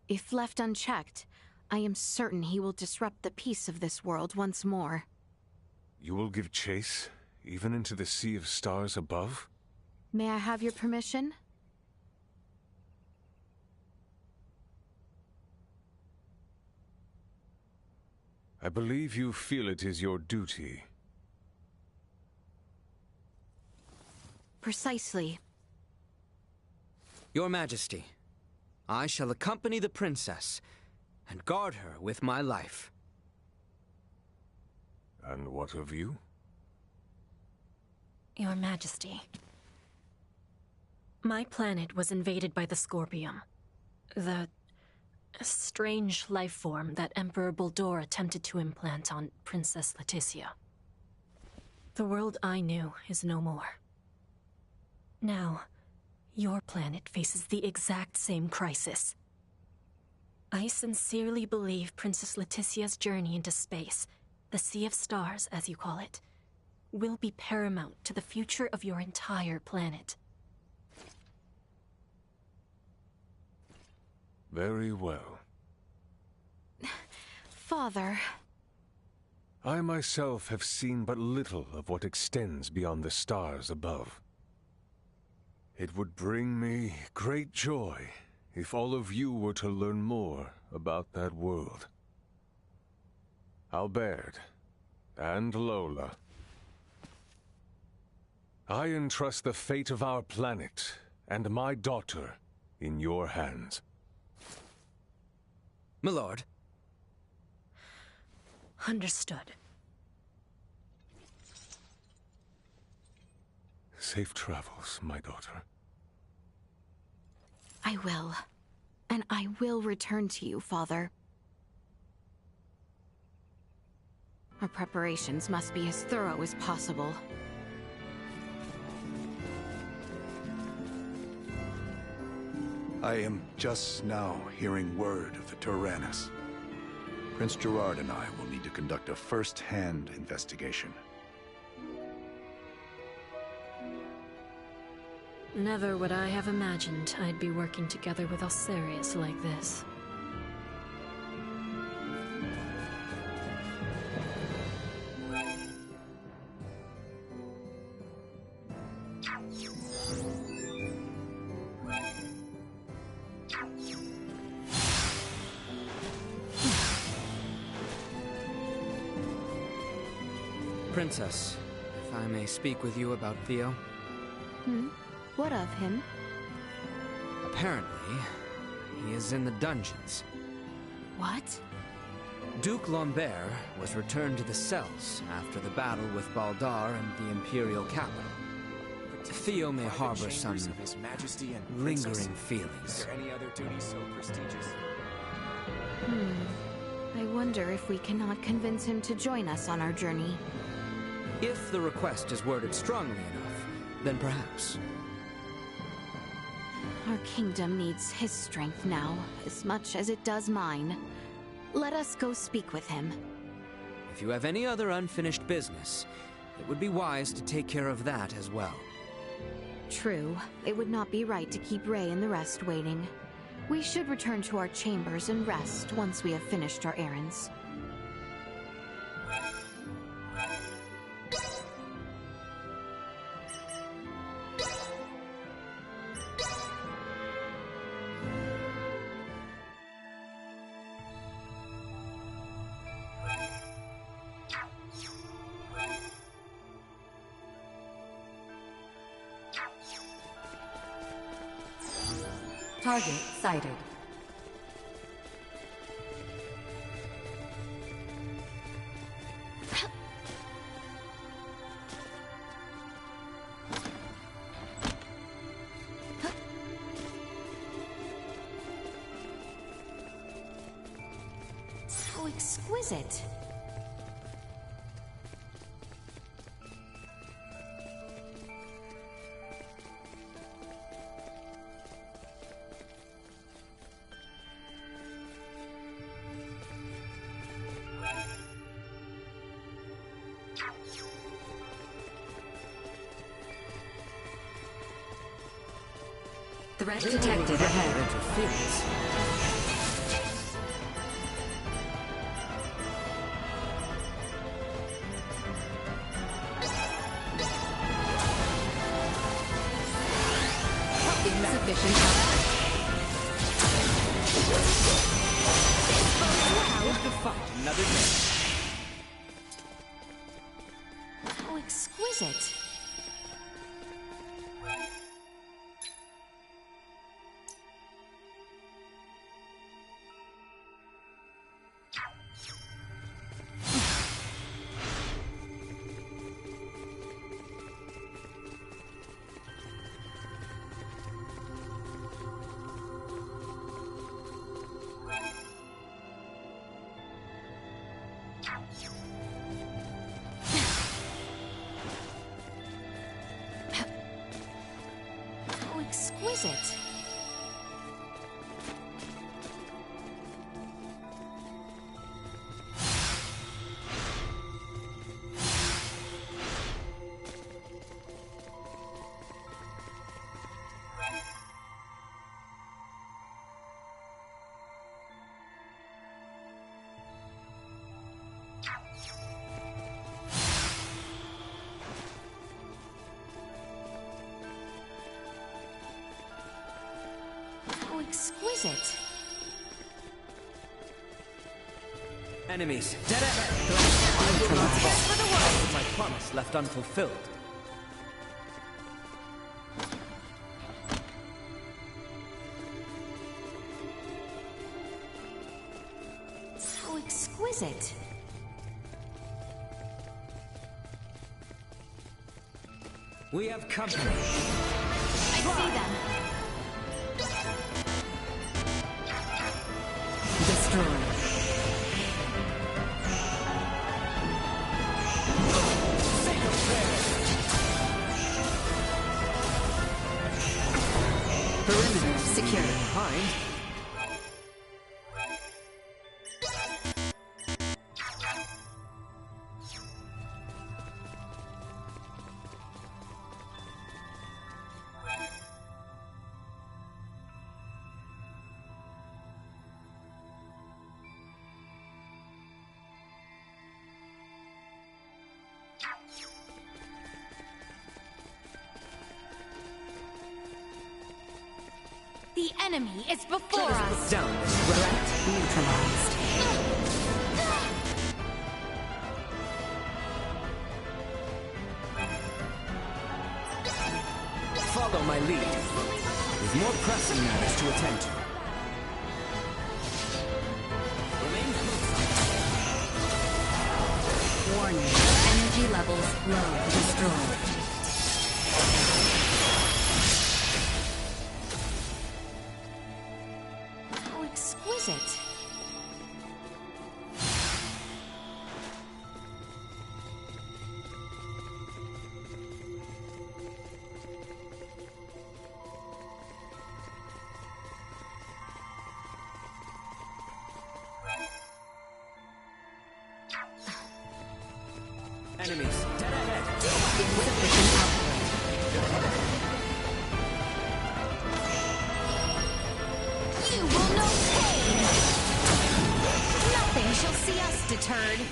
If left unchecked, I am certain he will disrupt the peace of this world once more. You will give chase, even into the sea of stars above? May I have your permission? I believe you feel it is your duty. Precisely. Your Majesty, I shall accompany the princess and guard her with my life. And what of you? Your Majesty, my planet was invaded by the Scorpium. The strange life form that Emperor Baldur attempted to implant on Princess Leticia. The world I knew is no more. Now, your planet faces the exact same crisis. I sincerely believe Princess Leticia's journey into space, the Sea of Stars, as you call it, will be paramount to the future of your entire planet. Very well. Father. I myself have seen but little of what extends beyond the stars above. It would bring me great joy if all of you were to learn more about that world. Albert and Lola, I entrust the fate of our planet and my daughter in your hands. My lord. Understood. Safe travels, my daughter. I will. And I will return to you, Father. Our preparations must be as thorough as possible. I am just now hearing word of the Tyrannus. Prince Gerard and I will need to conduct a first-hand investigation. Never would I have imagined I'd be working together with Osirius like this. Princess, if I may speak with you about Theo. What of him? Apparently, he is in the dungeons. What? Duke Lambert was returned to the cells after the battle with Baldar and the Imperial capital. Theo may harbor some His Majesty and lingering Princess? feelings. Is there any other duty so prestigious? I wonder if we cannot convince him to join us on our journey. If the request is worded strongly enough, then perhaps. Our kingdom needs his strength now, as much as it does mine. Let us go speak with him. If you have any other unfinished business, it would be wise to take care of that as well. True, it would not be right to keep Ray and the rest waiting. We should return to our chambers and rest once we have finished our errands. Target sighted. exquisite. Threat detected ahead. Interference. Insufficient output. Here's to fight another day. How exquisite. How exquisite. How exquisite. Enemies, dead ahead. I will not fall. My promise left unfulfilled. How exquisite. We have company. I see them. Destroy. Perimeter secured. Behind. The enemy is before us. Down this Threat neutralized. Follow my lead. With more pressing matters to attend to. Remain close. Warning. Energy levels low. Destroyed. How exquisite. Enemies, dead ahead. Insufficient output. You will know pain. Nothing shall see us deterred.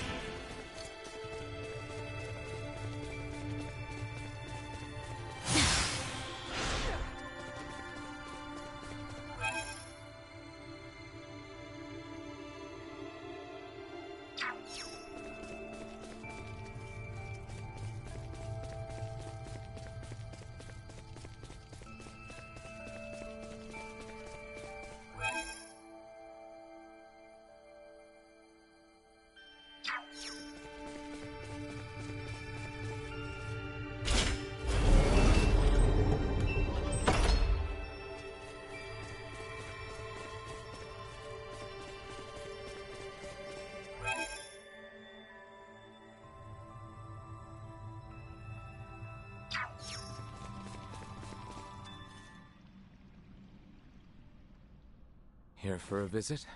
Here for a visit?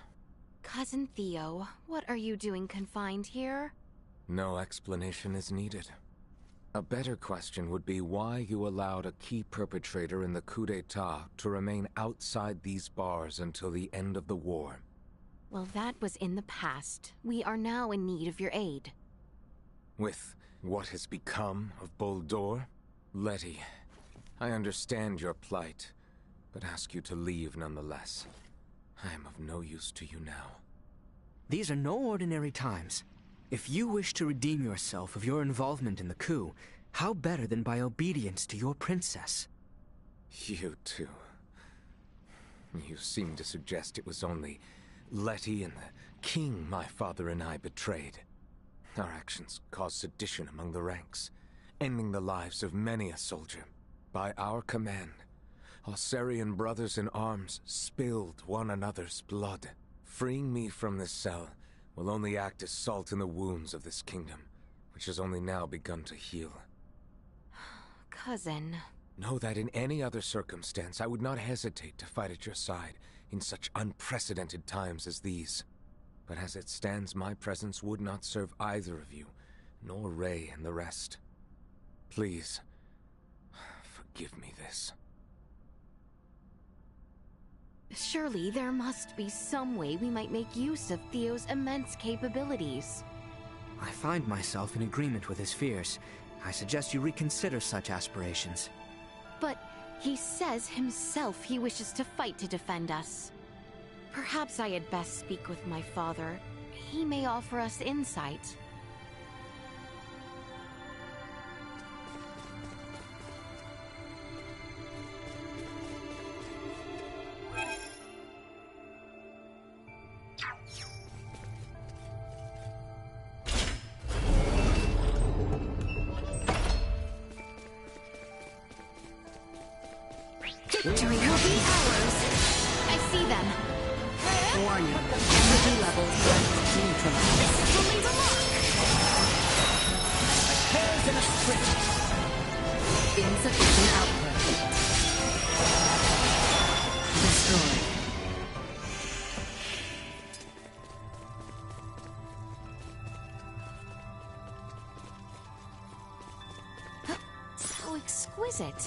Cousin Theo, what are you doing confined here? No explanation is needed. A better question would be why you allowed a key perpetrator in the coup d'etat to remain outside these bars until the end of the war. Well, that was in the past. We are now in need of your aid. With what has become of Boldor? Letty, I understand your plight, but ask you to leave nonetheless. I am of no use to you now. These are no ordinary times. If you wish to redeem yourself of your involvement in the coup, how better than by obedience to your princess? You too. You seem to suggest it was only Letty and the king my father and I betrayed. Our actions caused sedition among the ranks, ending the lives of many a soldier. By our command, Osirian brothers in arms spilled one another's blood. Freeing me from this cell will only act as salt in the wounds of this kingdom, which has only now begun to heal. Cousin. Know that in any other circumstance, I would not hesitate to fight at your side in such unprecedented times as these. But as it stands, my presence would not serve either of you, nor Ray and the rest. Please, forgive me this. Surely there must be some way we might make use of Theo's immense capabilities. I find myself in agreement with his fears. I suggest you reconsider such aspirations. But he says himself he wishes to fight to defend us. Perhaps I had best speak with my father. He may offer us insight. Victory will be ours! I see them! Warning. Energy levels neutralized. This will leave a mark! A hair's in a sprint! Insufficient output. Destroyed. How exquisite!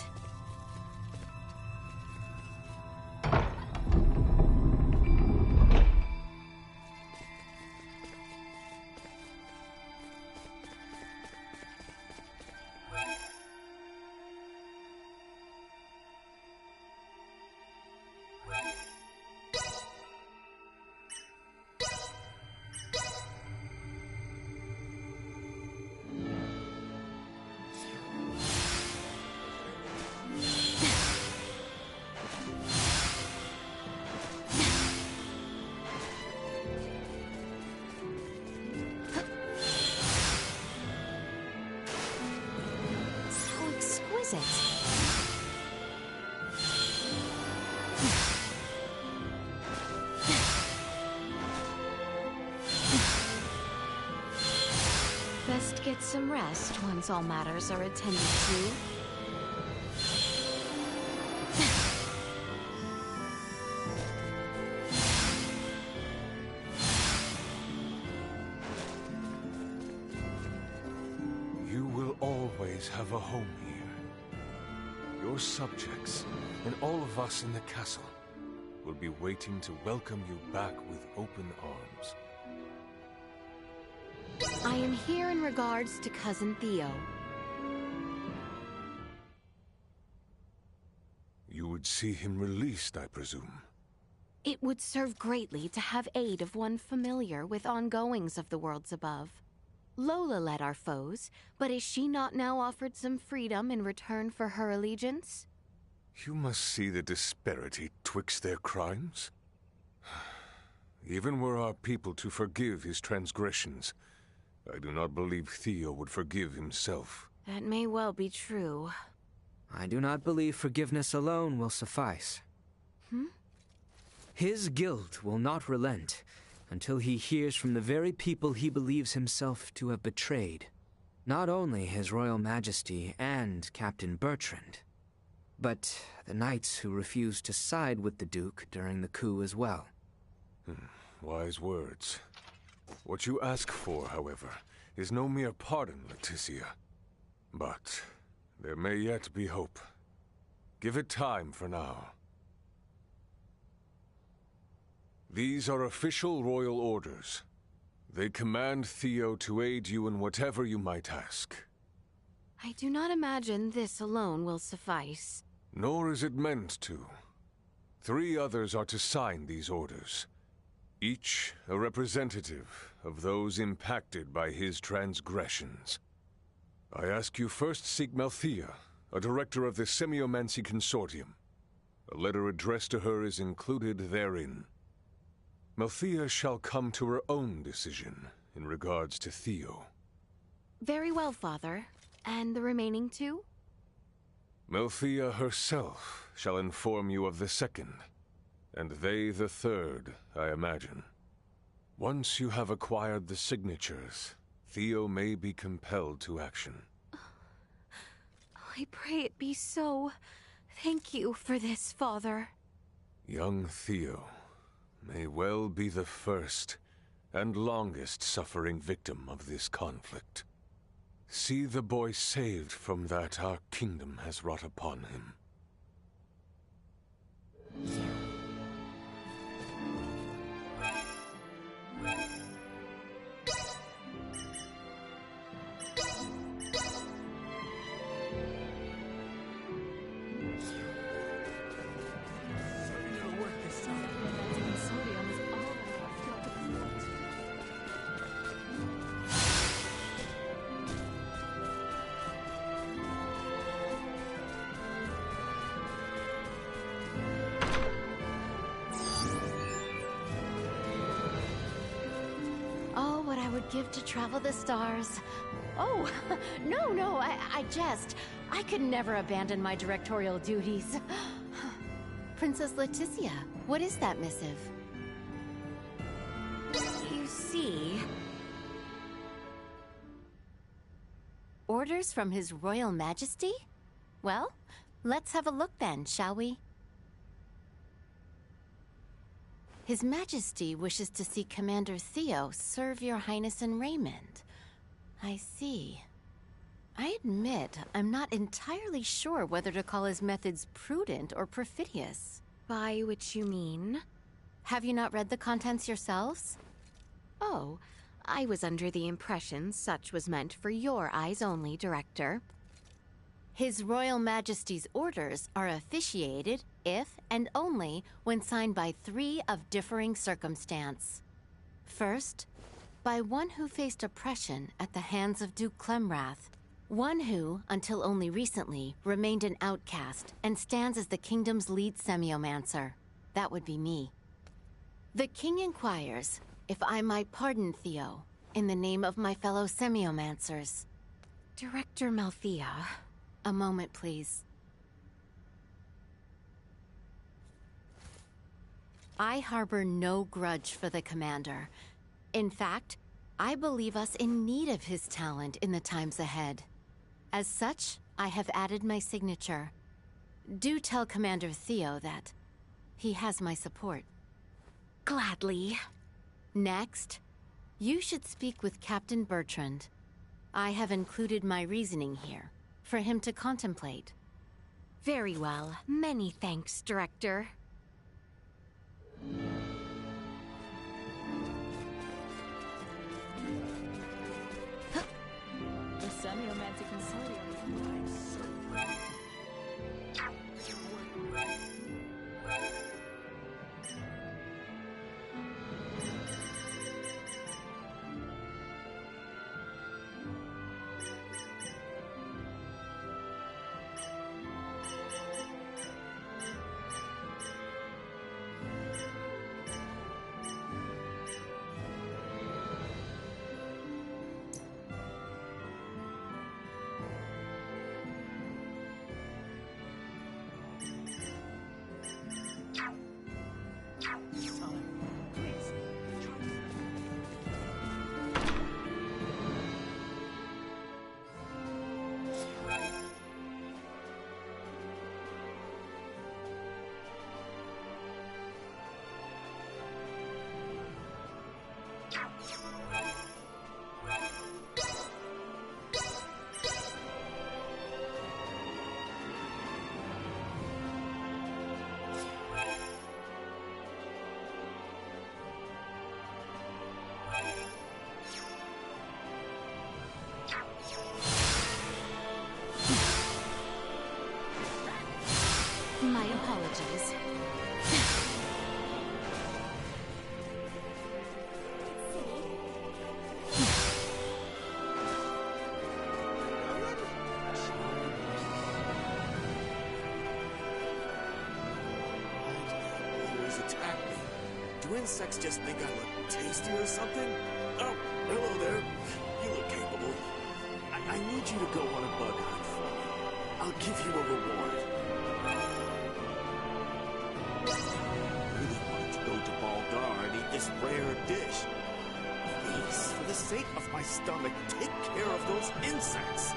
Best get some rest once all matters are attended to. You will always have a home here. Your subjects, and all of us in the castle, will be waiting to welcome you back with open arms. I am here in regards to Cousin Theo. You would see him released, I presume. It would serve greatly to have aid of one familiar with ongoings of the worlds above. Lola led our foes, but is she not now offered some freedom in return for her allegiance? You must see the disparity twixt their crimes. Even were our people to forgive his transgressions, I do not believe Theo would forgive himself. That may well be true. I do not believe forgiveness alone will suffice. His guilt will not relent until he hears from the very people he believes himself to have betrayed. Not only His Royal Majesty and Captain Bertrand, but the knights who refused to side with the Duke during the coup as well. Wise words. What you ask for, however, is no mere pardon, Leticia. But there may yet be hope. Give it time for now. These are official royal orders. They command Theo to aid you in whatever you might ask. I do not imagine this alone will suffice. Nor is it meant to. 3 others are to sign these orders. Each a representative of those impacted by his transgressions. I ask you first seek Malthea, a director of the Semiomancy Consortium. A letter addressed to her is included therein. Malthea shall come to her own decision in regards to Theo. Very well, Father. And the remaining 2? Malthea herself shall inform you of the second, and they the third, I imagine. Once you have acquired the signatures, Theo may be compelled to action. I pray it be so. Thank you for this, Father. Young Theo may well be the first and longest suffering victim of this conflict. See the boy saved from that our kingdom has wrought upon him. Give to travel the stars. Oh, no, I jest. I could never abandon my directorial duties. Princess Leticia, what is that missive? You see... Orders from His Royal Majesty? Well, let's have a look then, shall we? His Majesty wishes to see Commander Theo serve your Highness in Raymond. I see. I admit, I'm not entirely sure whether to call his methods prudent or perfidious. By which you mean? Have you not read the contents yourselves? Oh, I was under the impression such was meant for your eyes only, Director. His Royal Majesty's orders are officiated if and only when signed by 3 of differing circumstance. First, by one who faced oppression at the hands of Duke Clemrath, one who, until only recently, remained an outcast and stands as the kingdom's lead semiomancer. That would be me. The king inquires if I might pardon Theo in the name of my fellow semiomancers. Director Malthea, a moment, please. I harbor no grudge for the commander. In fact, I believe us in need of his talent in the times ahead. As such, I have added my signature. Do tell Commander Theo that he has my support. Gladly. Next, you should speak with Captain Bertrand. I have included my reasoning here, for him to contemplate. Very well. Many thanks, Director. The Semiomancy Consortium. insects just think I look tasty or something? Oh, hello there. You look capable. I need you to go on a bug hunt for me. I'll give you a reward. I really wanted to go to Baldar and eat this rare dish. Please, for the sake of my stomach, take care of those insects.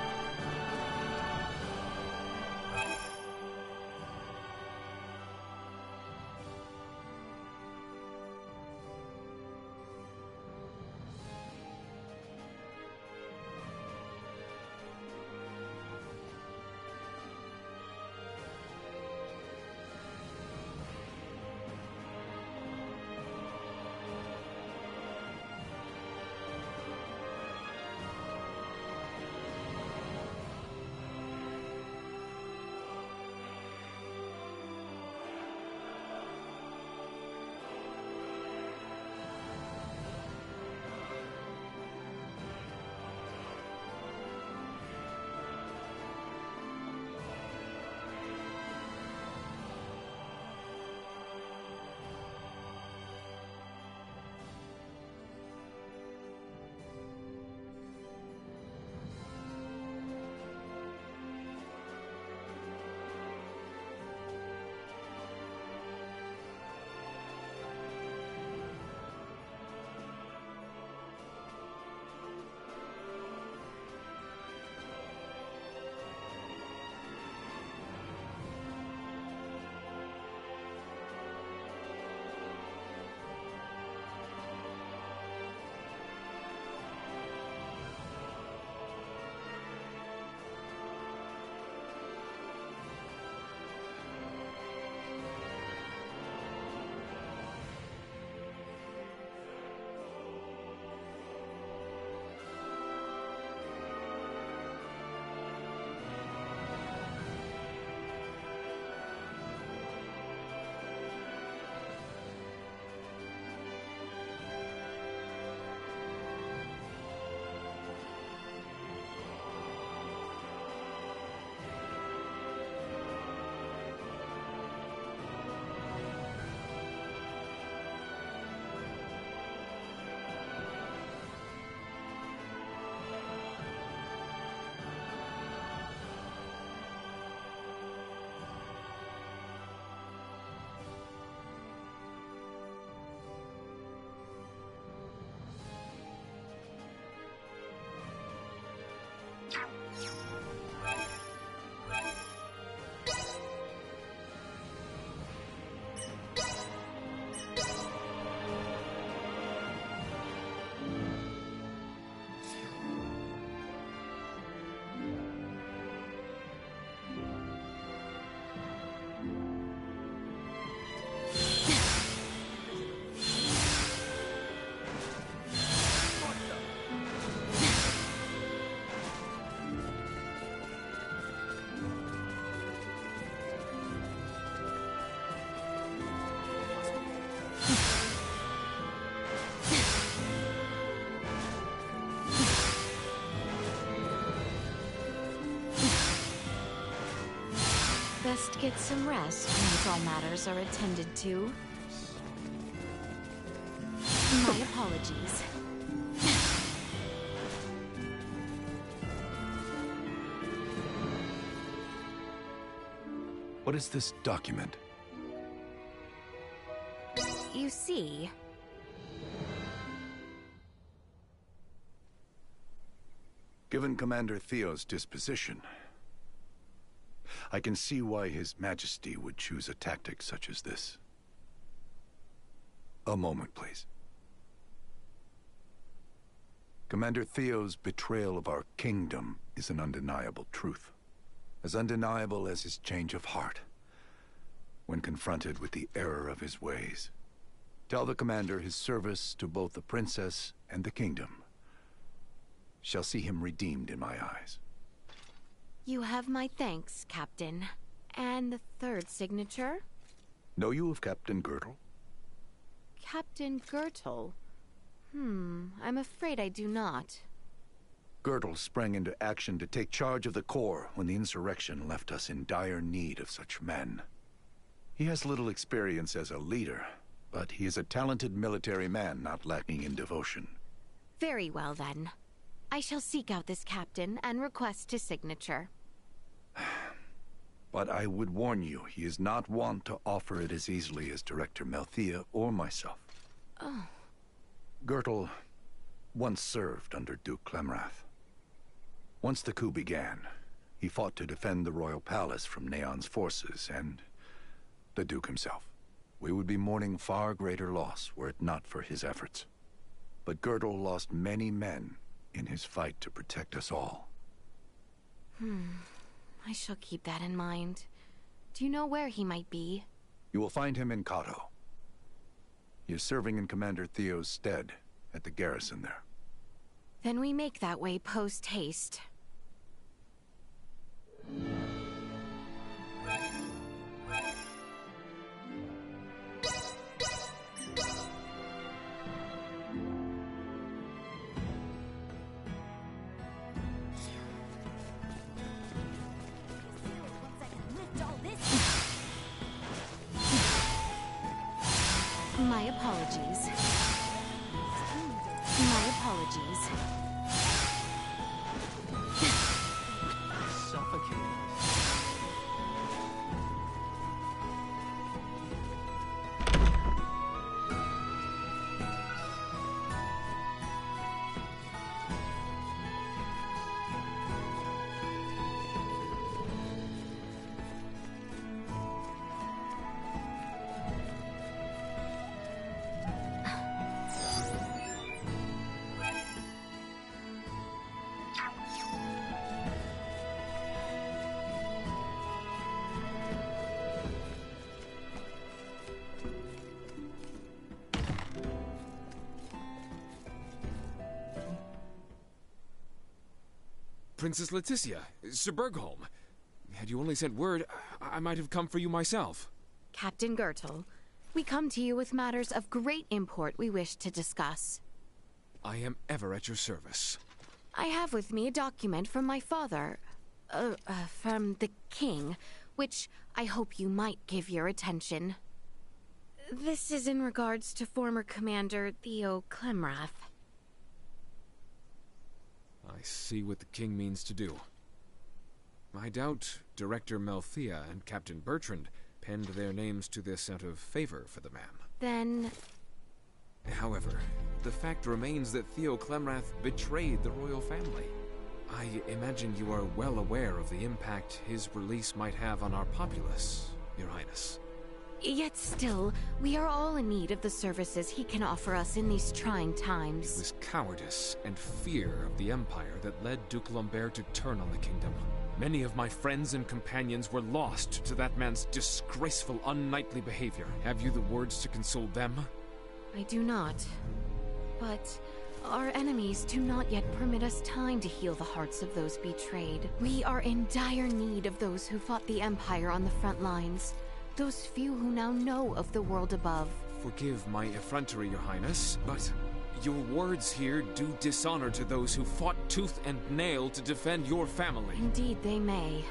Best get some rest once all matters are attended to. My apologies. What is this document? You see... Given Commander Theo's disposition, I can see why His Majesty would choose a tactic such as this. A moment, please. Commander Theo's betrayal of our kingdom is an undeniable truth. As undeniable as his change of heart when confronted with the error of his ways. Tell the Commander his service to both the Princess and the kingdom shall see him redeemed in my eyes. You have my thanks, Captain. And the third signature? Know you of Captain Girdle? Captain Girdle? I'm afraid I do not. Girdle sprang into action to take charge of the Corps when the insurrection left us in dire need of such men. He has little experience as a leader, but he is a talented military man not lacking in devotion. Very well, then. I shall seek out this captain and request his signature. But I would warn you, he is not wont to offer it as easily as Director Melthea or myself. Oh. Gertl once served under Duke Clemrath. Once the coup began, he fought to defend the royal palace from Neon's forces and the Duke himself. We would be mourning far greater loss were it not for his efforts. But Gertl lost many men in his fight to protect us all. I shall keep that in mind. Do you know where he might be? You will find him in Kato. He is serving in Commander Theo's stead at the garrison there. Then we make that way post-haste. My apologies. My apologies. Suffocating. Princess Leticia, Sir Bergholm. Had you only sent word, I might have come for you myself. Captain Gertl, we come to you with matters of great import we wish to discuss. I am ever at your service. I have with me a document from my father, from the king, which I hope you might give your attention. This is in regards to former Commander Theo Clemrath. I see what the king means to do. I doubt Director Melthea and Captain Bertrand penned their names to this out of favor for the man. Then... However, the fact remains that Theo Clemrath betrayed the royal family. I imagine you are well aware of the impact his release might have on our populace, Your Highness. Yet still, we are all in need of the services he can offer us in these trying times. It was cowardice and fear of the Empire that led Duke Lambert to turn on the kingdom. Many of my friends and companions were lost to that man's disgraceful, unknightly behavior. Have you the words to console them? I do not. But our enemies do not yet permit us time to heal the hearts of those betrayed. We are in dire need of those who fought the Empire on the front lines. Those few who now know of the world above. Forgive my effrontery, Your Highness, but your words here do dishonor to those who fought tooth and nail to defend your family. Indeed they may.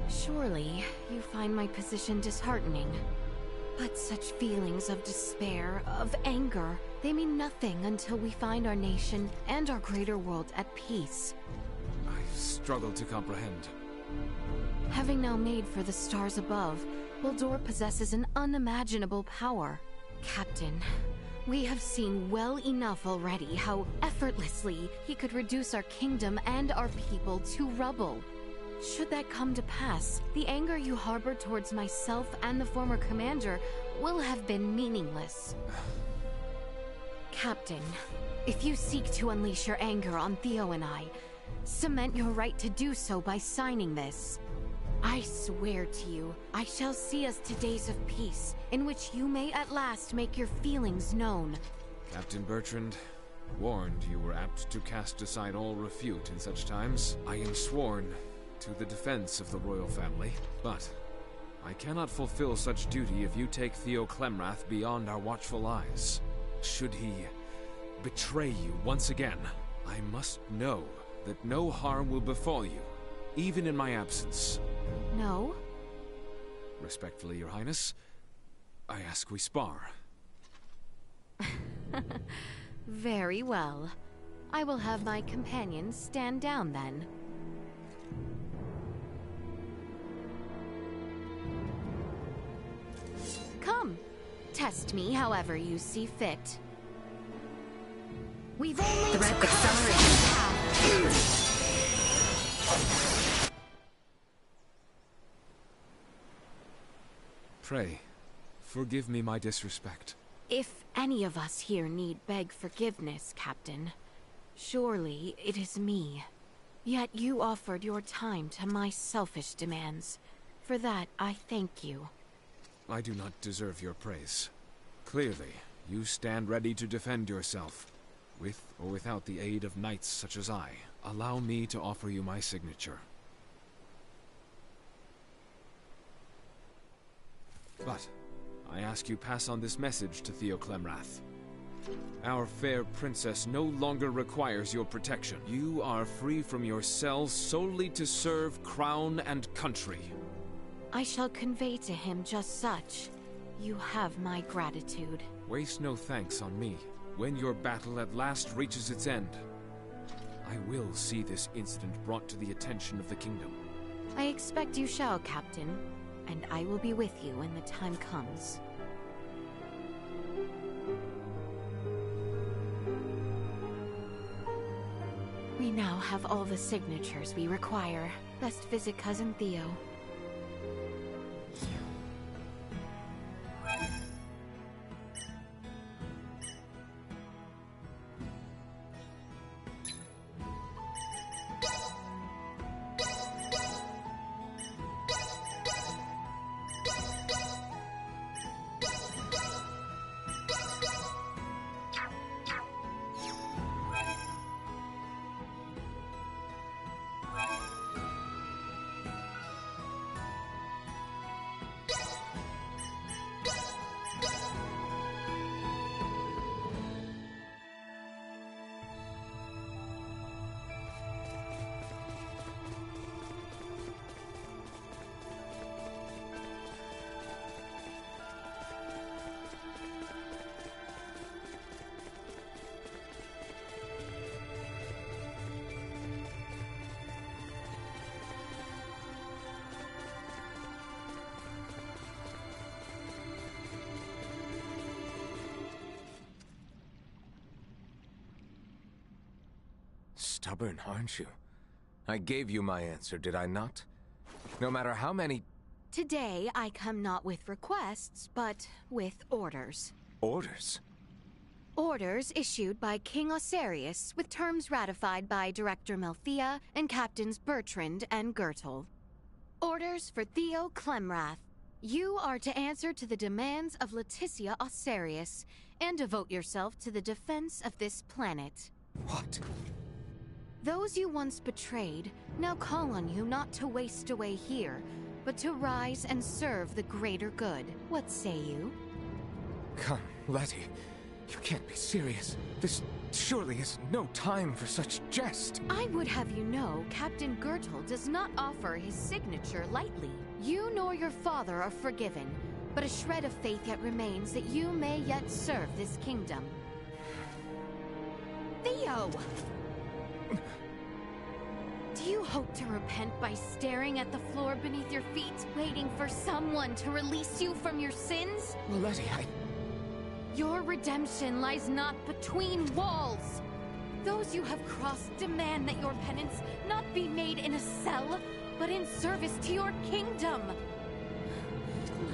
Surely, you find my position disheartening. But such feelings of despair, of anger, they mean nothing until we find our nation and our greater world at peace. I struggle to comprehend. Having now made for the stars above, Baldur possesses an unimaginable power. Captain, we have seen well enough already how effortlessly he could reduce our kingdom and our people to rubble. Should that come to pass, the anger you harbor towards myself and the former commander will have been meaningless. Captain, if you seek to unleash your anger on Theo and I, cement your right to do so by signing this. I swear to you, I shall see us to days of peace, in which you may at last make your feelings known. Captain Bertrand, warned you were apt to cast aside all refute in such times. I am sworn to the defense of the royal family, but I cannot fulfill such duty if you take Theo Clemrath beyond our watchful eyes. Should he betray you once again, I must know that no harm will befall you, even in my absence. No? Respectfully, Your Highness, I ask we spar. Very well. I will have my companions stand down then. Come, test me however you see fit. We've only Threat accelerating. Pray, forgive me my disrespect. If any of us here need beg forgiveness, Captain, surely it is me. Yet you offered your time to my selfish demands. For that, I thank you. I do not deserve your praise. Clearly, you stand ready to defend yourself, with or without the aid of knights such as I. Allow me to offer you my signature. But I ask you pass on this message to Theo Clemrath. Our fair princess no longer requires your protection. You are free from your cell solely to serve crown and country. I shall convey to him just such. You have my gratitude. Waste no thanks on me. When your battle at last reaches its end, I will see this incident brought to the attention of the kingdom. I expect you shall, Captain, and I will be with you when the time comes. We now have all the signatures we require. Best visit Cousin Theo. Stubborn, aren't you? I gave you my answer, did I not? No matter how many... Today, I come not with requests, but with orders. Orders? Orders issued by King Osarius, with terms ratified by Director Melthea and Captains Bertrand and Gertel. Orders for Theo Clemrath. You are to answer to the demands of Leticia Osarius, and devote yourself to the defense of this planet. What? Those you once betrayed now call on you not to waste away here, but to rise and serve the greater good. What say you? Come, Letty. You can't be serious. This surely is no time for such jest. I would have you know, Captain Gertel does not offer his signature lightly. You nor your father are forgiven, but a shred of faith yet remains that you may yet serve this kingdom. Theo! Do you hope to repent by staring at the floor beneath your feet, waiting for someone to release you from your sins? Letty, Your redemption lies not between walls. Those you have crossed demand that your penance not be made in a cell, but in service to your kingdom.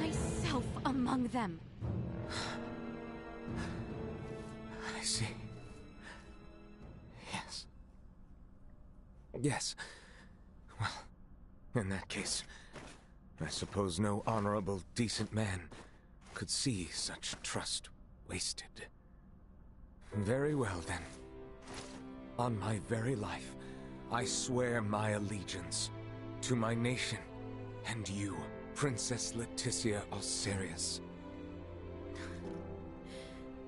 Myself among them. I see. Yes. Yes. Well, in that case, I suppose no honorable, decent man could see such trust wasted. Very well, then. On my very life, I swear my allegiance to my nation and you, Princess Leticia Osarius.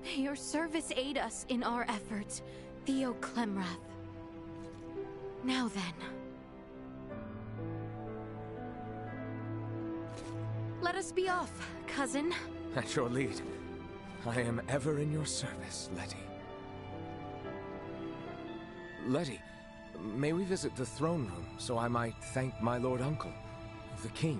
May your service aid us in our efforts, Theo Clemrath. Now then. Let us be off, cousin. At your lead. I am ever in your service, Letty. Letty, may we visit the throne room so I might thank my lord uncle, the king?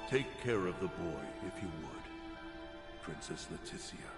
Take care of the boy, if you would, Princess Leticia.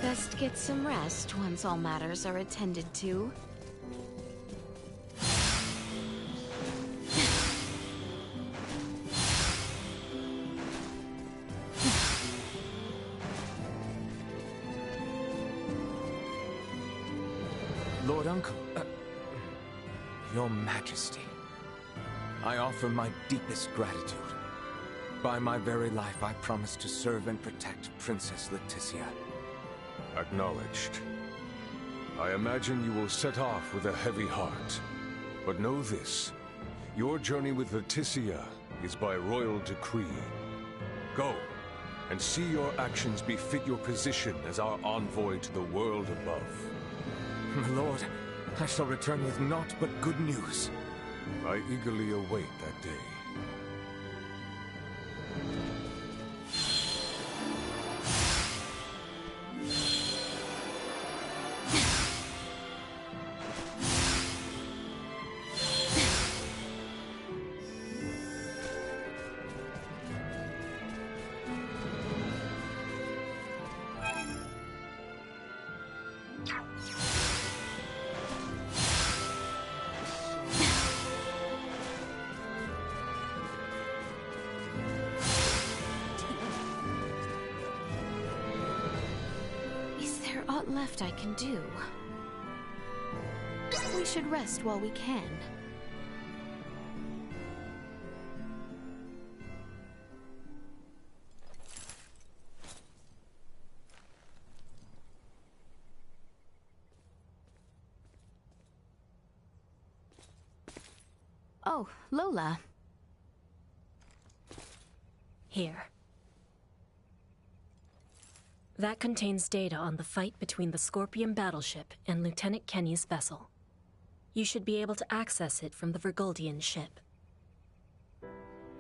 Best get some rest once all matters are attended to. Lord Uncle, Your Majesty, I offer my deepest gratitude. By my very life, I promise to serve and protect Princess Leticia. Acknowledged. I imagine you will set off with a heavy heart. But know this, your journey with Leticia is by royal decree. Go, and see your actions befit your position as our envoy to the world above. My lord, I shall return with naught but good news. I eagerly await that day. Left I can do. We should rest while we can. Oh, Lola. Here. That contains data on the fight between the Scorpion battleship and Lieutenant Kenny's vessel. You should be able to access it from the Vergoldian ship.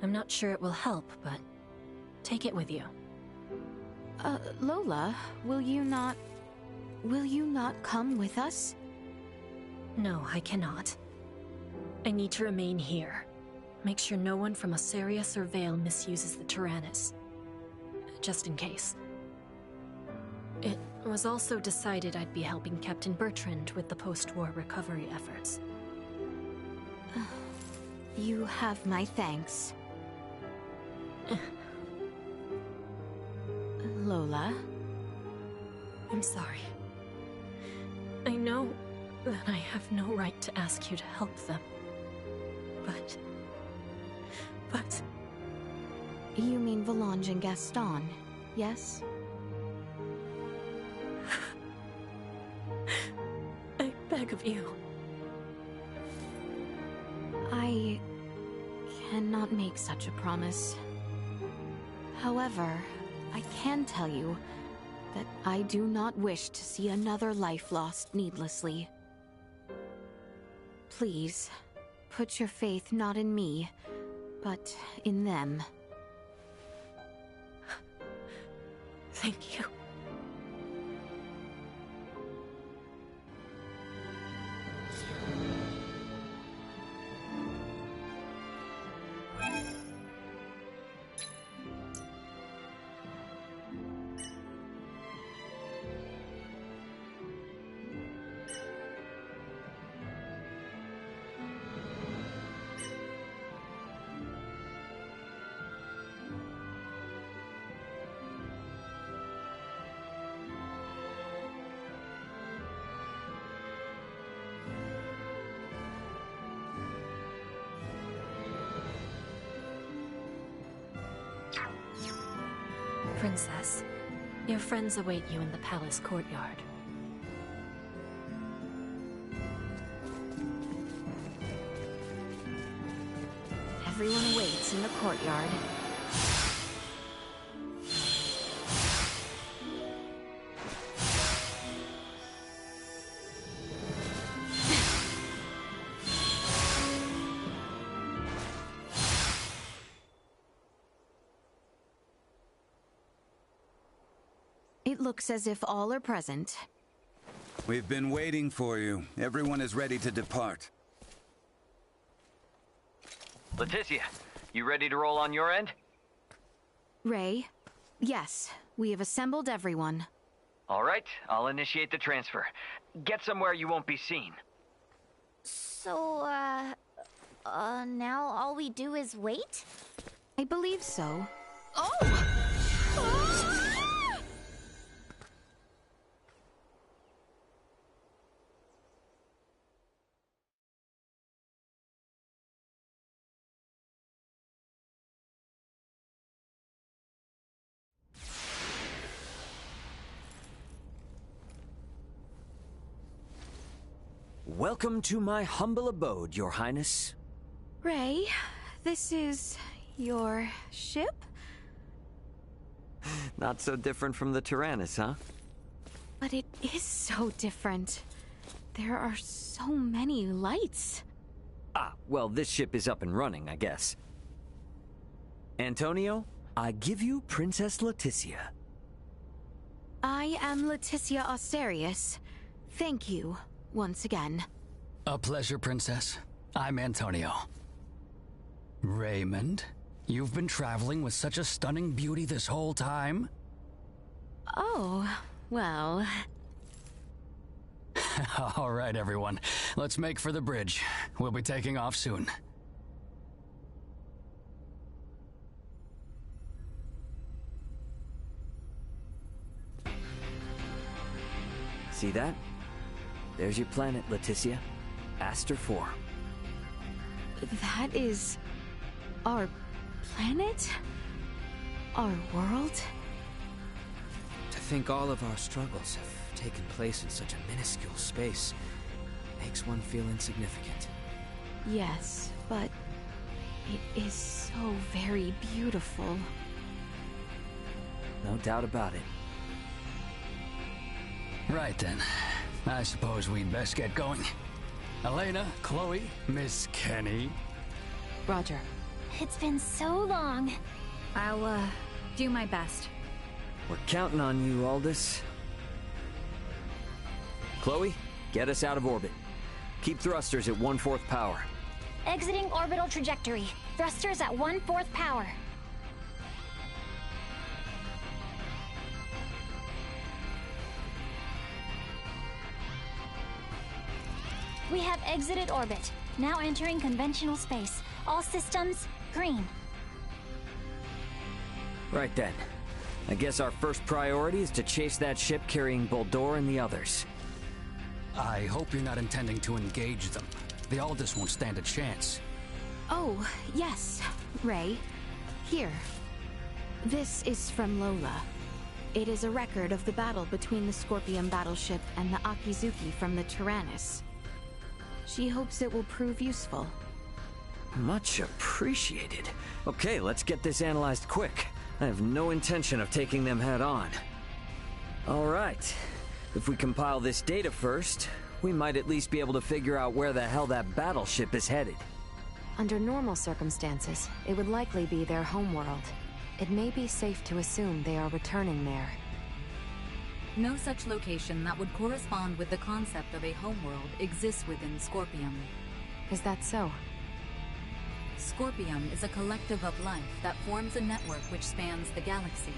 I'm not sure it will help, but take it with you. Lola, will you not come with us? No, I cannot. I need to remain here. Make sure no one from Osirius or Vale misuses the Tyrannus. Just in case. It was also decided I'd be helping Captain Bertrand with the post-war recovery efforts. You have my thanks. Lola? I'm sorry. I know that I have no right to ask you to help them. But... You mean Volange and Gaston, yes? I beg of you. I cannot make such a promise. However, I can tell you that I do not wish to see another life lost needlessly. Please, put your faith not in me, but in them. Thank you. Princess, your friends await you in the palace courtyard. Everyone waits in the courtyard. It looks as if all are present. We've been waiting for you. Everyone is ready to depart. Leticia, you ready to roll on your end? Ray, yes, we have assembled everyone. All right, I'll initiate the transfer. Get somewhere you won't be seen. So, now all we do is wait? I believe so. Oh! Welcome to my humble abode, Your Highness. Ray, this is your ship? Not so different from the Tyrannus, huh? But it is so different. There are so many lights. Ah, well, this ship is up and running, I guess. Antonio, I give you Princess Leticia. I am Leticia Asterius. Thank you, once again. A pleasure, Princess. I'm Antonio. Raymond, you've been traveling with such a stunning beauty this whole time? Oh, well... All right, everyone. Let's make for the bridge. We'll be taking off soon. See that? There's your planet, Leticia. Aster 4. That is... our planet? Our world? To think all of our struggles have taken place in such a minuscule space makes one feel insignificant. Yes, but it is so very beautiful. No doubt about it. Right then. I suppose we'd best get going. Elena, Chloe, Miss Kenny. Roger. It's been so long. I'll, do my best. We're counting on you, Aldous. Chloe, get us out of orbit. Keep thrusters at 1/4 power. Exiting orbital trajectory. Thrusters at 1/4 power. We have exited orbit. Now entering conventional space. All systems green. Right then. I guess our first priority is to chase that ship carrying Boldor and the others. I hope you're not intending to engage them. The Aldous won't stand a chance. Oh, yes, Ray. Here. This is from Lola. It is a record of the battle between the Scorpion battleship and the Akizuki from the Tyrannus. She hopes it will prove useful. Much appreciated. Okay, let's get this analyzed quick. I have no intention of taking them head on. All right. If we compile this data first, we might at least be able to figure out where the hell that battleship is headed. Under normal circumstances, it would likely be their homeworld. It may be safe to assume they are returning there. No such location that would correspond with the concept of a homeworld exists within Scorpium. Is that so? Scorpium is a collective of life that forms a network which spans the galaxy,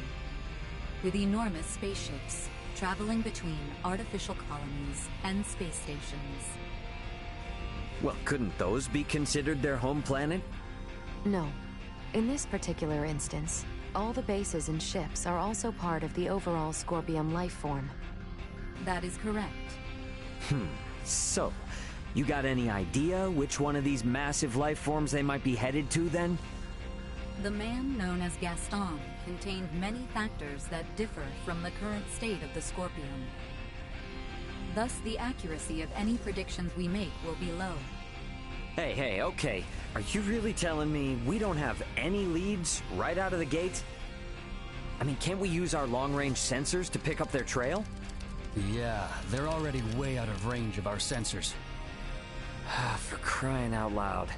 with enormous spaceships traveling between artificial colonies and space stations. Well, couldn't those be considered their home planet? No. In this particular instance, all the bases and ships are also part of the overall Scorpium life form. That is correct. So, you got any idea which one of these massive life forms they might be headed to, then? The man known as Gaston contained many factors that differ from the current state of the Scorpium. Thus, the accuracy of any predictions we make will be low. Hey, okay. Are you really telling me we don't have any leads right out of the gate? I mean, can't we use our long-range sensors to pick up their trail? Yeah, they're already way out of range of our sensors. For crying out loud.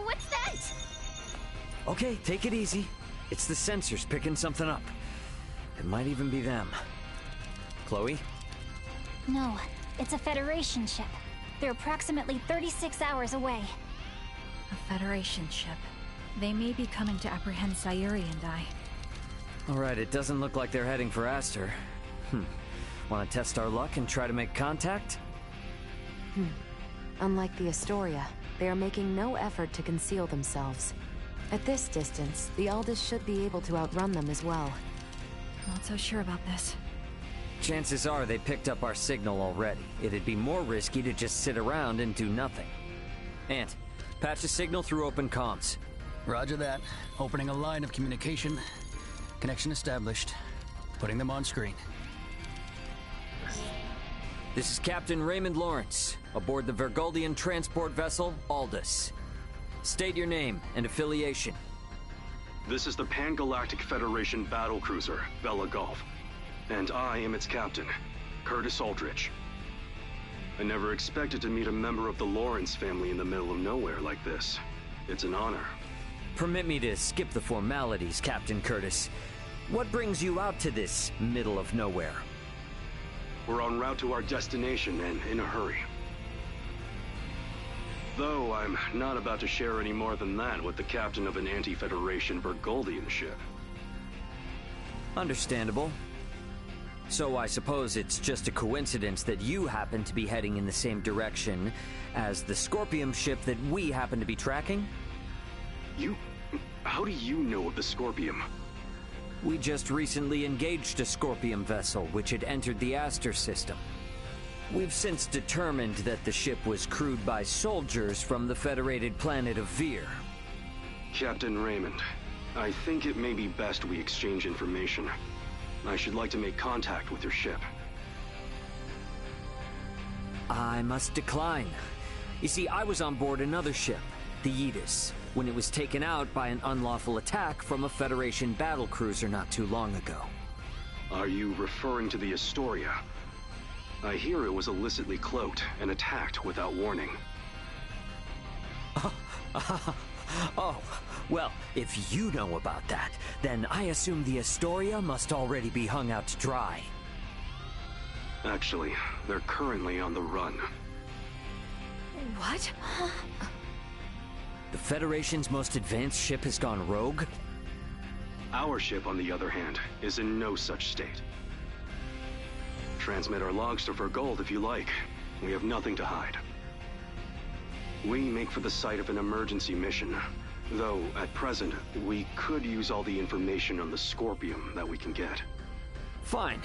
What's that? Okay, take it easy. It's the sensors picking something up. It might even be them. Chloe? No, it's a Federation ship. They're approximately 36 hours away. A Federation ship. They may be coming to apprehend Sayuri and I. Alright, it doesn't look like they're heading for Aster. Want to test our luck and try to make contact? Unlike the Astoria, they are making no effort to conceal themselves. At this distance, the Aldous should be able to outrun them as well. Not so sure about this. Chances are they picked up our signal already. It'd be more risky to just sit around and do nothing. Ant, patch a signal through open comms. Roger that. Opening a line of communication. Connection established. Putting them on screen. This is Captain Raymond Lawrence, aboard the Vergoldian transport vessel, Aldous. State your name and affiliation. This is the Pan-Galactic Federation battlecruiser, Bella Gulf. And I am its captain, Curtis Aldrich. I never expected to meet a member of the Lawrence family in the middle of nowhere like this. It's an honor. Permit me to skip the formalities, Captain Curtis. What brings you out to this middle of nowhere? We're en route to our destination and in a hurry. Though I'm not about to share any more than that with the captain of an anti-Federation Vergoldian ship. Understandable. So I suppose it's just a coincidence that you happen to be heading in the same direction as the Scorpium ship that we happen to be tracking? How do you know of the Scorpium? We just recently engaged a Scorpium vessel which had entered the Aster system. We've since determined that the ship was crewed by soldiers from the federated planet of Vir. Captain Raymond, I think it may be best we exchange information. I should like to make contact with your ship. I must decline. You see, I was on board another ship, the Aegis, when it was taken out by an unlawful attack from a Federation battlecruiser not too long ago. Are you referring to the Astoria? I hear it was illicitly cloaked and attacked without warning. Oh, well, if you know about that, then I assume the Astoria must already be hung out to dry. Actually, they're currently on the run. What? The Federation's most advanced ship has gone rogue? Our ship, on the other hand, is in no such state. Transmit our logs to Vergold if you like. We have nothing to hide. We make for the site of an emergency mission, though at present, we could use all the information on the Scorpium that we can get. Fine.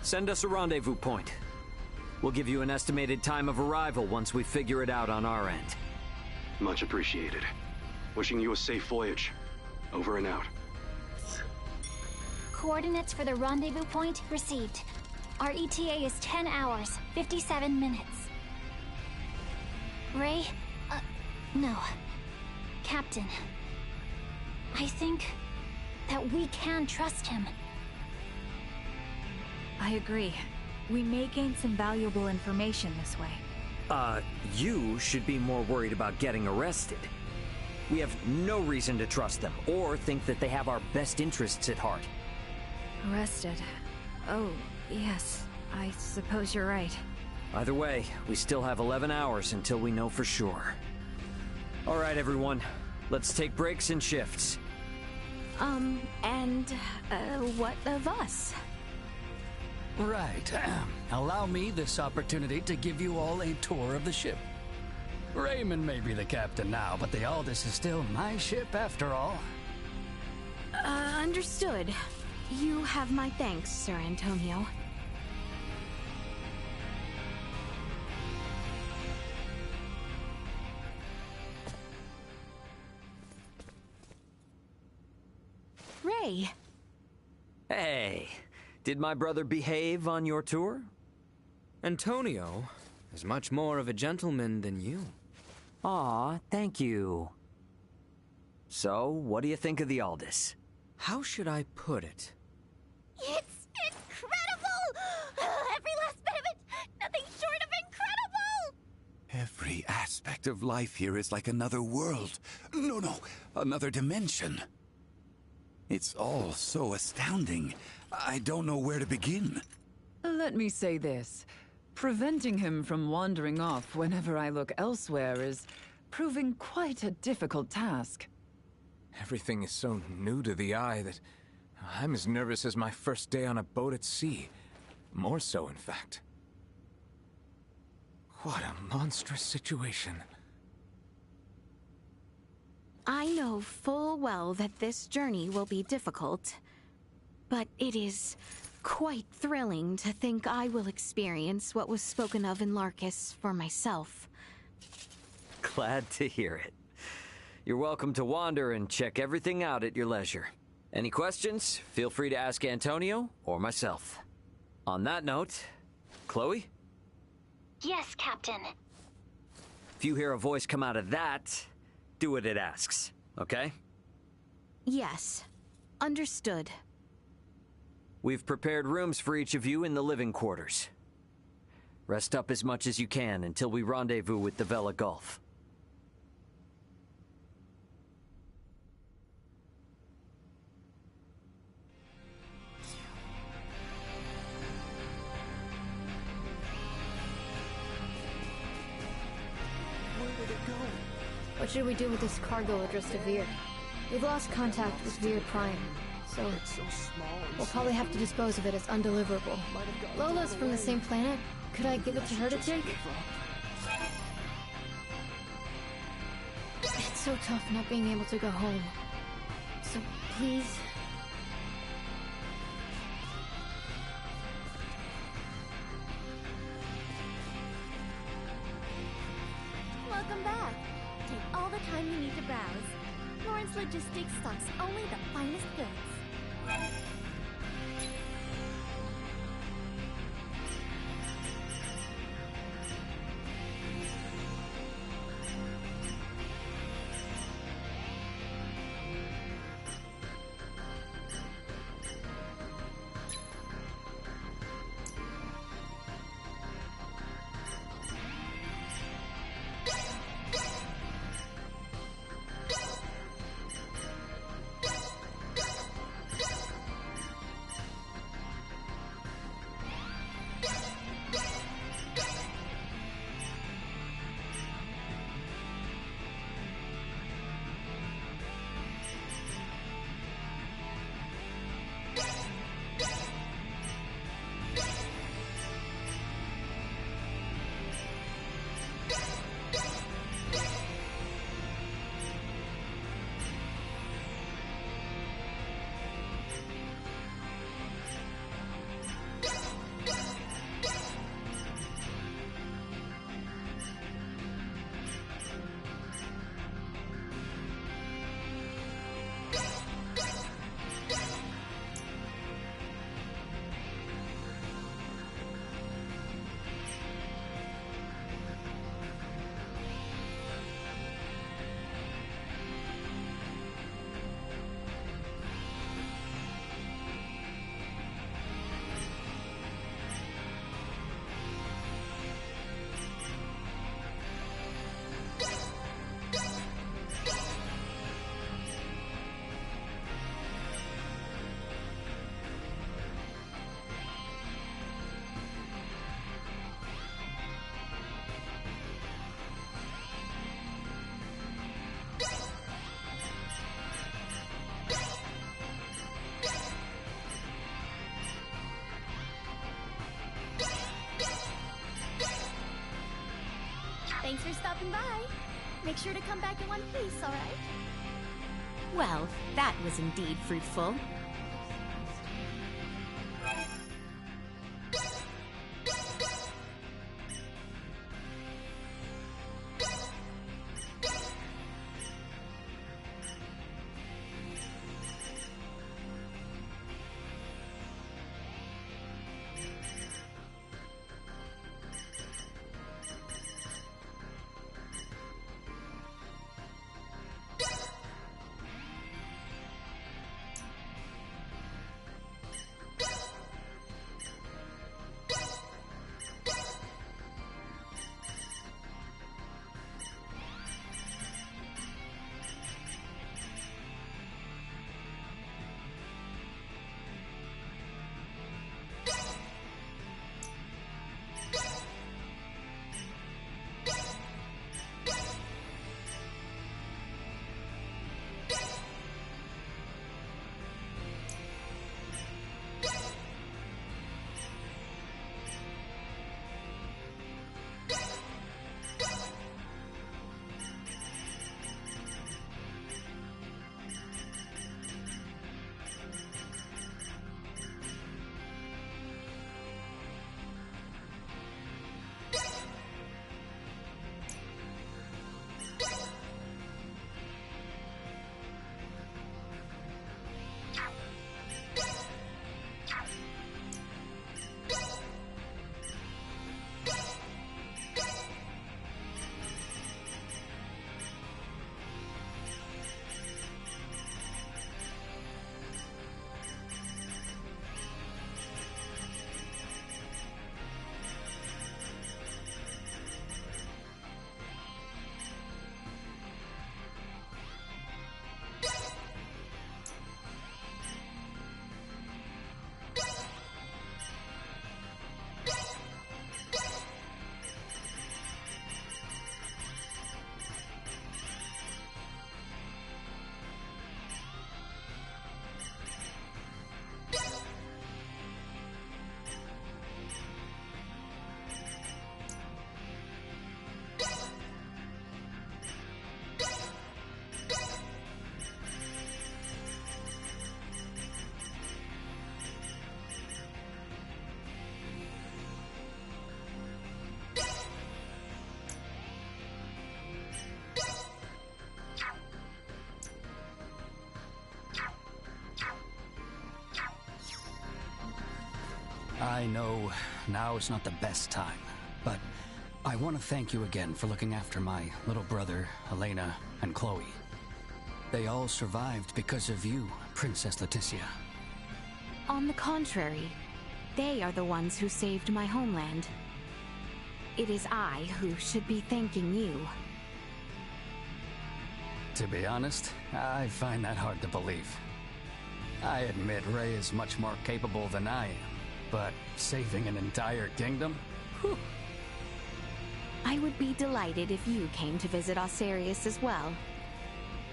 Send us a rendezvous point. We'll give you an estimated time of arrival once we figure it out on our end. Much appreciated. Wishing you a safe voyage. Over and out. Coordinates for the rendezvous point received. Our ETA is 10 hours, 57 minutes. Ray? No. Captain. I think that we can trust him. I agree. We may gain some valuable information this way. You should be more worried about getting arrested. We have no reason to trust them, or think that they have our best interests at heart. Arrested? Oh, yes. I suppose you're right. Either way, we still have 11 hours until we know for sure. All right, everyone. Let's take breaks and shifts. What of us? Right. Allow me this opportunity to give you all a tour of the ship. Raymond may be the captain now, but the Aldous is still my ship after all. Understood. You have my thanks, Sir Antonio. Ray. Hey, did my brother behave on your tour? Antonio, is much more of a gentleman than you. Aw, thank you. So, what do you think of the Aldous? How should I put it? It's incredible! Every last bit of it! Nothing short of incredible! Every aspect of life here is like another world. No, another dimension. It's all so astounding. I don't know where to begin. Let me say this. Preventing him from wandering off whenever I look elsewhere is proving quite a difficult task. Everything is so new to the eye that I'm as nervous as my first day on a boat at sea. More so, in fact. What a monstrous situation. I know full well that this journey will be difficult, but it is quite thrilling to think I will experience what was spoken of in Larkus for myself. Glad to hear it. You're welcome to wander and check everything out at your leisure. Any questions? Feel free to ask Antonio or myself. On that note, Chloe? Yes, Captain. If you hear a voice come out of that, do what it asks, okay? Yes. Understood. We've prepared rooms for each of you in the living quarters. Rest up as much as you can until we rendezvous with the Vela Gulf. What should we do with this cargo addressed to Veer? We've lost contact with Veer Prime, so we'll probably have to dispose of it as undeliverable. Lola's from the same planet. Could I give it to her to take? It's so tough not being able to go home. So please... Welcome back. Take all the time you need to browse. Lawrence Logistics stocks only the finest goods. Thanks for stopping by. Make sure to come back in one piece, all right? Well, that was indeed fruitful. I know now is not the best time, but I want to thank you again for looking after my little brother, Elena, and Chloe. They all survived because of you, Princess Leticia. On the contrary, they are the ones who saved my homeland. It is I who should be thanking you. To be honest, I find that hard to believe. I admit Ray is much more capable than I am, but saving an entire kingdom? Whew. I would be delighted if you came to visit Osarius as well.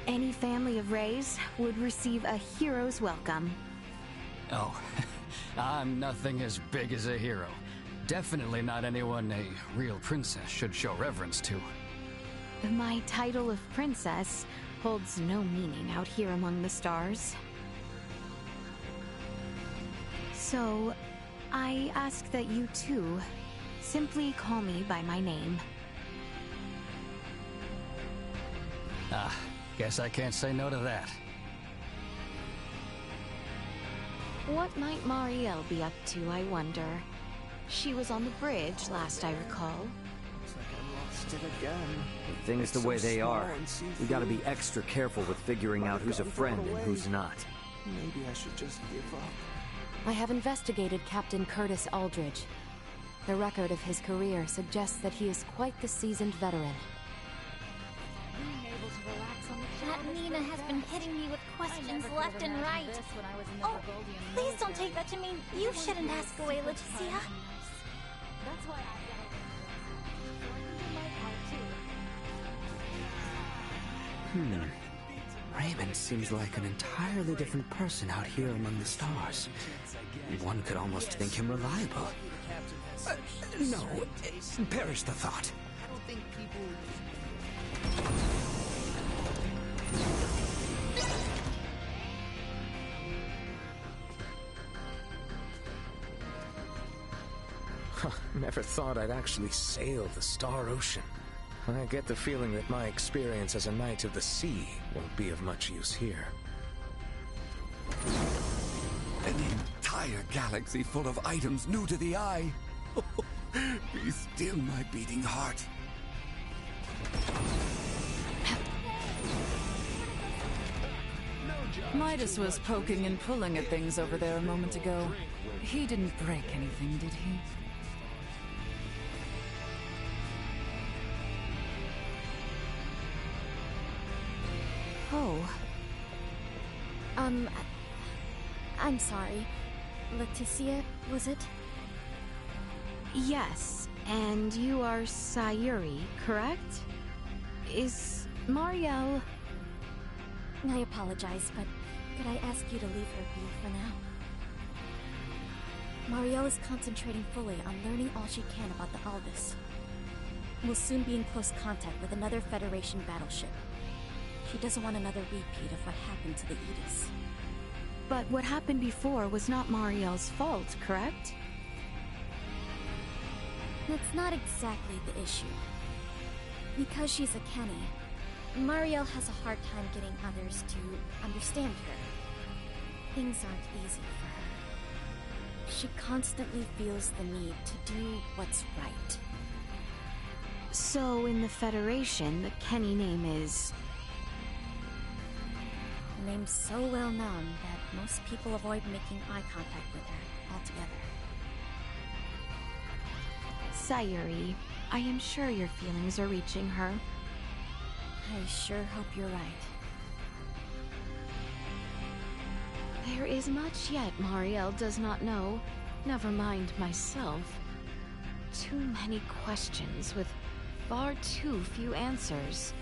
Any family of Rays would receive a hero's welcome. Oh, I'm nothing as big as a hero. Definitely not anyone a real princess should show reverence to. My title of princess holds no meaning out here among the stars. So, I ask that you too simply call me by my name. Ah, guess I can't say no to that. What might Marielle be up to, I wonder? She was on the bridge last I recall. Looks like I lost it again. With things the way they are, we gotta be extra careful with figuring out who's a friend and who's not. Maybe I should just give up. I have investigated Captain Curtis Aldridge. The record of his career suggests that he is quite the seasoned veteran. That Nina has been hitting me with questions left and right. Oh, please don't take that to mean you shouldn't ask away, Leticia. That's why Raymond seems like an entirely different person out here among the stars. One could almost think him reliable. No, perish the thought. I don't think people... Never thought I'd actually sail the Star Ocean. I get the feeling that my experience as a Knight of the Sea won't be of much use here. An entire galaxy full of items new to the eye. Be still my beating heart. Midas was poking and pulling at things over there a moment ago. He didn't break anything, did he? Oh. I'm sorry. Leticia, was it? Yes, and you are Sayuri, correct? Is Marielle... I apologize, but could I ask you to leave her be for now? Marielle is concentrating fully on learning all she can about the Aldous. We'll soon be in close contact with another Federation battleship. She doesn't want another repeat of what happened to the Aegis. But what happened before was not Marielle's fault, correct? That's not exactly the issue. Because she's a Kenny, Marielle has a hard time getting others to understand her. Things aren't easy for her. She constantly feels the need to do what's right. So in the Federation, the Kenny name is... The name's so well known that most people avoid making eye contact with her altogether. Sayuri, I am sure your feelings are reaching her. I sure hope you're right. There is much yet Marielle does not know, never mind myself. Too many questions with far too few answers.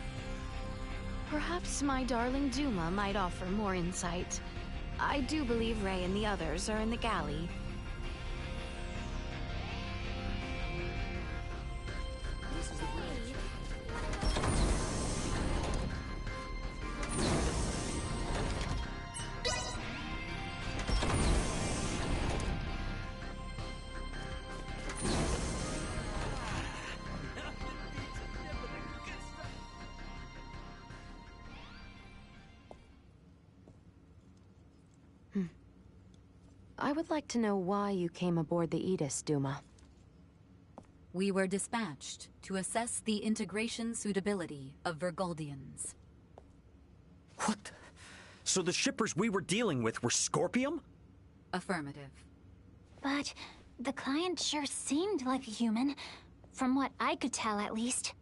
Perhaps my darling Duma might offer more insight. I do believe Ray and the others are in the galley. I would like to know why you came aboard the Aegis, Duma. We were dispatched to assess the integration suitability of Vergoldians. What? So the shippers we were dealing with were Scorpium? Affirmative. But the client sure seemed like a human, from what I could tell at least.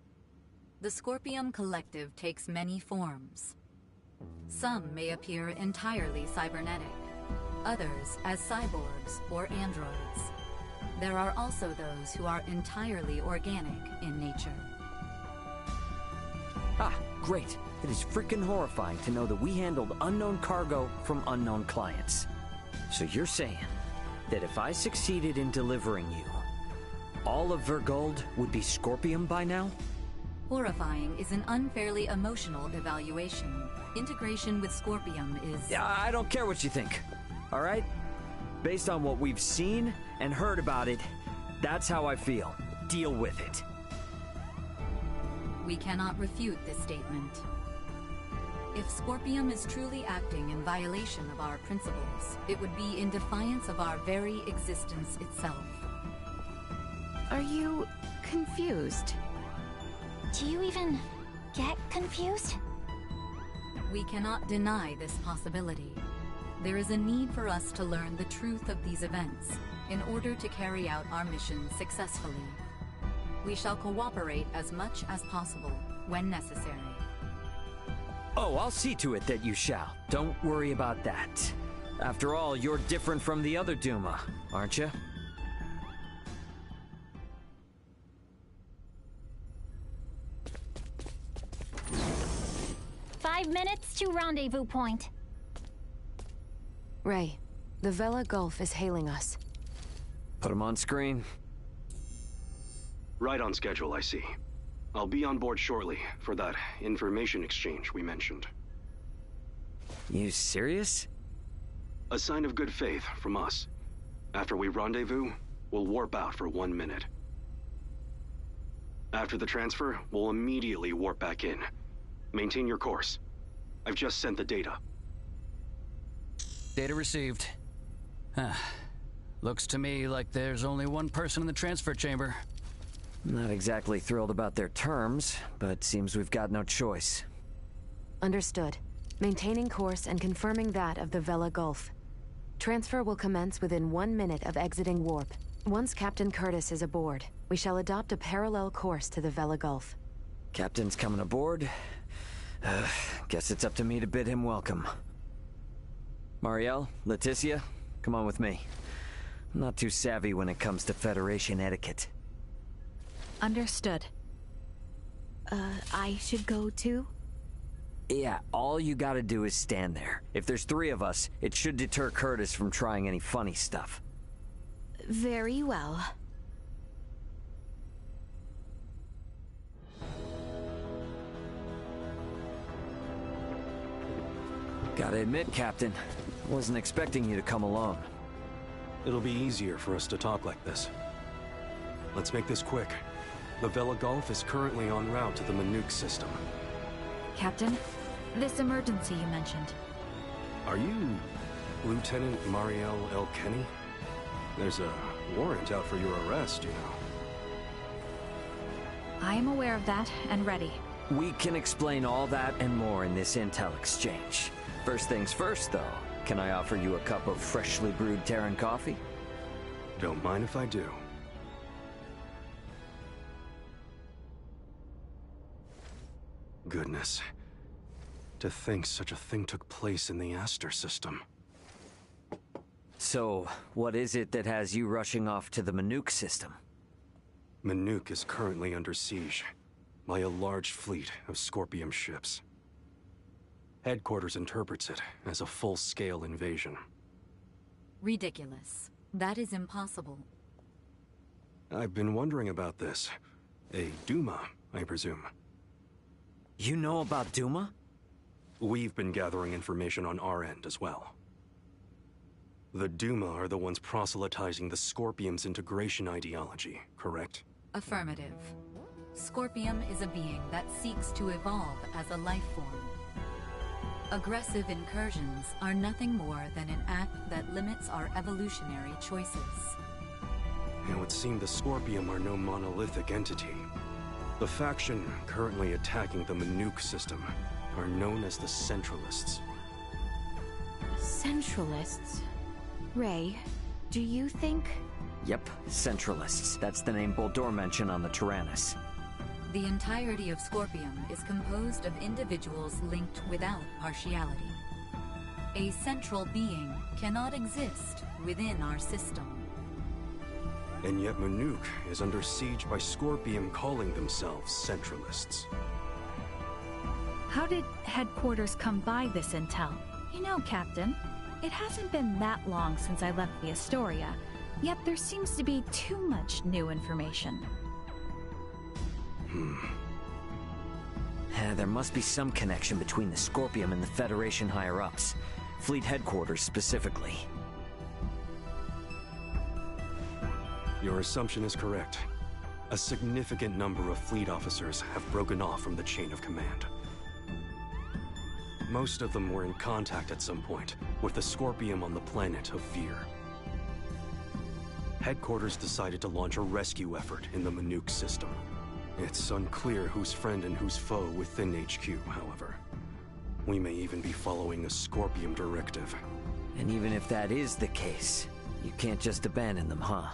The Scorpium Collective takes many forms. Some may appear entirely cybernetic, others as cyborgs or androids. There are also those who are entirely organic in nature. Ah, great. It is freaking horrifying to know that we handled unknown cargo from unknown clients. So you're saying that if I succeeded in delivering you, all of Vergold would be Scorpium by now? Horrifying is an unfairly emotional evaluation. Integration with Scorpium is... Yeah, I don't care what you think, all right? Based on what we've seen and heard about it, that's how I feel. Deal with it. We cannot refute this statement. If Scorpium is truly acting in violation of our principles, it would be in defiance of our very existence itself. Are you confused? Do you even get confused? We cannot deny this possibility. There is a need for us to learn the truth of these events in order to carry out our mission successfully. We shall cooperate as much as possible when necessary. Oh, I'll see to it that you shall. Don't worry about that. After all, you're different from the other Duma, aren't you? "5 minutes to rendezvous point." Ray, the Vela Gulf is hailing us. Put him on screen. Right on schedule, I see. I'll be on board shortly for that information exchange we mentioned. You serious? A sign of good faith from us. After we rendezvous, we'll warp out for 1 minute. After the transfer, we'll immediately warp back in. Maintain your course. I've just sent the data. Data received. Looks to me like there's only one person in the transfer chamber. Not exactly thrilled about their terms, but seems we've got no choice. Understood. Maintaining course and confirming that of the Vela Gulf. Transfer will commence within 1 minute of exiting warp. Once Captain Curtis is aboard, we shall adopt a parallel course to the Vela Gulf. Captain's coming aboard. Guess it's up to me to bid him welcome. Marielle, Leticia, come on with me. I'm not too savvy when it comes to Federation etiquette. Understood. I should go too? Yeah, all you gotta do is stand there. If there's 3 of us, it should deter Curtis from trying any funny stuff. Very well. Gotta admit, Captain, wasn't expecting you to come along. It'll be easier for us to talk like this. Let's make this quick. The Vela Gulf is currently en route to the Manuk system. Captain, this emergency you mentioned. Are you Lieutenant Marielle L. Kenny? There's a warrant out for your arrest, you know. I am aware of that and ready. We can explain all that and more in this intel exchange. First things first, though. Can I offer you a cup of freshly brewed Terran coffee? Don't mind if I do. Goodness. To think such a thing took place in the Aster system. So, what is it that has you rushing off to the Manuk system? Manuk is currently under siege by a large fleet of Scorpium ships. Headquarters interprets it as a full-scale invasion. Ridiculous. That is impossible. I've been wondering about this. A Duma, I presume. You know about Duma? We've been gathering information on our end as well. The Duma are the ones proselytizing the Scorpium's integration ideology, correct? Affirmative. Scorpium is a being that seeks to evolve as a life form. Aggressive incursions are nothing more than an act that limits our evolutionary choices. It would seem the Scorpium are no monolithic entity. The faction currently attacking the Manuk system are known as the Centralists. Centralists? Ray, do you think... Yep, Centralists. That's the name Boldor mentioned on the Tyrannus. The entirety of Scorpium is composed of individuals linked without partiality. A central being cannot exist within our system. And yet Manuk is under siege by Scorpium calling themselves Centralists. How did headquarters come by this intel? You know, Captain, it hasn't been that long since I left the Astoria, yet there seems to be too much new information. There must be some connection between the Scorpium and the Federation higher-ups. Fleet headquarters specifically. Your assumption is correct. A significant number of fleet officers have broken off from the chain of command. Most of them were in contact at some point with the Scorpium on the planet of Vir. Headquarters decided to launch a rescue effort in the Manuk system. It's unclear who's friend and who's foe within HQ, however. We may even be following a Scorpium directive. And even if that is the case, you can't just abandon them, huh?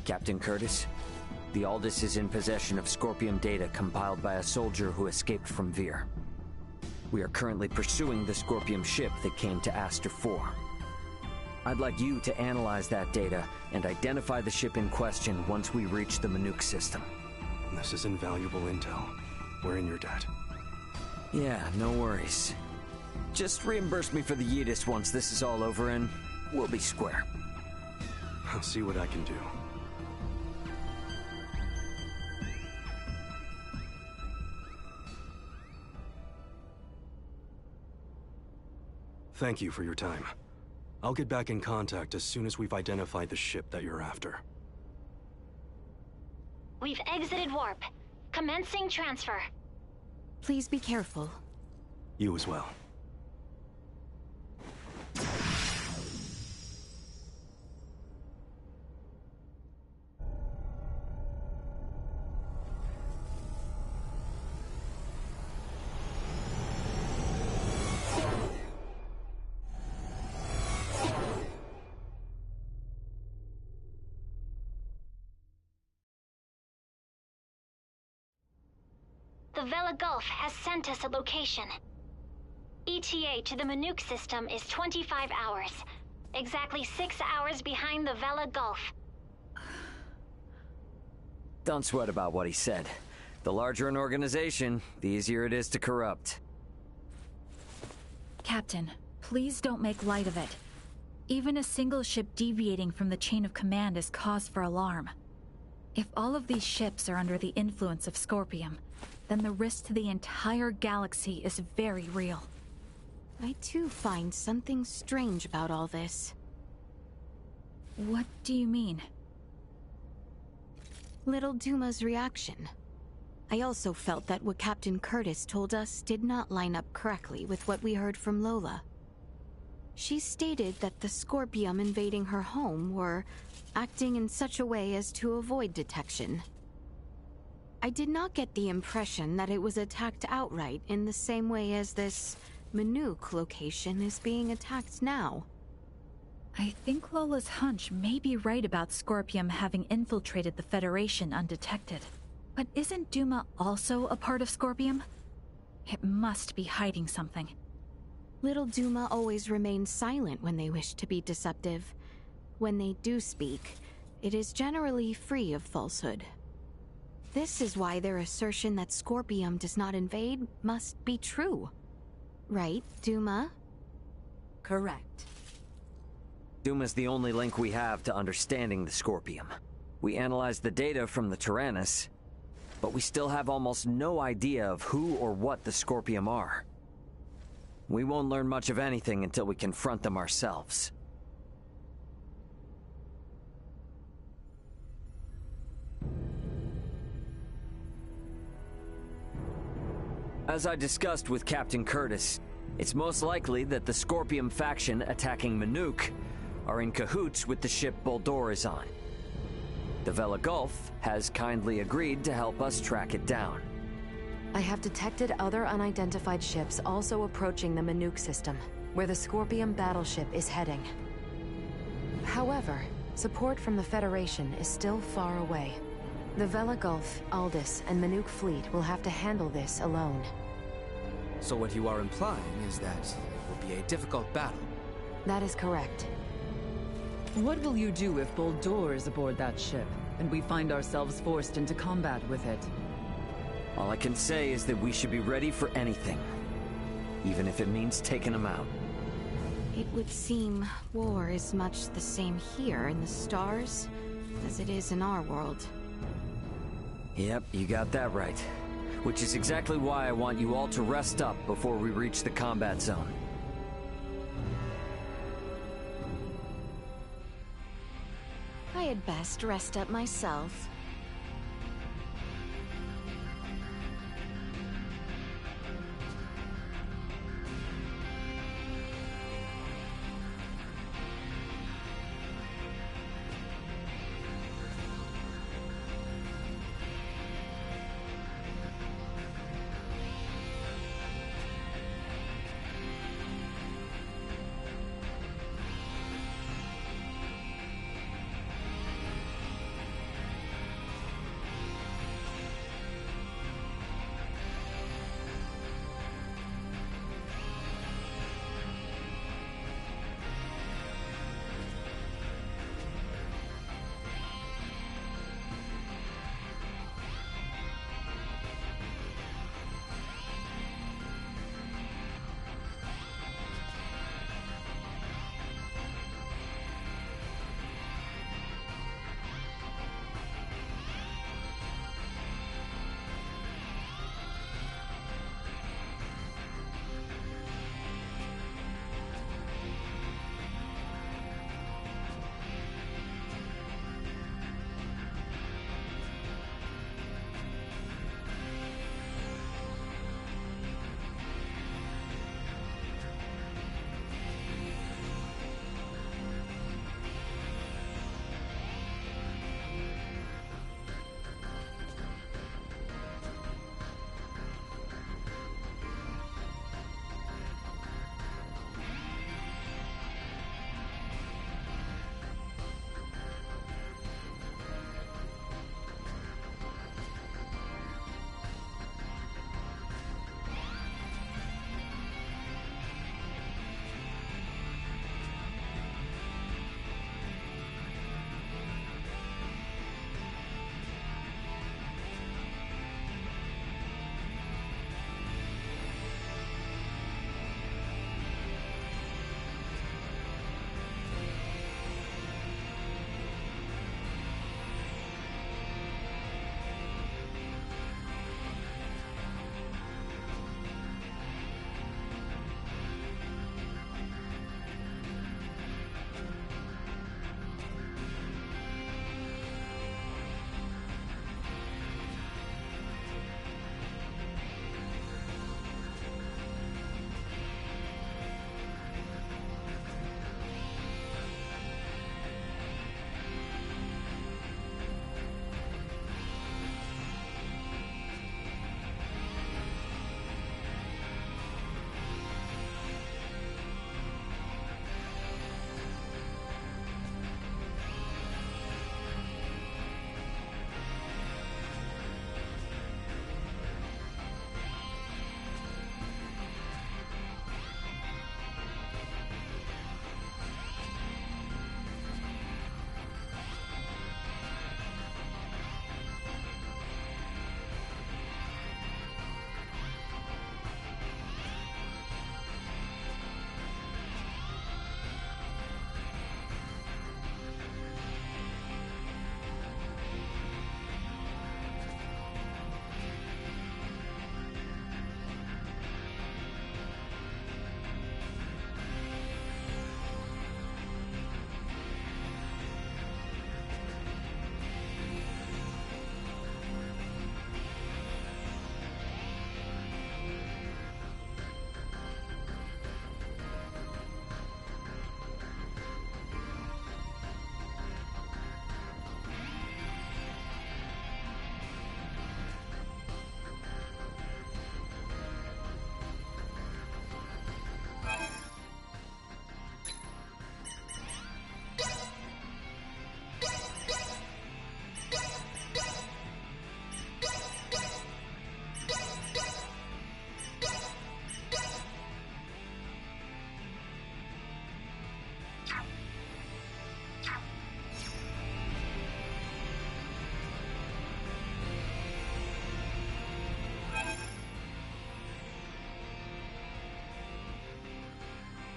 Captain Curtis, the Aldous is in possession of Scorpium data compiled by a soldier who escaped from Vir. We are currently pursuing the Scorpium ship that came to Aster 4. I'd like you to analyze that data and identify the ship in question once we reach the Manuk system. This is invaluable intel. We're in your debt. Yeah, no worries. Just reimburse me for the Yidis once this is all over and we'll be square. I'll see what I can do. Thank you for your time. I'll get back in contact as soon as we've identified the ship that you're after. We've exited warp. Commencing transfer. Please be careful. You as well. The Vela Gulf has sent us a location. ETA to the Manuk system is 25 hours. Exactly 6 hours behind the Vela Gulf. Don't sweat about what he said. The larger an organization, the easier it is to corrupt. Captain, please don't make light of it. Even a single ship deviating from the chain of command is cause for alarm. If all of these ships are under the influence of Scorpium, then the risk to the entire galaxy is very real. I too find something strange about all this. What do you mean? Little Duma's reaction. I also felt that what Captain Curtis told us did not line up correctly with what we heard from Lola. She stated that the Scorpium invading her home were acting in such a way as to avoid detection. I did not get the impression that it was attacked outright in the same way as this Manuk location is being attacked now. I think Lola's hunch may be right about Scorpium having infiltrated the Federation undetected. But isn't Duma also a part of Scorpium? It must be hiding something. Little Duma always remains silent when they wish to be deceptive. When they do speak, it is generally free of falsehood. This is why their assertion that Scorpium does not invade must be true. Right, Duma? Correct. Duma's the only link we have to understanding the Scorpium. We analyzed the data from the Tyrannus, but we still have almost no idea of who or what the Scorpium are. We won't learn much of anything until we confront them ourselves. As I discussed with Captain Curtis, It's most likely that the Scorpium faction attacking Manuk are in cahoots with the ship Boldor is on. The Vela Gulf has kindly agreed to help us track it down. I have detected other unidentified ships also approaching the Manuk system, where the Scorpium battleship is heading. However, support from the Federation is still far away. The Vela Gulf, Aldous, and Manuk fleet will have to handle this alone. So what you are implying is that it will be a difficult battle. That is correct. What will you do if Boldor is aboard that ship, and we find ourselves forced into combat with it? All I can say is that we should be ready for anything, even if it means taking them out. It would seem war is much the same here in the stars as it is in our world. Yep, you got that right. Which is exactly why I want you all to rest up before we reach the combat zone. I had best rest up myself.